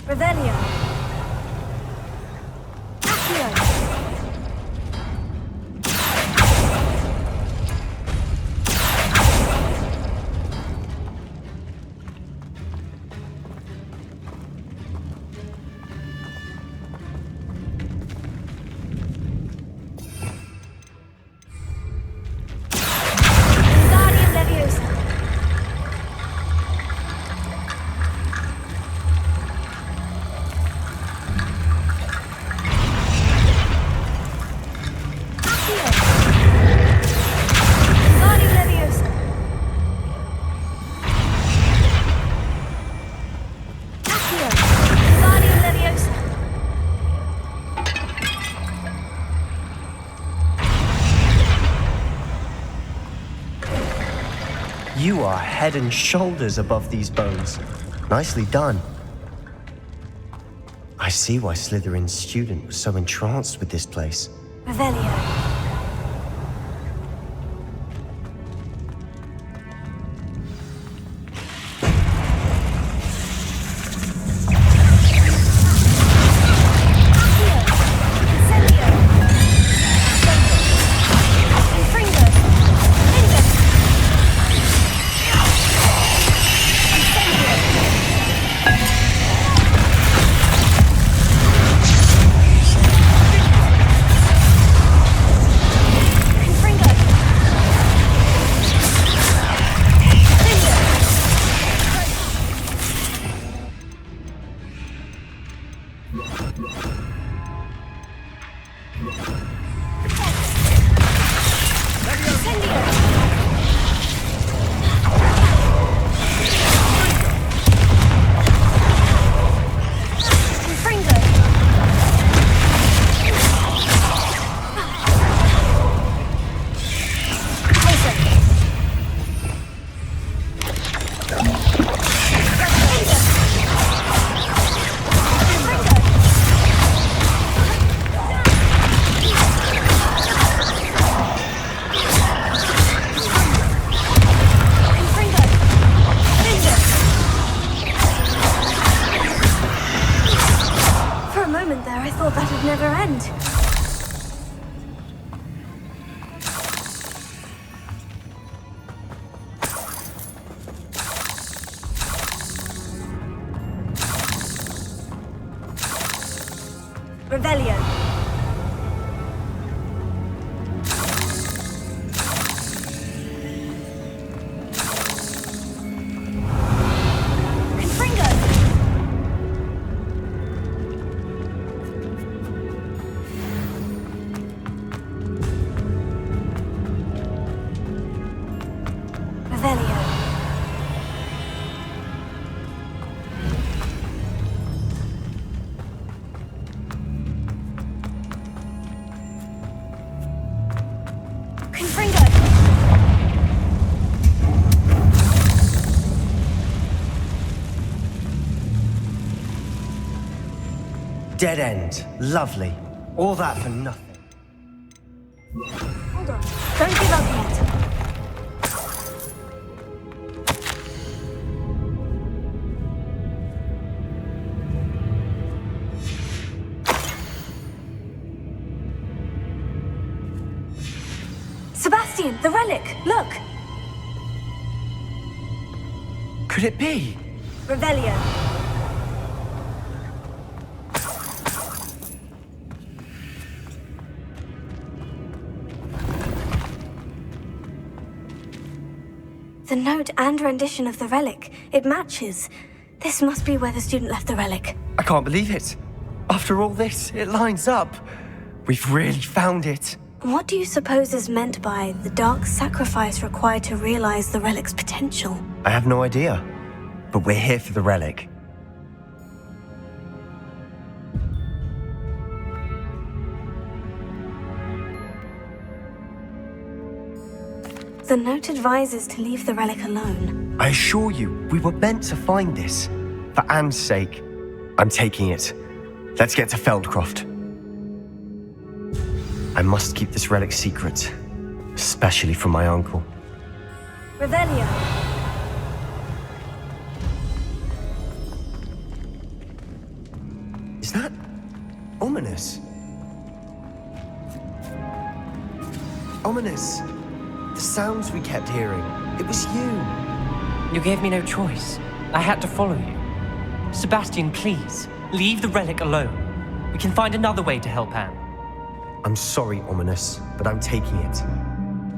Revelio. You are head and shoulders above these bones. Nicely done. I see why Slytherin's student was so entranced with this place. Revelio. Revelio. Dead end. Lovely. All that for nothing. Hold on. Don't give up yet. Sebastian, the relic! Look! Could it be? Revelio. The note and rendition of the relic, it matches. This must be where the student left the relic. I can't believe it. After all this, it lines up. We've really found it. What do you suppose is meant by the dark sacrifice required to realize the relic's potential? I have no idea. But we're here for the relic. The note advises to leave the relic alone. I assure you, we were meant to find this. For Anne's sake. I'm taking it. Let's get to Feldcroft. I must keep this relic secret. Especially from my uncle. Revelio. Is that ominous? Ominous. The sounds we kept hearing. It was you. You gave me no choice. I had to follow you. Sebastian, please, leave the relic alone. We can find another way to help Anne. I'm sorry, Ominous, but I'm taking it.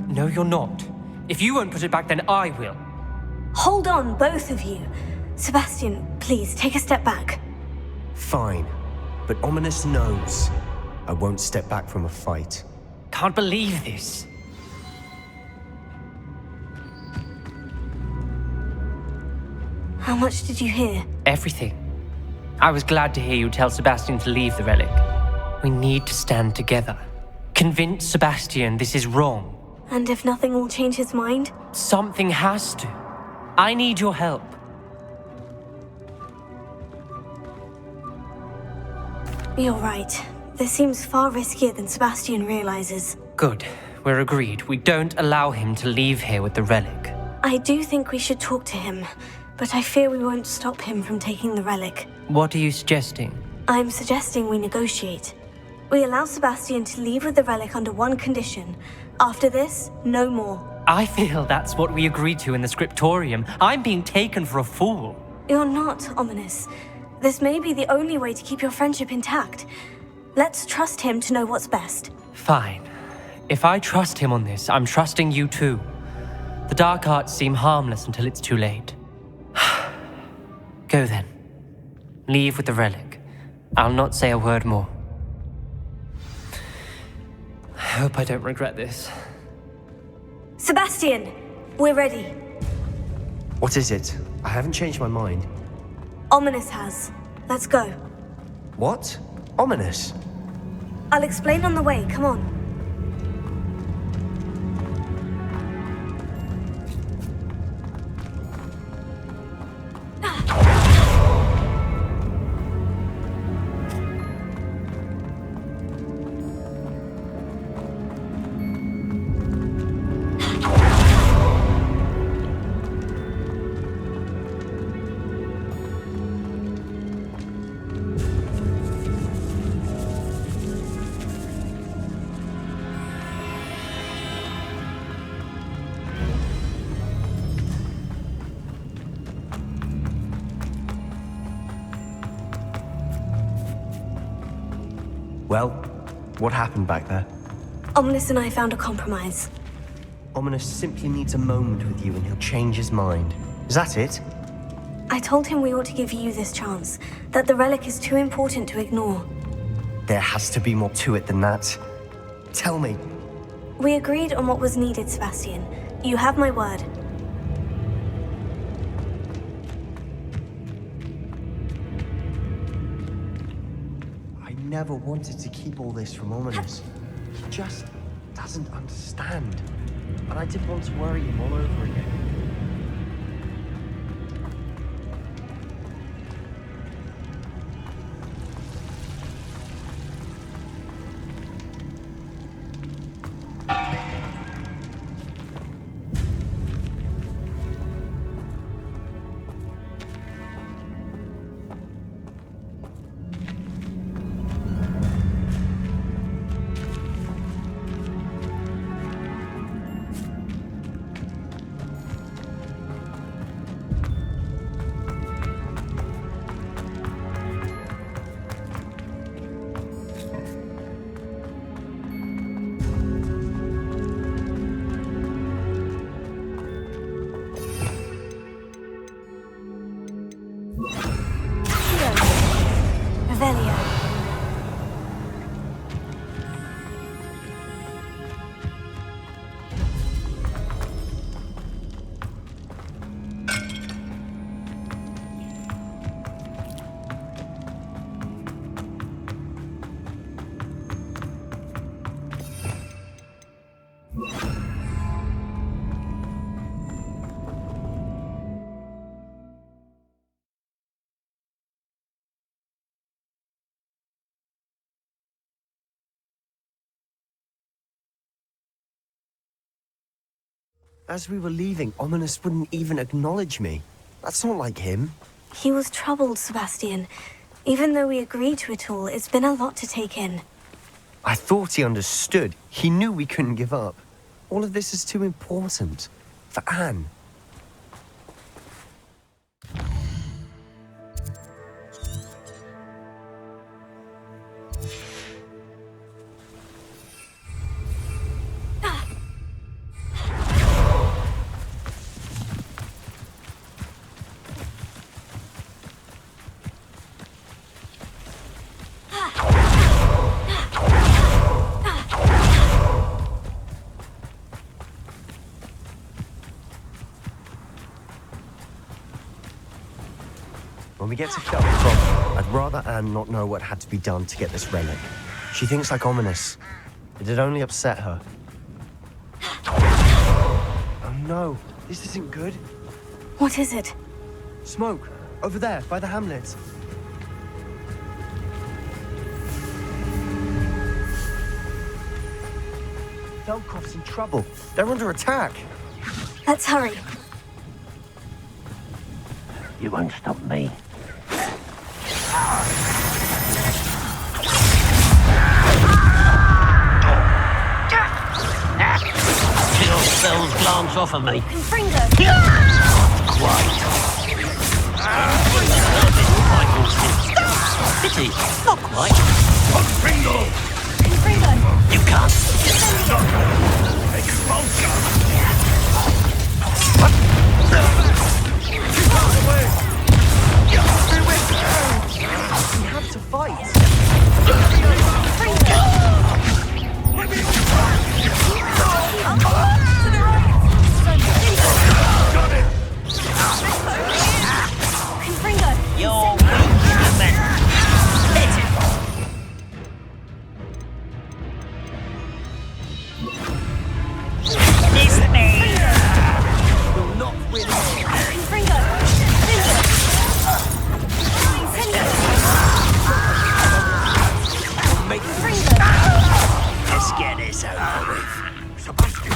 No, you're not. If you won't put it back, then I will. Hold on, both of you. Sebastian, please, take a step back. Fine, but Ominous knows I won't step back from a fight. Can't believe this. How much did you hear? Everything. I was glad to hear you tell Sebastian to leave the relic. We need to stand together. Convince Sebastian this is wrong. And if nothing will change his mind? Something has to. I need your help. You're right. This seems far riskier than Sebastian realizes. Good. We're agreed. We don't allow him to leave here with the relic. I do think we should talk to him, but I fear we won't stop him from taking the relic. What are you suggesting? I'm suggesting we negotiate. We allow Sebastian to leave with the relic under one condition. After this, no more. I feel that's what we agreed to in the scriptorium. I'm being taken for a fool. You're not, Ominous. This may be the only way to keep your friendship intact. Let's trust him to know what's best. Fine. If I trust him on this, I'm trusting you too. The dark arts seem harmless until it's too late. Go then. Leave with the relic. I'll not say a word more. I hope I don't regret this. Sebastian! We're ready. What is it? I haven't changed my mind. Ominous has. Let's go. What? Ominous? I'll explain on the way. Come on. Well, what happened back there? Ominous and I found a compromise. Ominous simply needs a moment with you and he'll change his mind. Is that it? I told him we ought to give you this chance, that the relic is too important to ignore. There has to be more to it than that. Tell me. We agreed on what was needed, Sebastian. You have my word. I never wanted to keep all this from Ominous. He just doesn't understand. And I didn't want to worry him all over again. As we were leaving, Ominous wouldn't even acknowledge me. That's not like him. He was troubled, Sebastian. Even though we agreed to it all, it's been a lot to take in. I thought he understood. He knew we couldn't give up. All of this is too important. For Anne. When we get to Feldcroft, I'd rather Anne not know what had to be done to get this relic. She thinks like Ominous. It'd only upset her. Oh no, this isn't good. What is it? Smoke, over there, by the hamlet. Feldcroft's in trouble. They're under attack. Let's hurry. You won't stop me. Your spells glance off of me. Confringo! Quite. Pity, not quite. Confringo! Confringo! You can't. We have to fight. You're weak, man. Hit it. It's me. We'll not win. Let's get this over with. Sebastian!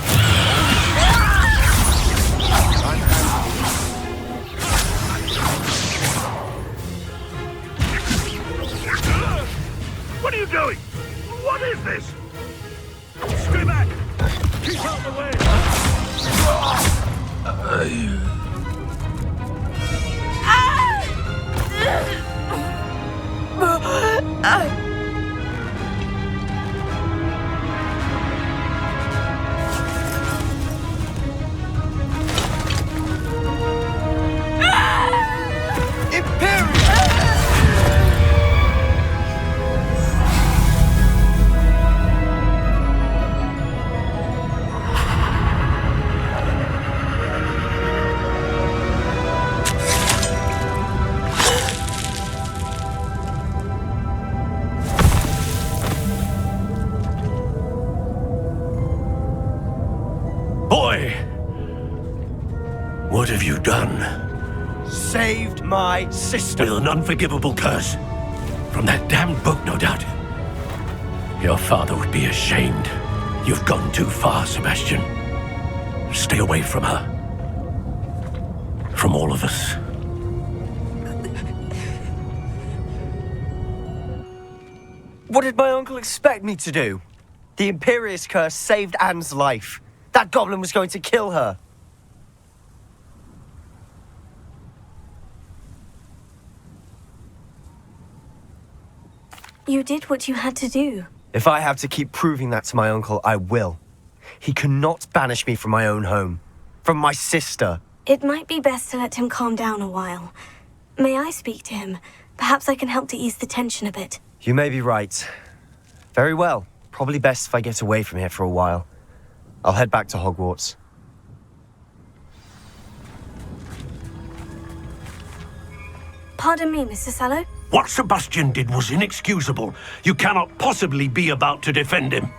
What are you doing? What is this? Stay back! Keep out the way! Boy! What have you done? Saved my sister. With an unforgivable curse. From that damned book, no doubt. Your father would be ashamed. You've gone too far, Sebastian. Stay away from her. From all of us. What did my uncle expect me to do? The Imperious curse saved Anne's life. That goblin was going to kill her. You did what you had to do. If I have to keep proving that to my uncle, I will. He cannot banish me from my own home. From my sister. It might be best to let him calm down a while. May I speak to him? Perhaps I can help to ease the tension a bit. You may be right. Very well. Probably best if I get away from here for a while. I'll head back to Hogwarts. Pardon me, Mr. Sallow. What Sebastian did was inexcusable. You cannot possibly be about to defend him.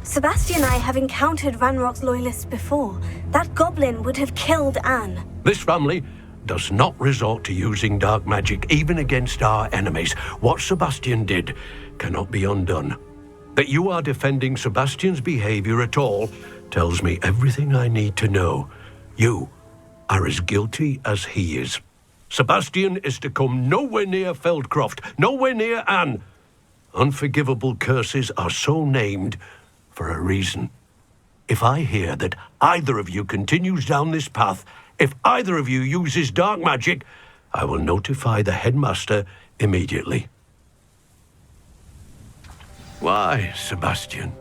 Sebastian and I have encountered Ranrock's loyalists before. That goblin would have killed Anne. This family does not resort to using dark magic even against our enemies. What Sebastian did cannot be undone. That you are defending Sebastian's behavior at all tells me everything I need to know. You are as guilty as he is. Sebastian is to come nowhere near Feldcroft, nowhere near Anne. Unforgivable curses are so named for a reason. If I hear that either of you continues down this path, if either of you uses dark magic, I will notify the headmaster immediately. Why, Sebastian?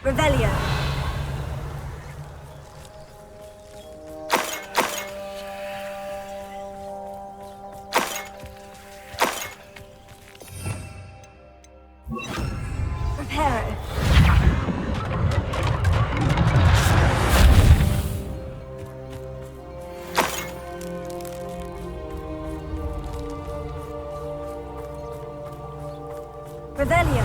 Revelio. Reparo. Revelio.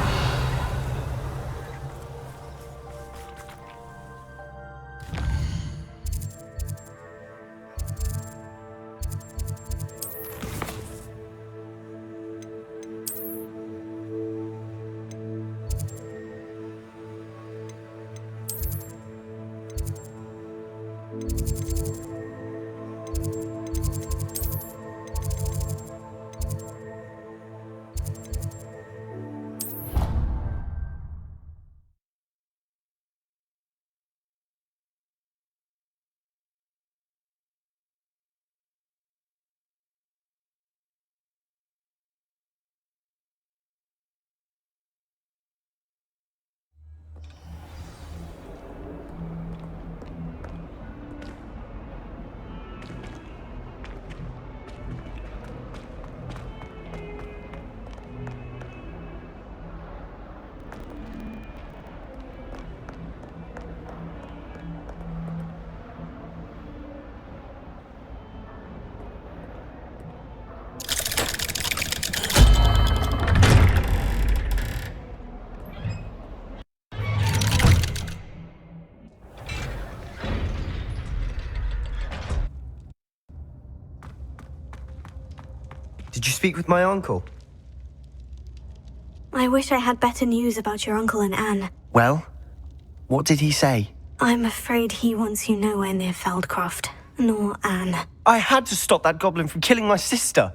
Did you speak with my uncle? I wish I had better news about your uncle and Anne. Well, what did he say? I'm afraid he wants you nowhere near Feldcroft, nor Anne. I had to stop that goblin from killing my sister.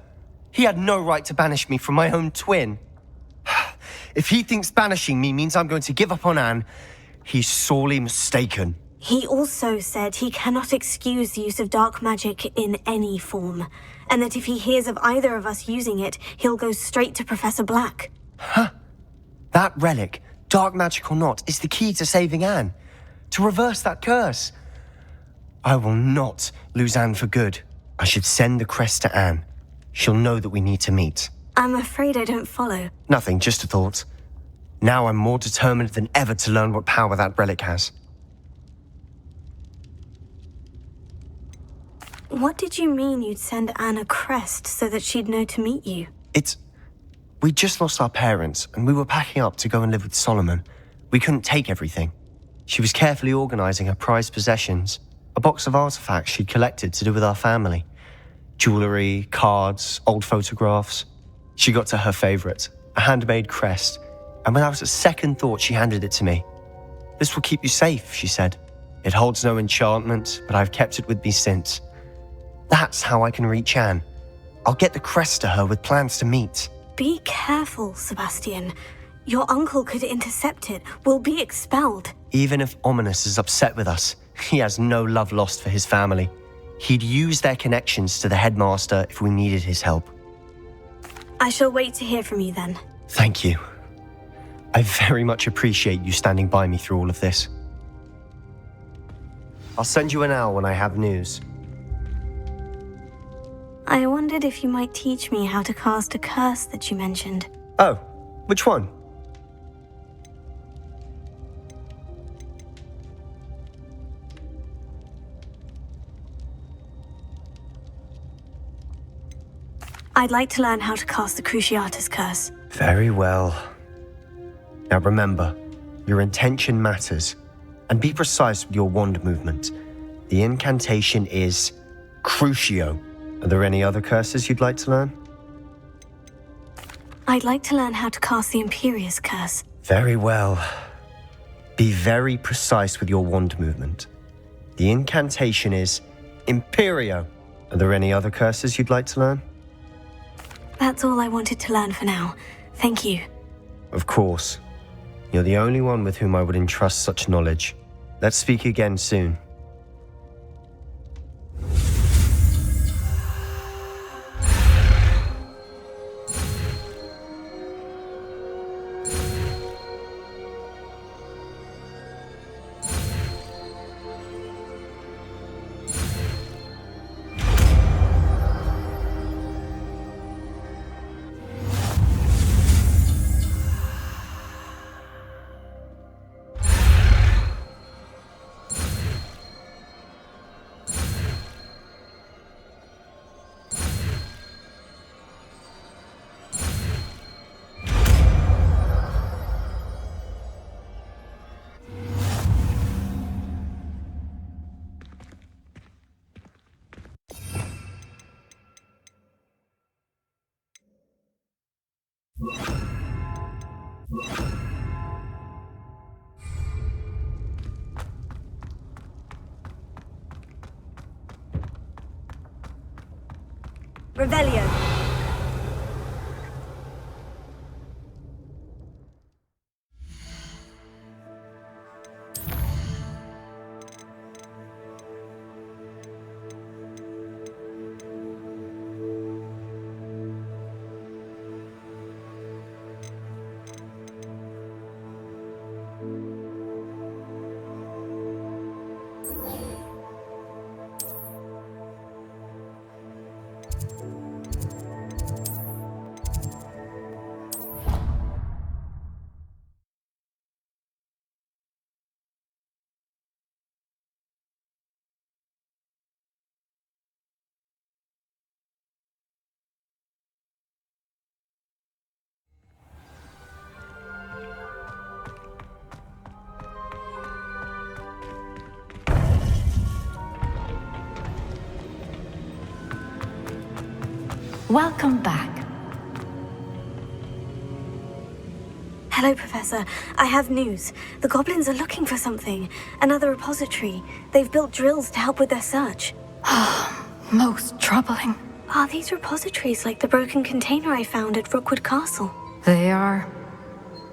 He had no right to banish me from my own twin. If he thinks banishing me means I'm going to give up on Anne, he's sorely mistaken. He also said he cannot excuse the use of dark magic in any form, and that if he hears of either of us using it, he'll go straight to Professor Black. Huh? That relic, dark magic or not, is the key to saving Anne. To reverse that curse. I will not lose Anne for good. I should send the crest to Anne. She'll know that we need to meet. I'm afraid I don't follow. Nothing, just a thought. Now I'm more determined than ever to learn what power that relic has. What did you mean you'd send Anne a crest so that she'd know to meet you? We just lost our parents, and we were packing up to go and live with Solomon. We couldn't take everything. She was carefully organizing her prized possessions, a box of artifacts she'd collected to do with our family. Jewelry, cards, old photographs. She got to her favorite, a handmade crest, and when I was at second thought, she handed it to me. "This will keep you safe," she said. "It holds no enchantment, but I've kept it with me since. That's how I can reach Anne. I'll get the crest to her with plans to meet." Be careful, Sebastian. Your uncle could intercept it. We'll be expelled. Even if Ominous is upset with us, he has no love lost for his family. He'd use their connections to the headmaster if we needed his help. I shall wait to hear from you then. Thank you. I very much appreciate you standing by me through all of this. I'll send you an owl when I have news. I wondered if you might teach me how to cast a curse that you mentioned. Oh, which one? I'd like to learn how to cast the Cruciatus curse. Very well. Now remember, your intention matters, and be precise with your wand movement. The incantation is Crucio. Are there any other curses you'd like to learn? I'd like to learn how to cast the Imperious Curse. Very well. Be very precise with your wand movement. The incantation is Imperio. Are there any other curses you'd like to learn? That's all I wanted to learn for now. Thank you. Of course. You're the only one with whom I would entrust such knowledge. Let's speak again soon. Revelio. Welcome back. Hello, Professor. I have news. The goblins are looking for something. Another repository. They've built drills to help with their search. Most troubling. Are these repositories like the broken container I found at Rookwood Castle? They are.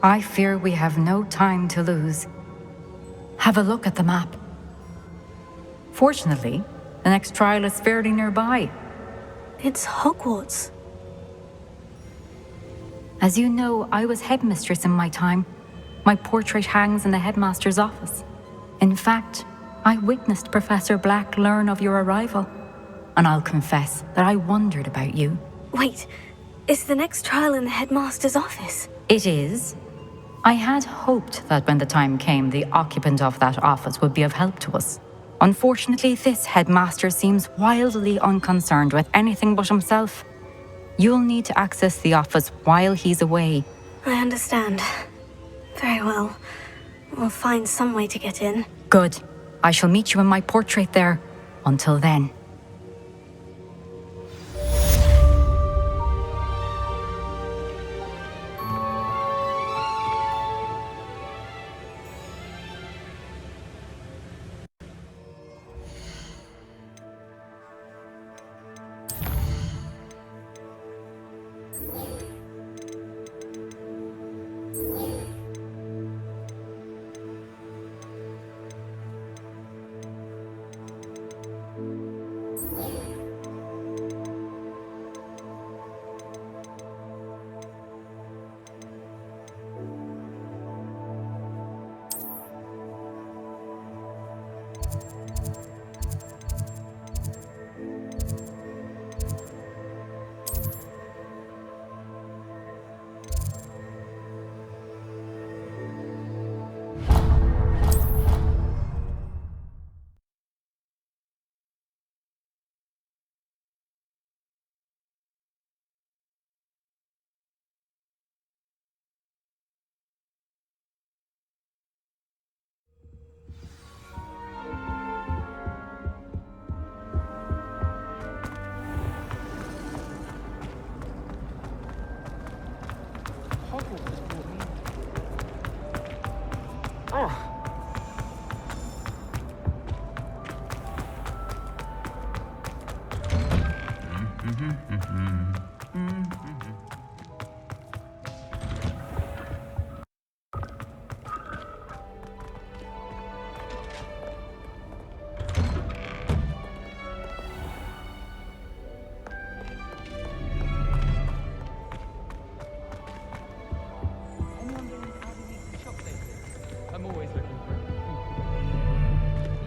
I fear we have no time to lose. Have a look at the map. Fortunately, the next trial is fairly nearby. It's Hogwarts. As you know, I was headmistress in my time. My portrait hangs in the headmaster's office. In fact, I witnessed Professor Black learn of your arrival. And I'll confess that I wondered about you. Wait, is the next trial in the headmaster's office? It is. I had hoped that when the time came, the occupant of that office would be of help to us. Unfortunately, this headmaster seems wildly unconcerned with anything but himself. You'll need to access the office while he's away. I understand. Very well. We'll find some way to get in. Good. I shall meet you in my portrait there. Until then. Anyone been out of the shop lately? I'm always looking for it.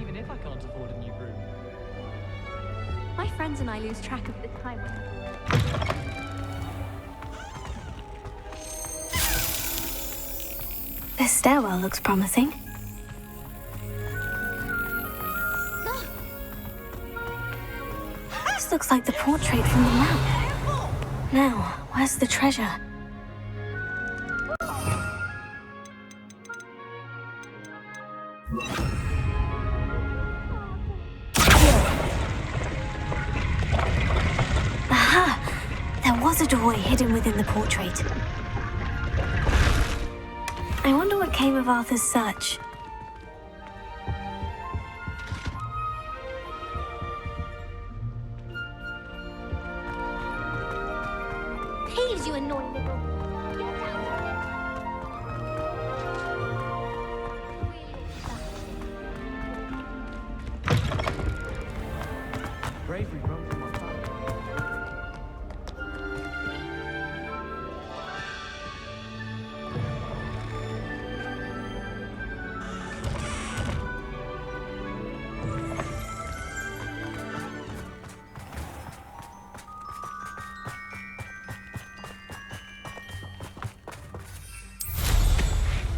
Even if I can't afford a new room. My friends and I lose track of the time. This stairwell looks promising. This looks like the portrait from the map. Now, where's the treasure? Aha! There was a doorway hidden within the portrait. I wonder what came of Arthur's search. Please, you annoying little... Get down. Bravery runs in my family.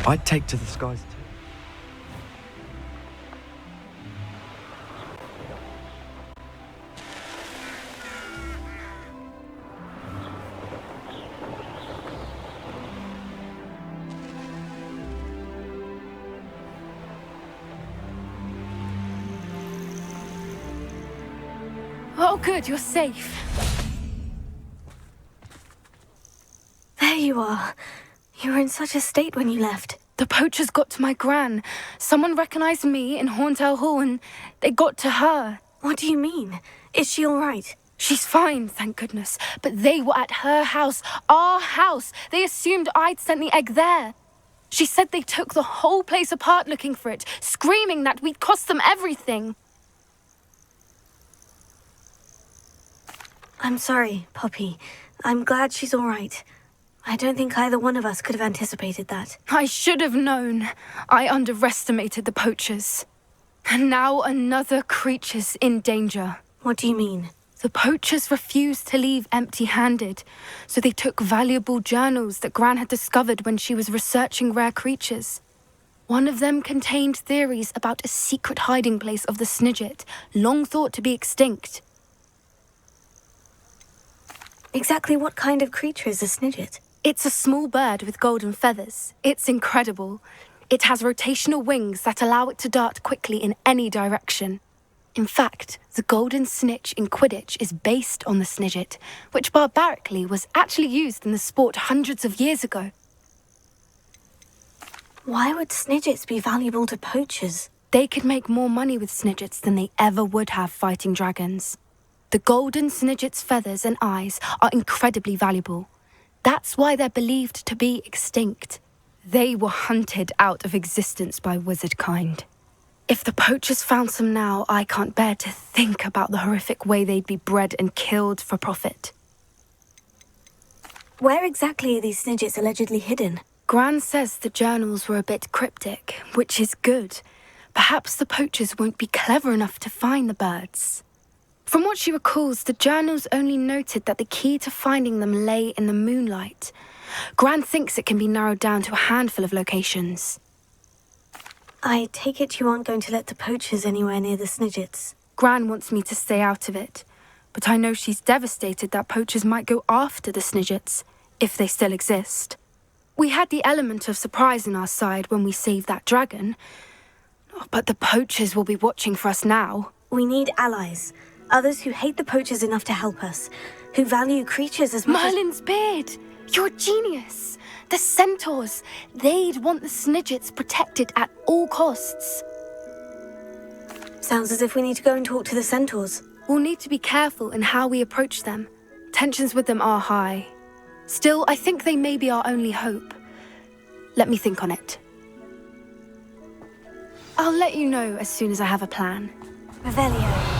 I'd take to the skies too. Oh, good, you're safe. There you are. You were in such a state when you left. The poachers got to my gran. Someone recognized me in Horntail Hall and they got to her. What do you mean? Is she all right? She's fine, thank goodness. But they were at her house, our house. They assumed I'd sent the egg there. She said they took the whole place apart looking for it, screaming that we'd cost them everything. I'm sorry, Poppy. I'm glad she's all right. I don't think either one of us could have anticipated that. I should have known. I underestimated the poachers. And now another creature's in danger. What do you mean? The poachers refused to leave empty-handed, so they took valuable journals that Gran had discovered when she was researching rare creatures. One of them contained theories about a secret hiding place of the Snidget, long thought to be extinct. Exactly what kind of creature is a Snidget? It's a small bird with golden feathers. It's incredible. It has rotational wings that allow it to dart quickly in any direction. In fact, the golden snitch in Quidditch is based on the Snidget, which barbarically was actually used in the sport hundreds of years ago. Why would Snidgets be valuable to poachers? They could make more money with Snidgets than they ever would have fighting dragons. The golden Snidget's feathers and eyes are incredibly valuable. That's why they're believed to be extinct. They were hunted out of existence by wizard kind. If the poachers found some now, I can't bear to think about the horrific way they'd be bred and killed for profit. Where exactly are these Snidgets allegedly hidden? Gran says the journals were a bit cryptic, which is good. Perhaps the poachers won't be clever enough to find the birds. From what she recalls, the journals only noted that the key to finding them lay in the moonlight. Gran thinks it can be narrowed down to a handful of locations. I take it you aren't going to let the poachers anywhere near the Snidgets. Gran wants me to stay out of it, but I know she's devastated that poachers might go after the Snidgets, if they still exist. We had the element of surprise on our side when we saved that dragon, but the poachers will be watching for us now. We need allies. Others who hate the poachers enough to help us, who value creatures as much Merlin's beard! You're a genius! The centaurs! They'd want the Snidgets protected at all costs. Sounds as if we need to go and talk to the centaurs. We'll need to be careful in how we approach them. Tensions with them are high. Still, I think they may be our only hope. Let me think on it. I'll let you know as soon as I have a plan. Revelio.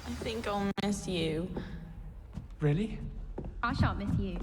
I think I'll miss you. Really? I shan't miss you.